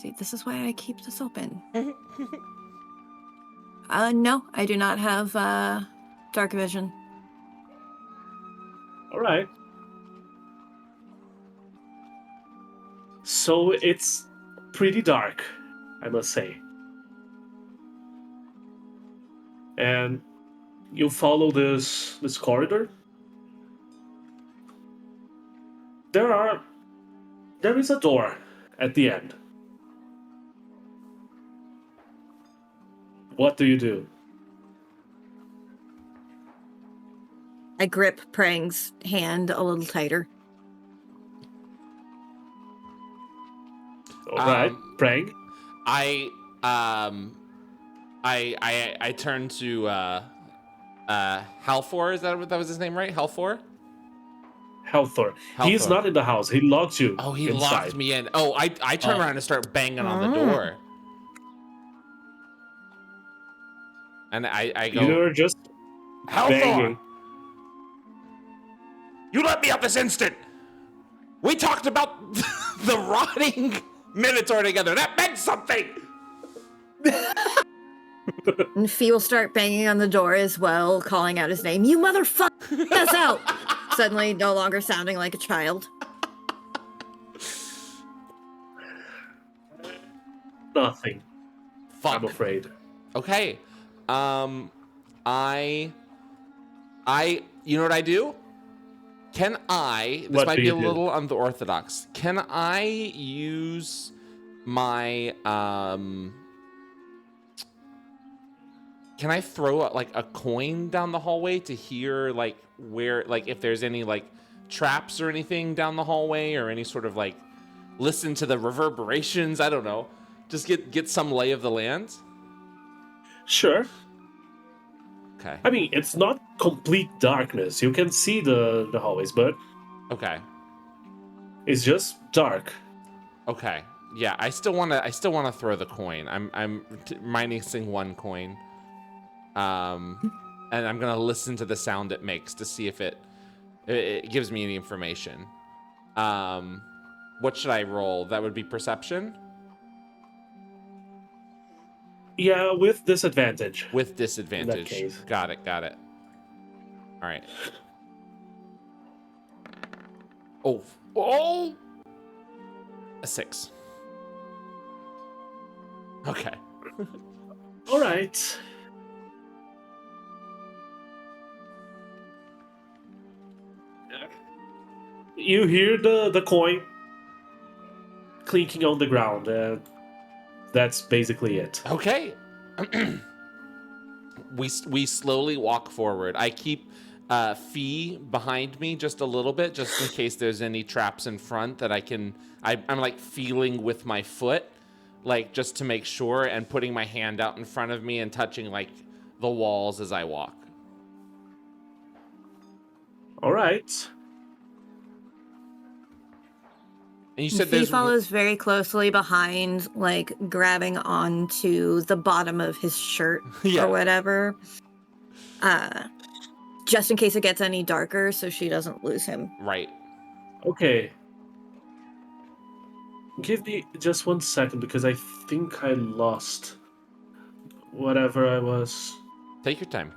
See, this is why I keep this open. No, I do not have dark vision. All right. So it's pretty dark, I must say. And you follow this corridor. There is a door at the end. What do you do? I grip Prang's hand a little tighter. All right, Prang. I turn to Halfor. Is that was his name, right? Halfor. Halthor. He's not in the house. He locked you. Oh, he inside. locked me in. Oh, I turn around and start banging on the door. And I go, You're just banging. You let me out this instant. We talked about the rotting Minotaur together. That meant something. And Fee will start banging on the door as well, calling out his name. You motherfucker, us out! Suddenly no longer sounding like a child. Nothing. Fuck. I'm afraid. Okay. You know what I do? Can I, this might be a little unorthodox. Can I use my, can I throw a coin down the hallway to hear where, if there's any traps or anything down the hallway, or any sort of listen to the reverberations? I don't know. Just get some lay of the land? Sure. Okay. I mean, it's not complete darkness. You can see the hallways, but okay, it's just dark. Okay. Yeah, I still want to throw the coin. I'm minusing one coin. And I'm going to listen to the sound it makes to see if it gives me any information. What should I roll? That would be perception? Yeah, with disadvantage. With disadvantage. In that case. Got it. All right. Oh! A 6. Okay. All right. You hear the coin clinking on the ground. That's basically it. Okay. We slowly walk forward. I keep Fee behind me just a little bit, just in case there's any traps in front that I'm feeling with my foot, just to make sure, and putting my hand out in front of me and touching the walls as I walk. All right. And you said Fee follows very closely behind, grabbing onto the bottom of his shirt or whatever. Just in case it gets any darker, so she doesn't lose him. Right. Okay. Give me just 1 second, because I think I lost whatever I was. Take your time.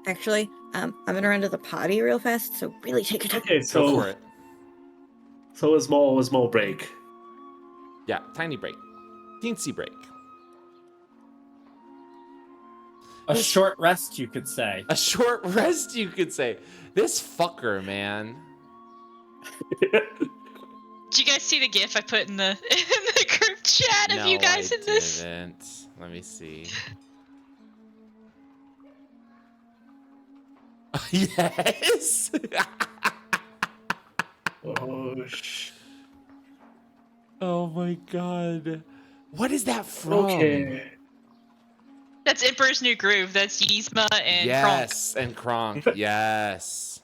Actually, I'm gonna run to the potty real fast, so really take your time. Okay, so go for it. So a small break. Yeah, tiny break. Teensy break. A short rest, you could say. A short rest, you could say. This fucker, man. Did you guys see the GIF I put in the group chat of you guys in this? Didn't. Let me see. Yes. Oh my god. What is that from? Okay. That's Emperor's New Groove. That's Yzma and Kronk. Yes, and Kronk. Yes.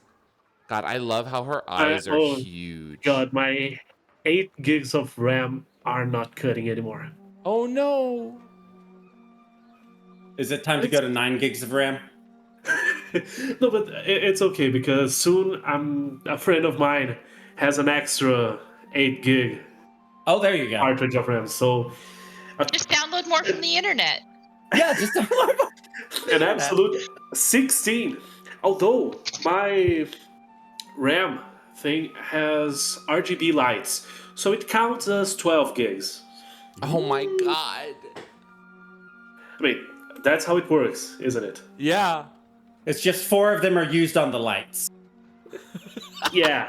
God, I love how her eyes are huge. God, my 8 gigs of RAM are not cutting anymore. Oh no. Is it time to go to 9 gigs of RAM? No, but it's okay, because soon a friend of mine has an extra 8 gig. Oh, there you go. Cartridge of RAM. So just download more from the internet. Yeah, just download more. An absolute 16. Although my RAM thing has RGB lights, so it counts as 12 gigs. Oh my god. I mean, that's how it works, isn't it? Yeah. It's just 4 of them are used on the lights. Yeah.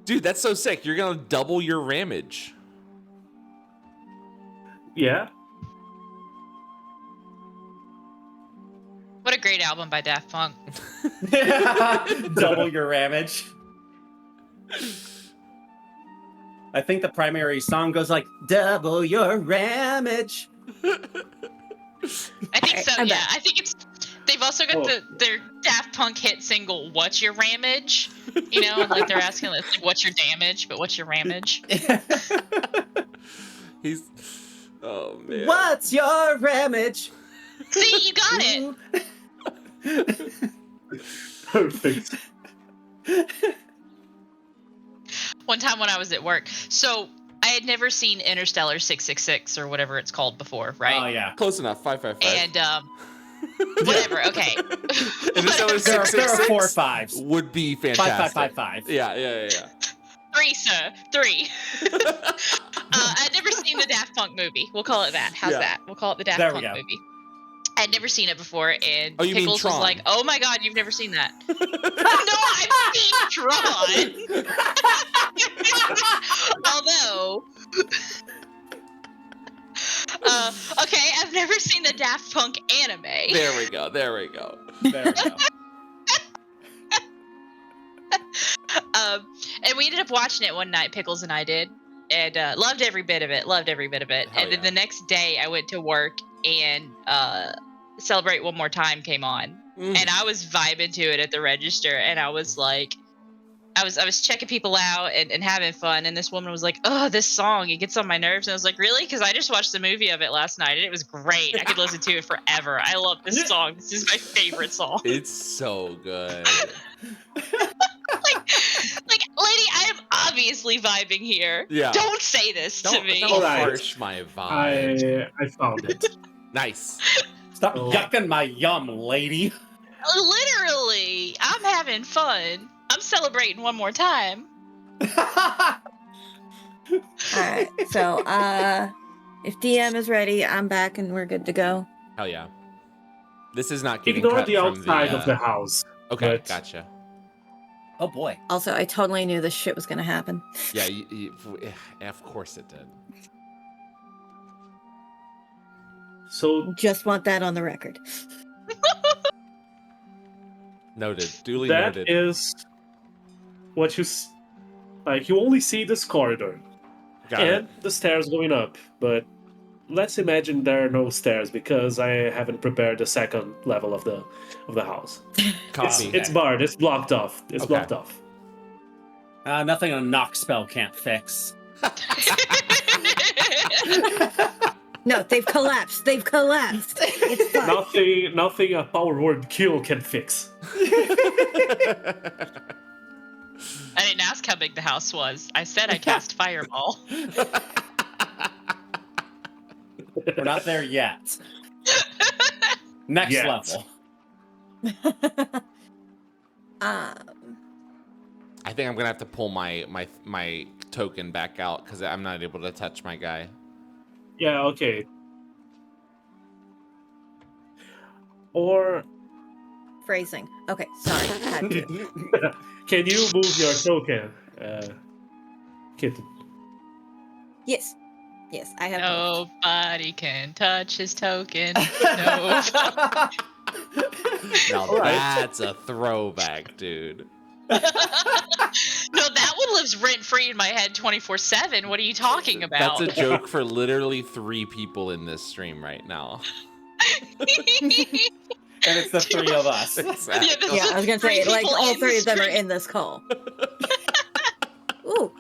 Dude, that's so sick. You're gonna double your ramage. Yeah. What a great album by Daft Punk. Double your ramage. I think the primary song goes like, double your ramage. I think so, I'm yeah. back. I think it's. They've also got Oh. their Daft Punk hit single, What's Your Ramage? You know, and like they're asking, like, what's your damage, but what's your ramage? He's. Oh man. What's your ramage? See, you got it. Perfect. One time when I was at work. So I had never seen Interstellar 666 or whatever it's called before, right? Oh, yeah. Close enough. 555. And whatever, okay. Interstellar There are 666 4 5s. would be fantastic. 5555. Yeah. 3, sir. 3. I'd never seen the Daft Punk movie. We'll call it that. How's Yeah. that? We'll call it the Daft There we Punk go. movie. I'd never seen it before, and Oh, you mean Pickles was Tron. like, "Oh my god, you've never seen that?" No, I've seen Tron. Although, okay, I've never seen the Daft Punk anime. There we go. There we go. And we ended up watching it one night, Pickles and I did, and loved every bit of it. Hell And then yeah. the next day, I went to work, and Celebrate One More Time came on, and I was vibing to it at the register, and I was like, I was checking people out and having fun, and this woman was like, "Oh, this song, it gets on my nerves," and I was like, "Really?" Because I just watched the movie of it last night, and it was great. I could listen to it forever. I love this song. This is my favorite song. It's so good. Like, lady, I am obviously vibing here. Yeah. Don't say this to me. Don't Alright. harsh my vibe. I found it. Nice. Stop Oh. yucking my yum, lady. Literally, I'm having fun. I'm celebrating one more time. Alright, so if DM is ready, I'm back and we're good to go. Hell yeah. This is not getting Ignore cut the from outside of the house. Okay, but- gotcha. Oh boy. Also, I totally knew this shit was gonna happen. Yeah, of course it did. So Just want that on the record. Noted. Duly that noted. is what like. You only see this corridor Got and the stairs going up, but let's imagine there are no stairs because I haven't prepared the second level of the house. Copy. It's barred. It's blocked off. It's Okay. blocked off. Nothing a knock spell can't fix. No, they've collapsed. They've collapsed. It's fine. Nothing a power word kill can fix. I didn't ask how big the house was. I said I cast Fireball. We're not there yet. Next Yet. level. I think I'm gonna have to pull my token back out because I'm not able to touch my guy. Yeah, okay. Or Phrasing. Okay, sorry. Had to. can you move your token, kitten? Yes. Yes, I have both. Nobody can touch his token. No. Now All right. that's a throwback, dude. No, that one lives rent free in my head 24/7. What are you talking about? That's a joke for literally 3 people in this stream right now. And it's the 3 of us. Exactly. Yeah, this Yeah, is I was gonna three say, like, people all in 3 the of them are stream. in this call. Ooh,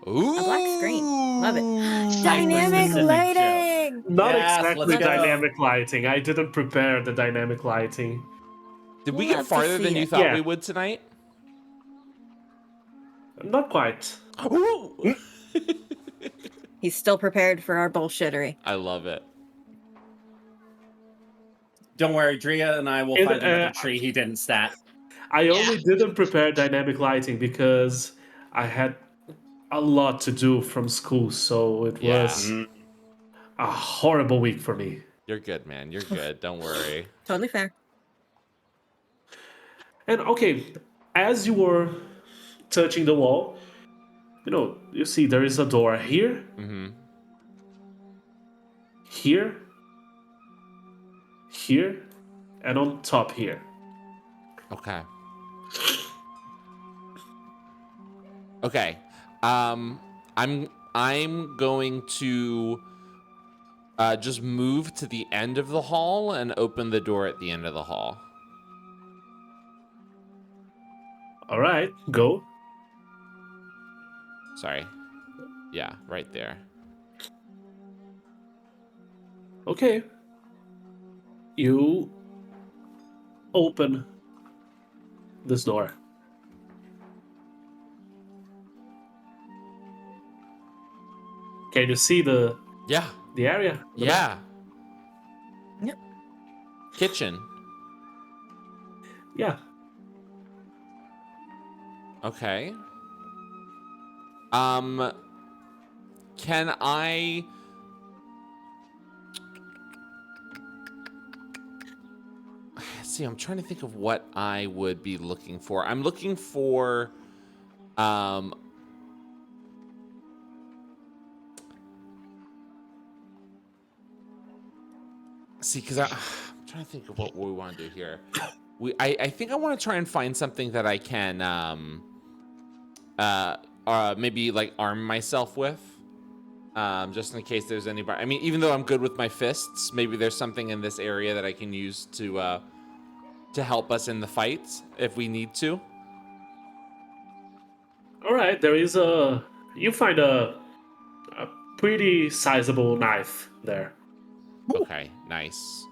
Ooh. a black screen. Love it. Nice Dynamic listening, lighting! Not Yes, exactly let's go. dynamic lighting. I didn't prepare the dynamic lighting. Did we Love get to farther than see you it. thought Yeah. we would tonight? Not quite. Ooh. He's still prepared for our bullshittery. I love it. Don't worry, Drea and I will And, find another tree he didn't stat. I only didn't prepare dynamic lighting because I had a lot to do from school, so it Yeah. was a horrible week for me. You're good, man. You're good. Don't worry. Totally fair. And okay, as you were touching the wall, you see there is a door here, here, here, and on top here. Okay. Okay. I'm going to just move to the end of the hall and open the door at the end of the hall. All right, go. Sorry. Yeah, right there. Okay. You open this door. Can you see the Yeah. area? The Yeah. Yep. Kitchen. Yeah. Okay. Can I... See, I'm trying to think of what I would be looking for. I'm looking for... See, because I'm trying to think of what we want to do here. I think I want to try and find something that I can maybe like arm myself with, just in case there's anybody. I mean, even though I'm good with my fists, maybe there's something in this area that I can use to help us in the fight if we need to. All right, there is you find a pretty sizable knife there. Okay, nice.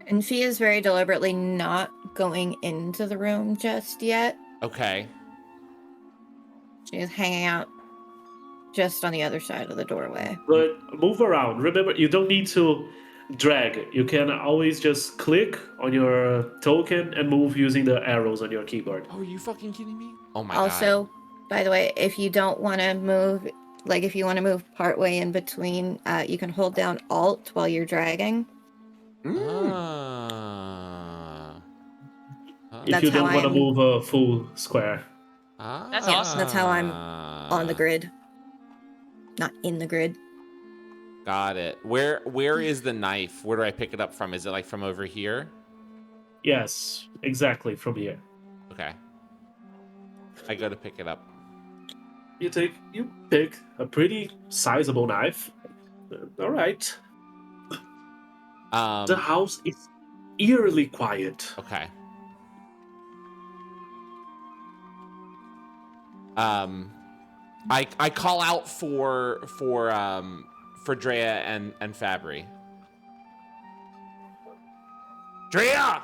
And she is very deliberately not going into the room just yet. Okay. She is hanging out just on the other side of the doorway. But move around. Remember, you don't need to drag. You can always just click on your token and move using the arrows on your keyboard. Oh, are you fucking kidding me? Oh my Also, god. by the way, if you don't want to move, like if you want to move partway in between, you can hold down Alt while you're dragging. If That's you how don't want to I'm- move a full square. That's awesome. That's how I'm on the grid. Not in the grid. Got it. Where is the knife? Where do I pick it up from? Is it like from over here? Yes, exactly, from here. Okay. I go to pick it up. You pick a pretty sizable knife. All right. The house is eerily quiet. Okay. I call out for Drea and Fabry. Drea!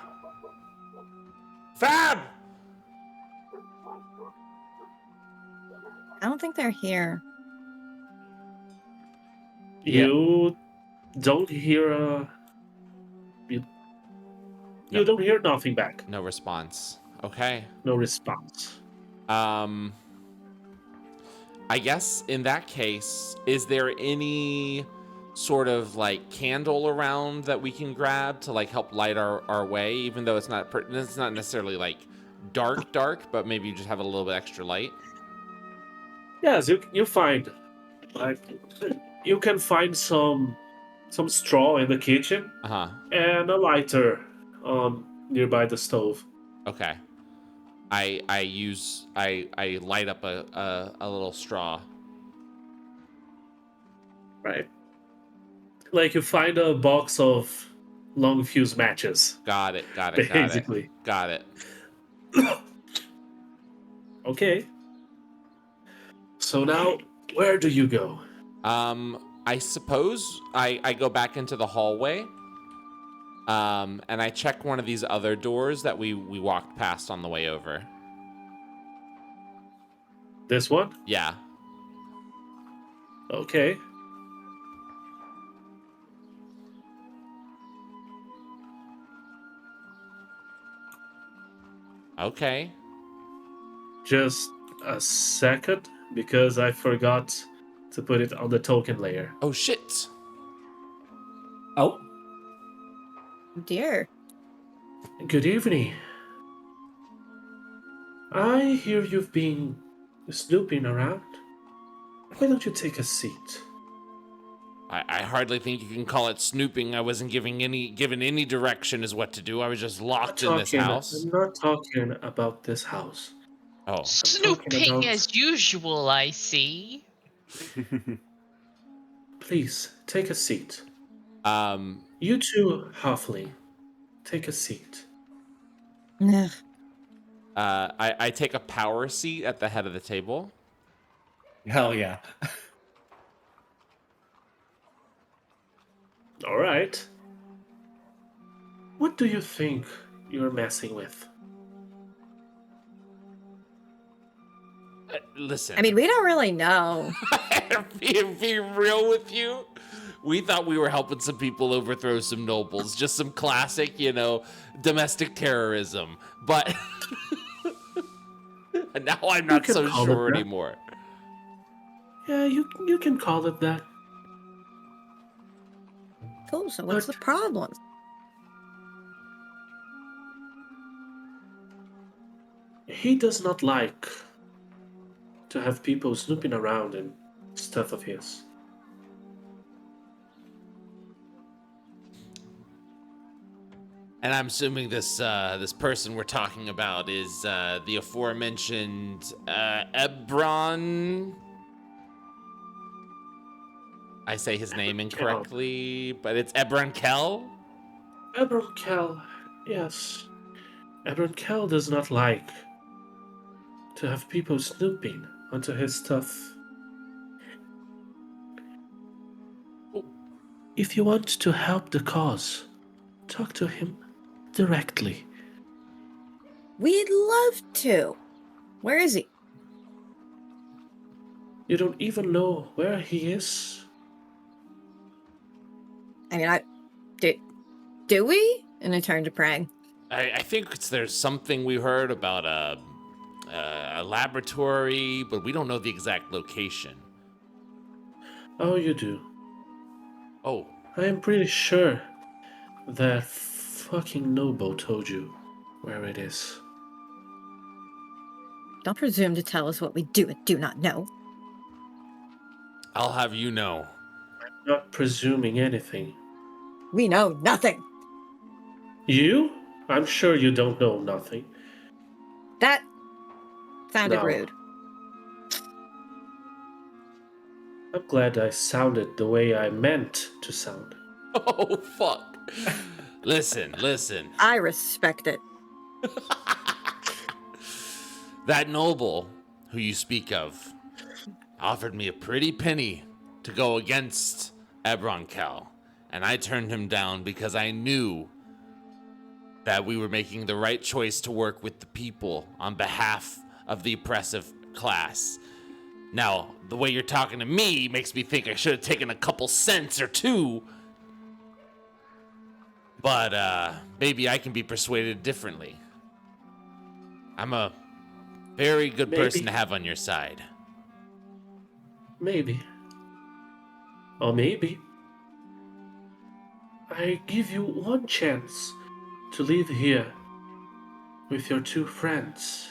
Fab! I don't think they're here. You don't hear you don't hear nothing back. No response. Okay. No response. I guess in that case, is there any sort of like candle around that we can grab to like help light our way, even though it's not necessarily like dark, but maybe you just have a little bit extra light? Yes, you find like you can find some straw in the kitchen and a lighter nearby the stove. Okay. I light up a little straw. Right. Like you find a box of long fuse matches. Got it. Basically. Got it. Okay. So now, where do you go? I suppose I go back into the hallway. And I check one of these other doors that we walked past on the way over. This one? Yeah. Okay. Okay. Just a second, because I forgot to put it on the token layer. Oh, shit. Oh. Dear. Good evening. I hear you've been snooping around. Why don't you take a seat? I hardly think you can call it snooping. I wasn't given any direction as what to do. I was just locked in this house. I'm not talking about this house. Oh, Snooping about- as usual, I see. Please, take a seat. um, You too, Halfling. Take a seat. Ugh. I take a power seat at the head of the table. Hell yeah. All right. What do you think you're messing with? Listen. I mean, we don't really know. be real with you. We thought we were helping some people overthrow some nobles, just some classic, domestic terrorism. But now I'm not so sure anymore. Yeah, you can call it that. Cool, so what's But- the problem? He does not like to have people snooping around and stuff of his. And I'm assuming this person we're talking about is the aforementioned Ebron. I say his name incorrectly, but it's Ebron Kell. Ebron Kell, yes. Ebron Kell does not like to have people snooping onto his stuff. If you want to help the cause, talk to him directly. We'd love to. Where is he? You don't even know where he is. I mean, do we? And I turn to Prang. I think there's something we heard about a laboratory, but we don't know the exact location. Oh, you do. Oh, I am pretty sure that fucking Nobo told you where it is. Don't presume to tell us what we do and do not know. I'll have you know. Not presuming anything. We know nothing. You? I'm sure you don't know nothing. That sounded No. rude. I'm glad I sounded the way I meant to sound. Oh, fuck. Listen. I respect it. That noble who you speak of offered me a pretty penny to go against Ebron Cal, and I turned him down because I knew that we were making the right choice to work with the people on behalf of the oppressive class. Now, the way you're talking to me makes me think I should have taken a couple cents or two, but maybe I can be persuaded differently. I'm a very good person to have on your side. Maybe. Or maybe. I give you one chance to leave here with your two friends.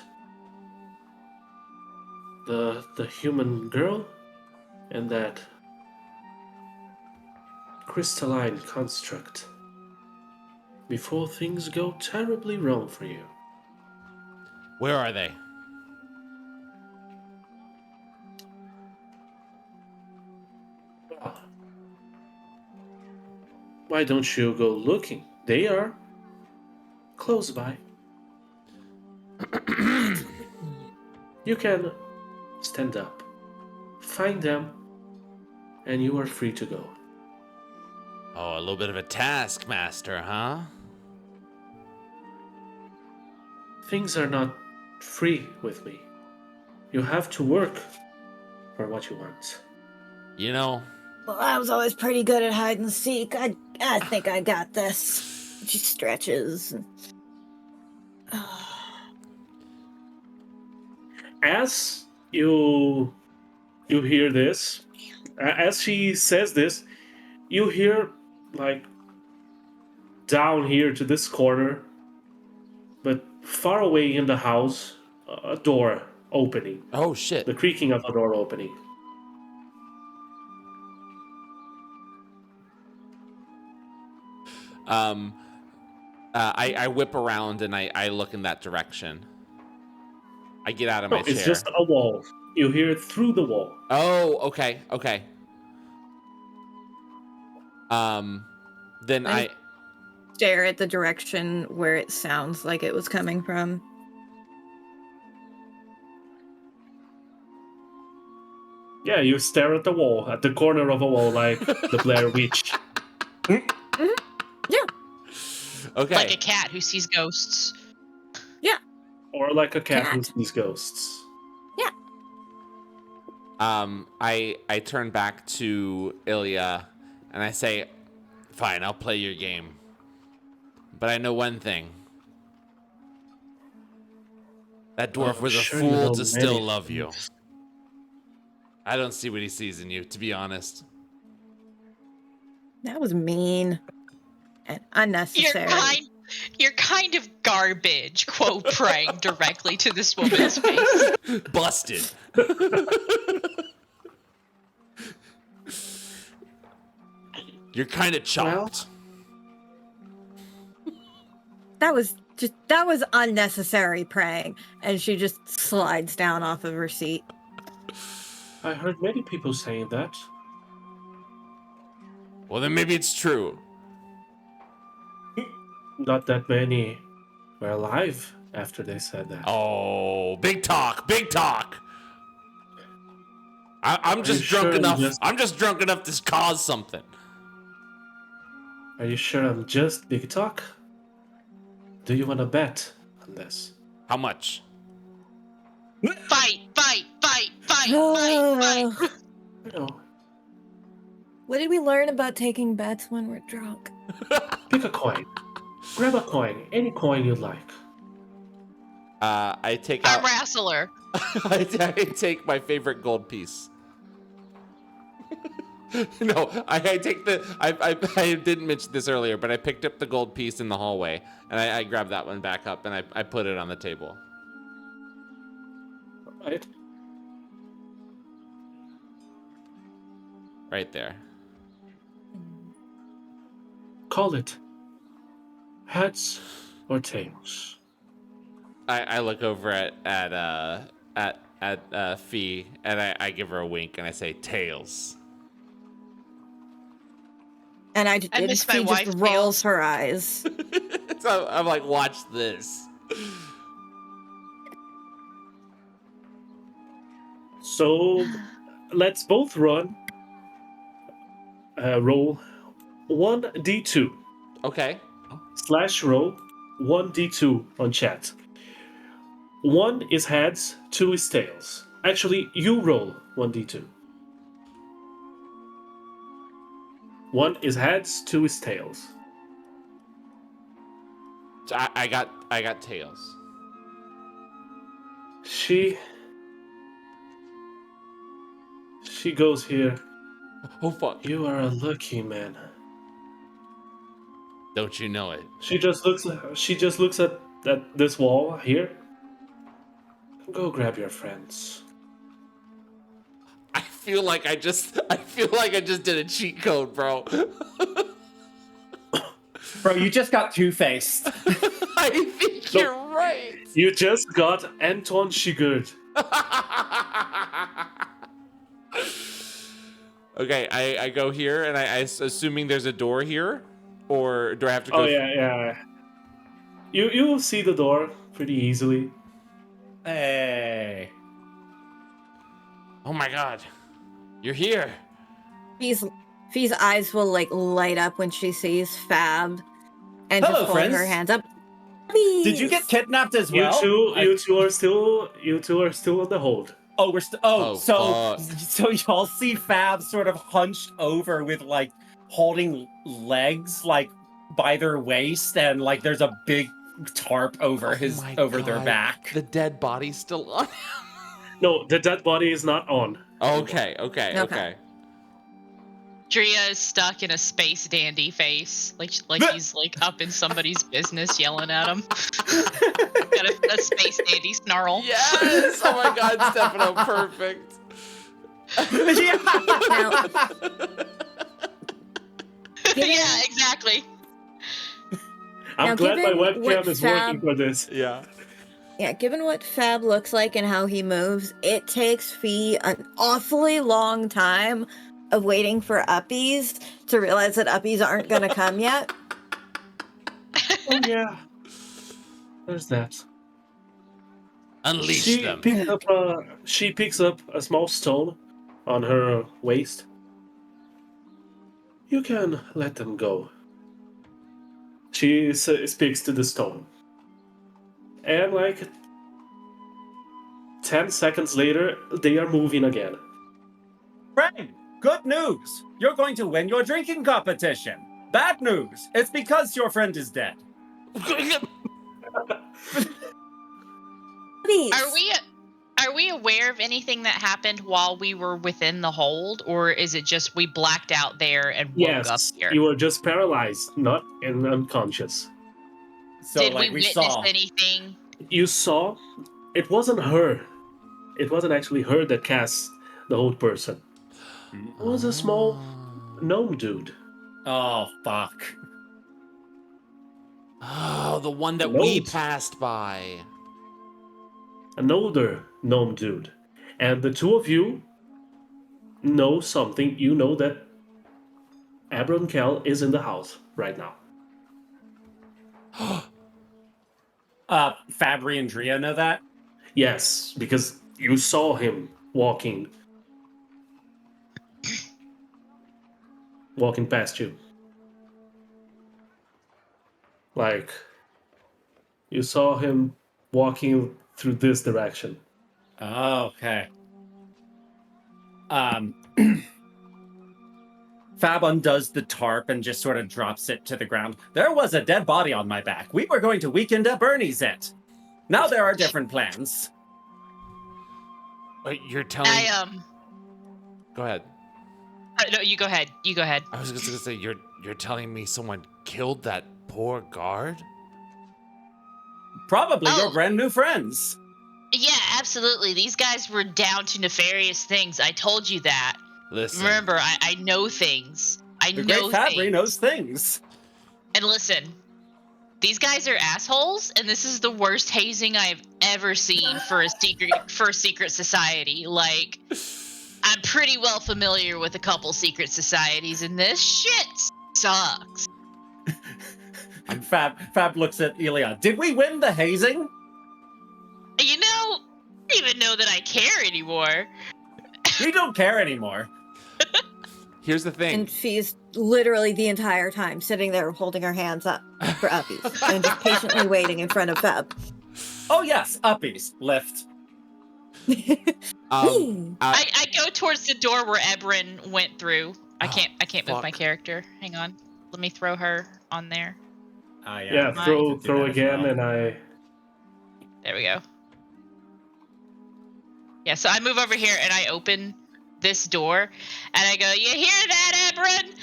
The human girl and that crystalline construct. Before things go terribly wrong for you. Where are they? Why don't you go looking? They are close by. You can stand up, find them, and you are free to go. Oh, a little bit of a taskmaster, huh? Things are not free with me. You have to work for what you want. You know, Well, I was always pretty good at hide and seek. I think I got this. She stretches. As you hear this, as she says this, you hear like down here to this corner, but far away in the house, a door opening. Oh shit. The creaking of a door opening. I whip around and I look in that direction. I get out of my chair. It's just a wall. You hear it through the wall. Oh, okay. Then I stare at the direction where it sounds like it was coming from. Yeah, you stare at the wall, at the corner of a wall, like the Blair Witch. Yeah. Okay. Like a cat who sees ghosts. Yeah. Or like a cat who sees ghosts. Yeah. I turn back to Ilya and I say, fine, I'll play your game. But I know one thing. That dwarf was a fool to still love you. I don't see what he sees in you, to be honest. That was mean and unnecessary. You're kind of garbage, quote praying directly to this woman's face. Busted. You're kind of chopped. That was unnecessary praying, and she just slides down off of her seat. I heard many people saying that. Well, then maybe it's true. Not that many were alive after they said that. Oh, big talk, big talk. I'm just drunk enough. I'm just drunk enough to cause something. Are you sure I'm just big talk? Do you want to bet on this? How much? Fight! No. What did we learn about taking bets when we're drunk? Pick a coin. Grab a coin. Any coin you'd like. I take out... Arm wrestler. I take my favorite gold piece. No, I take the... I didn't mention this earlier, but I picked up the gold piece in the hallway, and I grabbed that one back up, and I put it on the table. Right. Right there. Call it heads or tails. I look over at Fee, and I give her a wink, and I say tails. And I miss my she wife, just rolls tails. her eyes. So I'm like, watch this. So let's both run. Roll 1d2. Okay. /roll 1d2 on chat. 1 is heads, 2 is tails. Actually, you roll 1d2. 1 is heads, 2 is tails. So I got tails. She goes here. Oh fuck. You are a lucky man. Don't you know it? She just looks at this wall here. Go grab your friends. I feel like I just did a cheat code, bro. Bro, you just got two-faced. I think you're right. You just got Anton Sigurd. Okay, I go here, and I assuming there's a door here, or do I have to go? Oh yeah. You will see the door pretty easily. Hey. Oh my god, you're here. Fee's eyes will like light up when she sees Fab, and Hello, just hold friends. her hands up. Did you get kidnapped as well? You two are still on the hold. Oh, we're still. fuck. So y'all see Fab sort of hunched over with like holding legs like by their waist, and like there's a big tarp over their back. The dead body's still on. No, the dead body is not on. Okay. Drea is stuck in a space dandy face, like he's like up in somebody's business yelling at him. Got a space dandy snarl. Yes! Oh my god, Stefano, perfect. Yeah, exactly. I'm Now, glad my given what webcam is working for this. Yeah. Yeah, given what Fab looks like and how he moves, it takes Fee an awfully long time of waiting for uppies to realize that uppies aren't going to come yet. Oh yeah, there's that. Unleash She them. picks up a small stone on her waist. You can let them go. She speaks to the stone. And like 10 seconds later, they are moving again. Frank, good news! You're going to win your drinking competition. Bad news, it's because your friend is dead. Uppies. Are we aware of anything that happened while we were within the hold, or is it just we blacked out there and woke up Yes, here? you were just paralyzed, not unconscious. So, Did like, we we witness saw. anything? You saw, it wasn't her. It wasn't actually her that cast the hold person. It was a small gnome dude. Oh, fuck. Oh, the one that Note. we passed by. An older gnome dude. And the two of you know something. You know that Abronkel is in the house right now. Fabry and Drea know that? Yes, because you saw him walking past you. Like, you saw him walking through this direction. Oh, okay. Fab undoes the tarp and just sort of drops it to the ground. There was a dead body on my back. We were going to weekend at Bernie's it. Now there are different plans. Wait, you're telling... Go ahead. No, you go ahead. You go ahead. I was just gonna say, you're telling me someone killed that poor guard? Probably your brand new friends. Yeah, absolutely. These guys were down to nefarious things. I told you that. Listen. Remember, I know things. The great Fabry knows things. And listen, these guys are assholes, and this is the worst hazing I've ever seen for a secret society. Like, I'm pretty well familiar with a couple secret societies, and this shit sucks. And Fab looks at Elia. Did we win the hazing? You know, I don't even know that I care anymore. We don't care anymore. Here's the thing. And she's literally the entire time sitting there holding her hands up for uppies and just patiently waiting in front of Fab. Oh yes, uppies. Lift. I go towards the door where Ebrin went through. I can't move my character. Hang on. Let me throw her on there. Yeah, throw again, and I... There we go. Yeah, so I move over here and I open this door and I go, you hear that, Ebrin?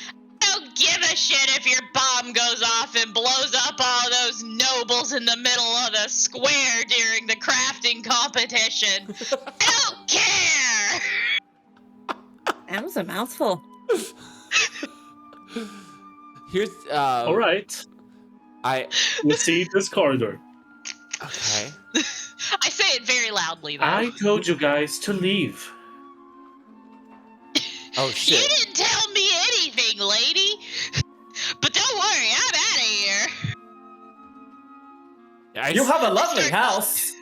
I don't give a shit if your bomb goes off and blows up all those nobles in the middle of the square during the crafting competition. I don't care! That was a mouthful. Here's all right. You see this corridor. Okay. I say it very loudly, though. I told you guys to leave. Oh, shit. You didn't tell me anything, lady. But don't worry, I'm out of here. You have a lovely house.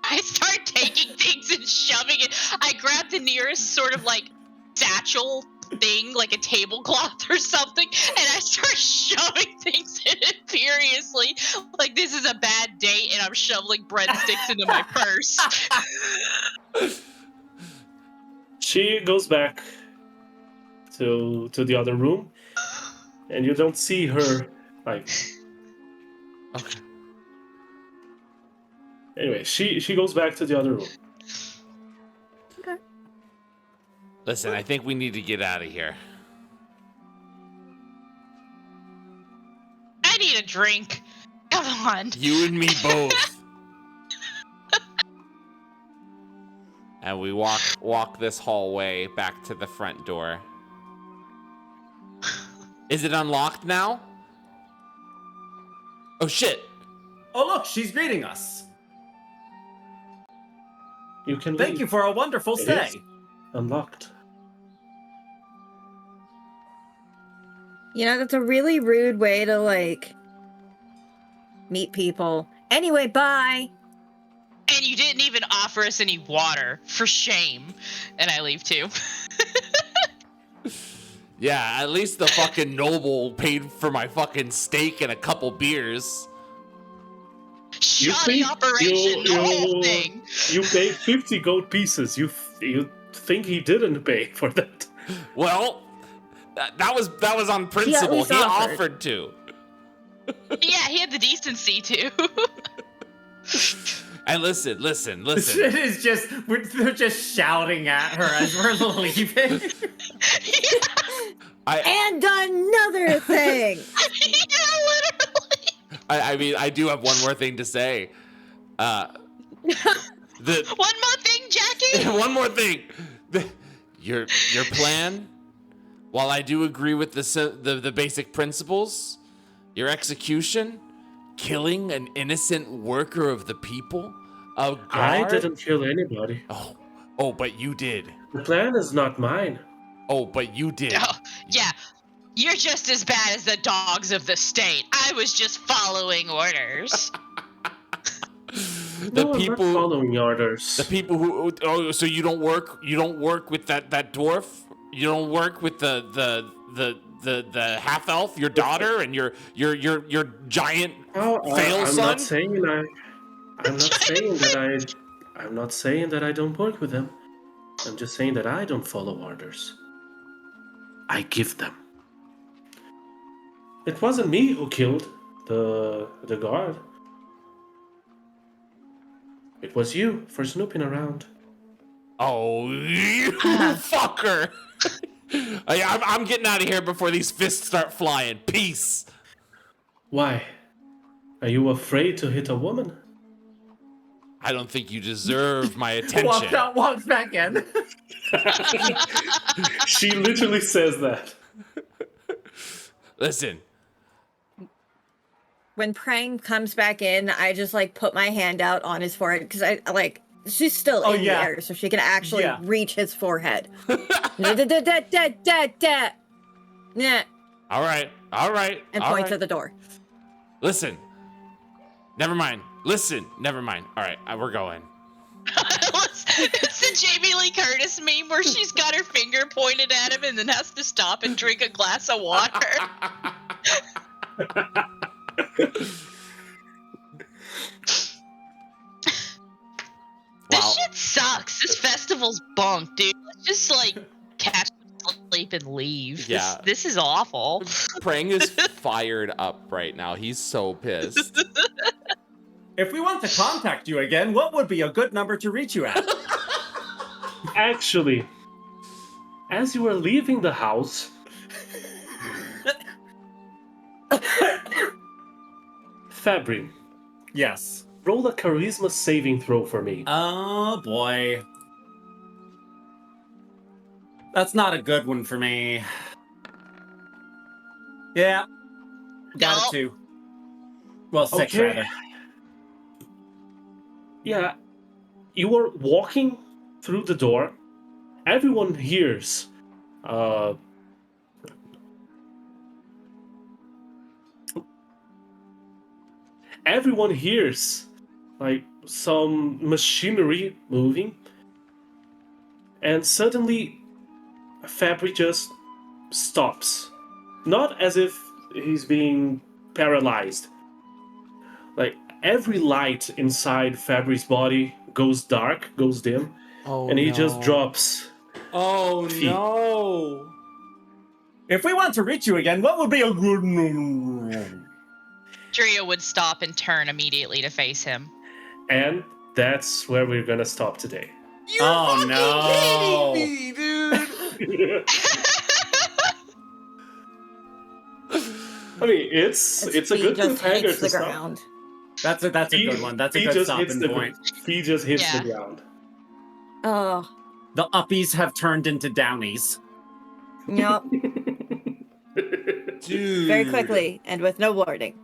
I start taking things and shoving it. I grab the nearest sort of like satchel thing, like a tablecloth or something, and I start shoving things in it furiously. Like this is a bad date, and I'm shoveling breadsticks into my purse. She goes back to the other room, and you don't see her, like... Okay. Anyway, she goes back to the other room. Okay. Listen, I think we need to get out of here. need a drink. Come on. You and me both. And we walk this hallway back to the front door. Is it unlocked now? Oh shit. Oh, look, she's greeting us. You can Thank leave. you for a wonderful It stay. is unlocked. You know, that's a really rude way to, like, meet people. Anyway, bye. And you didn't even offer us any water. For shame. And I leave too. Yeah, at least the fucking noble paid for my fucking steak and a couple beers. Shoddy operation, the whole thing. You paid 50 gold pieces. You think he didn't pay for that? Well, that was on principle. least He offered. offered to. Yeah, he had the decency to. And listen. It is just, they're just shouting at her as we're leaving. And another thing. Yeah, literally. I mean, I do have one more thing to say. One more thing, Jackie. One more thing. Your plan, while I do agree with the basic principles, your execution, killing an innocent worker of the people, a guard. I didn't kill anybody. Oh, but you did. The plan is not mine. Oh, but you did. Oh, yeah. You're just as bad as the dogs of the state. I was just following orders. The No, I'm not following orders. The people who so you don't work with that dwarf? You don't work with the half elf, your daughter, and your giant fail son? I'm not saying that I don't work with them. I'm just saying that I don't follow orders. I give them. It wasn't me who killed the guard. It was you for snooping around. Oh, you fucker! I'm getting out of here before these fists start flying. Peace. Why? Are you afraid to hit a woman? I don't think you deserve my attention. Walks back in. She literally says that. Listen. When Prang comes back in, I just, like, put my hand out on his forehead, because I, like, she's still in the air, so she can actually reach his forehead. Yeah. All right. And point to the door. Listen. Never mind. Never mind. All right, we're going. It's the Jamie Lee Curtis meme where she's got her finger pointed at him and then has to stop and drink a glass of water. This shit sucks. This festival's bunk, dude. Let's just, like, catch sleep and leave. Yeah. This is awful. Prang is fired up right now. He's so pissed. If we want to contact you again, what would be a good number to reach you at? Actually, as you were leaving the house, Fabry, Yes. roll a charisma saving throw for me. Oh, boy. That's not a good one for me. Yeah. Got it, 2. Well, 6, Okay. rather. Yeah, you were walking through the door. Everyone hears. Everyone hears, like, some machinery moving, and suddenly, Fabry just stops. Not as if he's being paralyzed. Like, every light inside Fabry's body goes dark, goes dim, and he just drops. Oh, feet. no. If we want to reach you again, what would be a good number? Drea would stop and turn immediately to face him. And that's where we're gonna stop today. You're Oh, no. kidding me, dude. I mean, it's a Feet good just cliffhanger hits to the stop. ground. That's a good one. That's a good stopping point. Feet just hits Yeah. the ground. Oh, The uppies have turned into downies. yep. Dude. Very quickly and with no warning.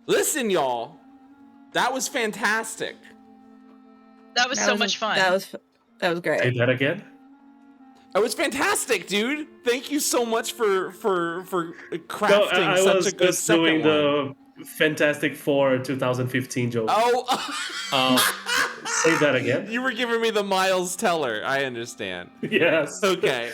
Listen, y'all. That was fantastic. That was so much fun. That was Say great. that again. It was fantastic, dude. Thank you so much for crafting No, I such was a good just doing second one. the Fantastic Four 2015 joke. Oh. Say that again. You were giving me the Miles Teller. I understand. Yes. Okay.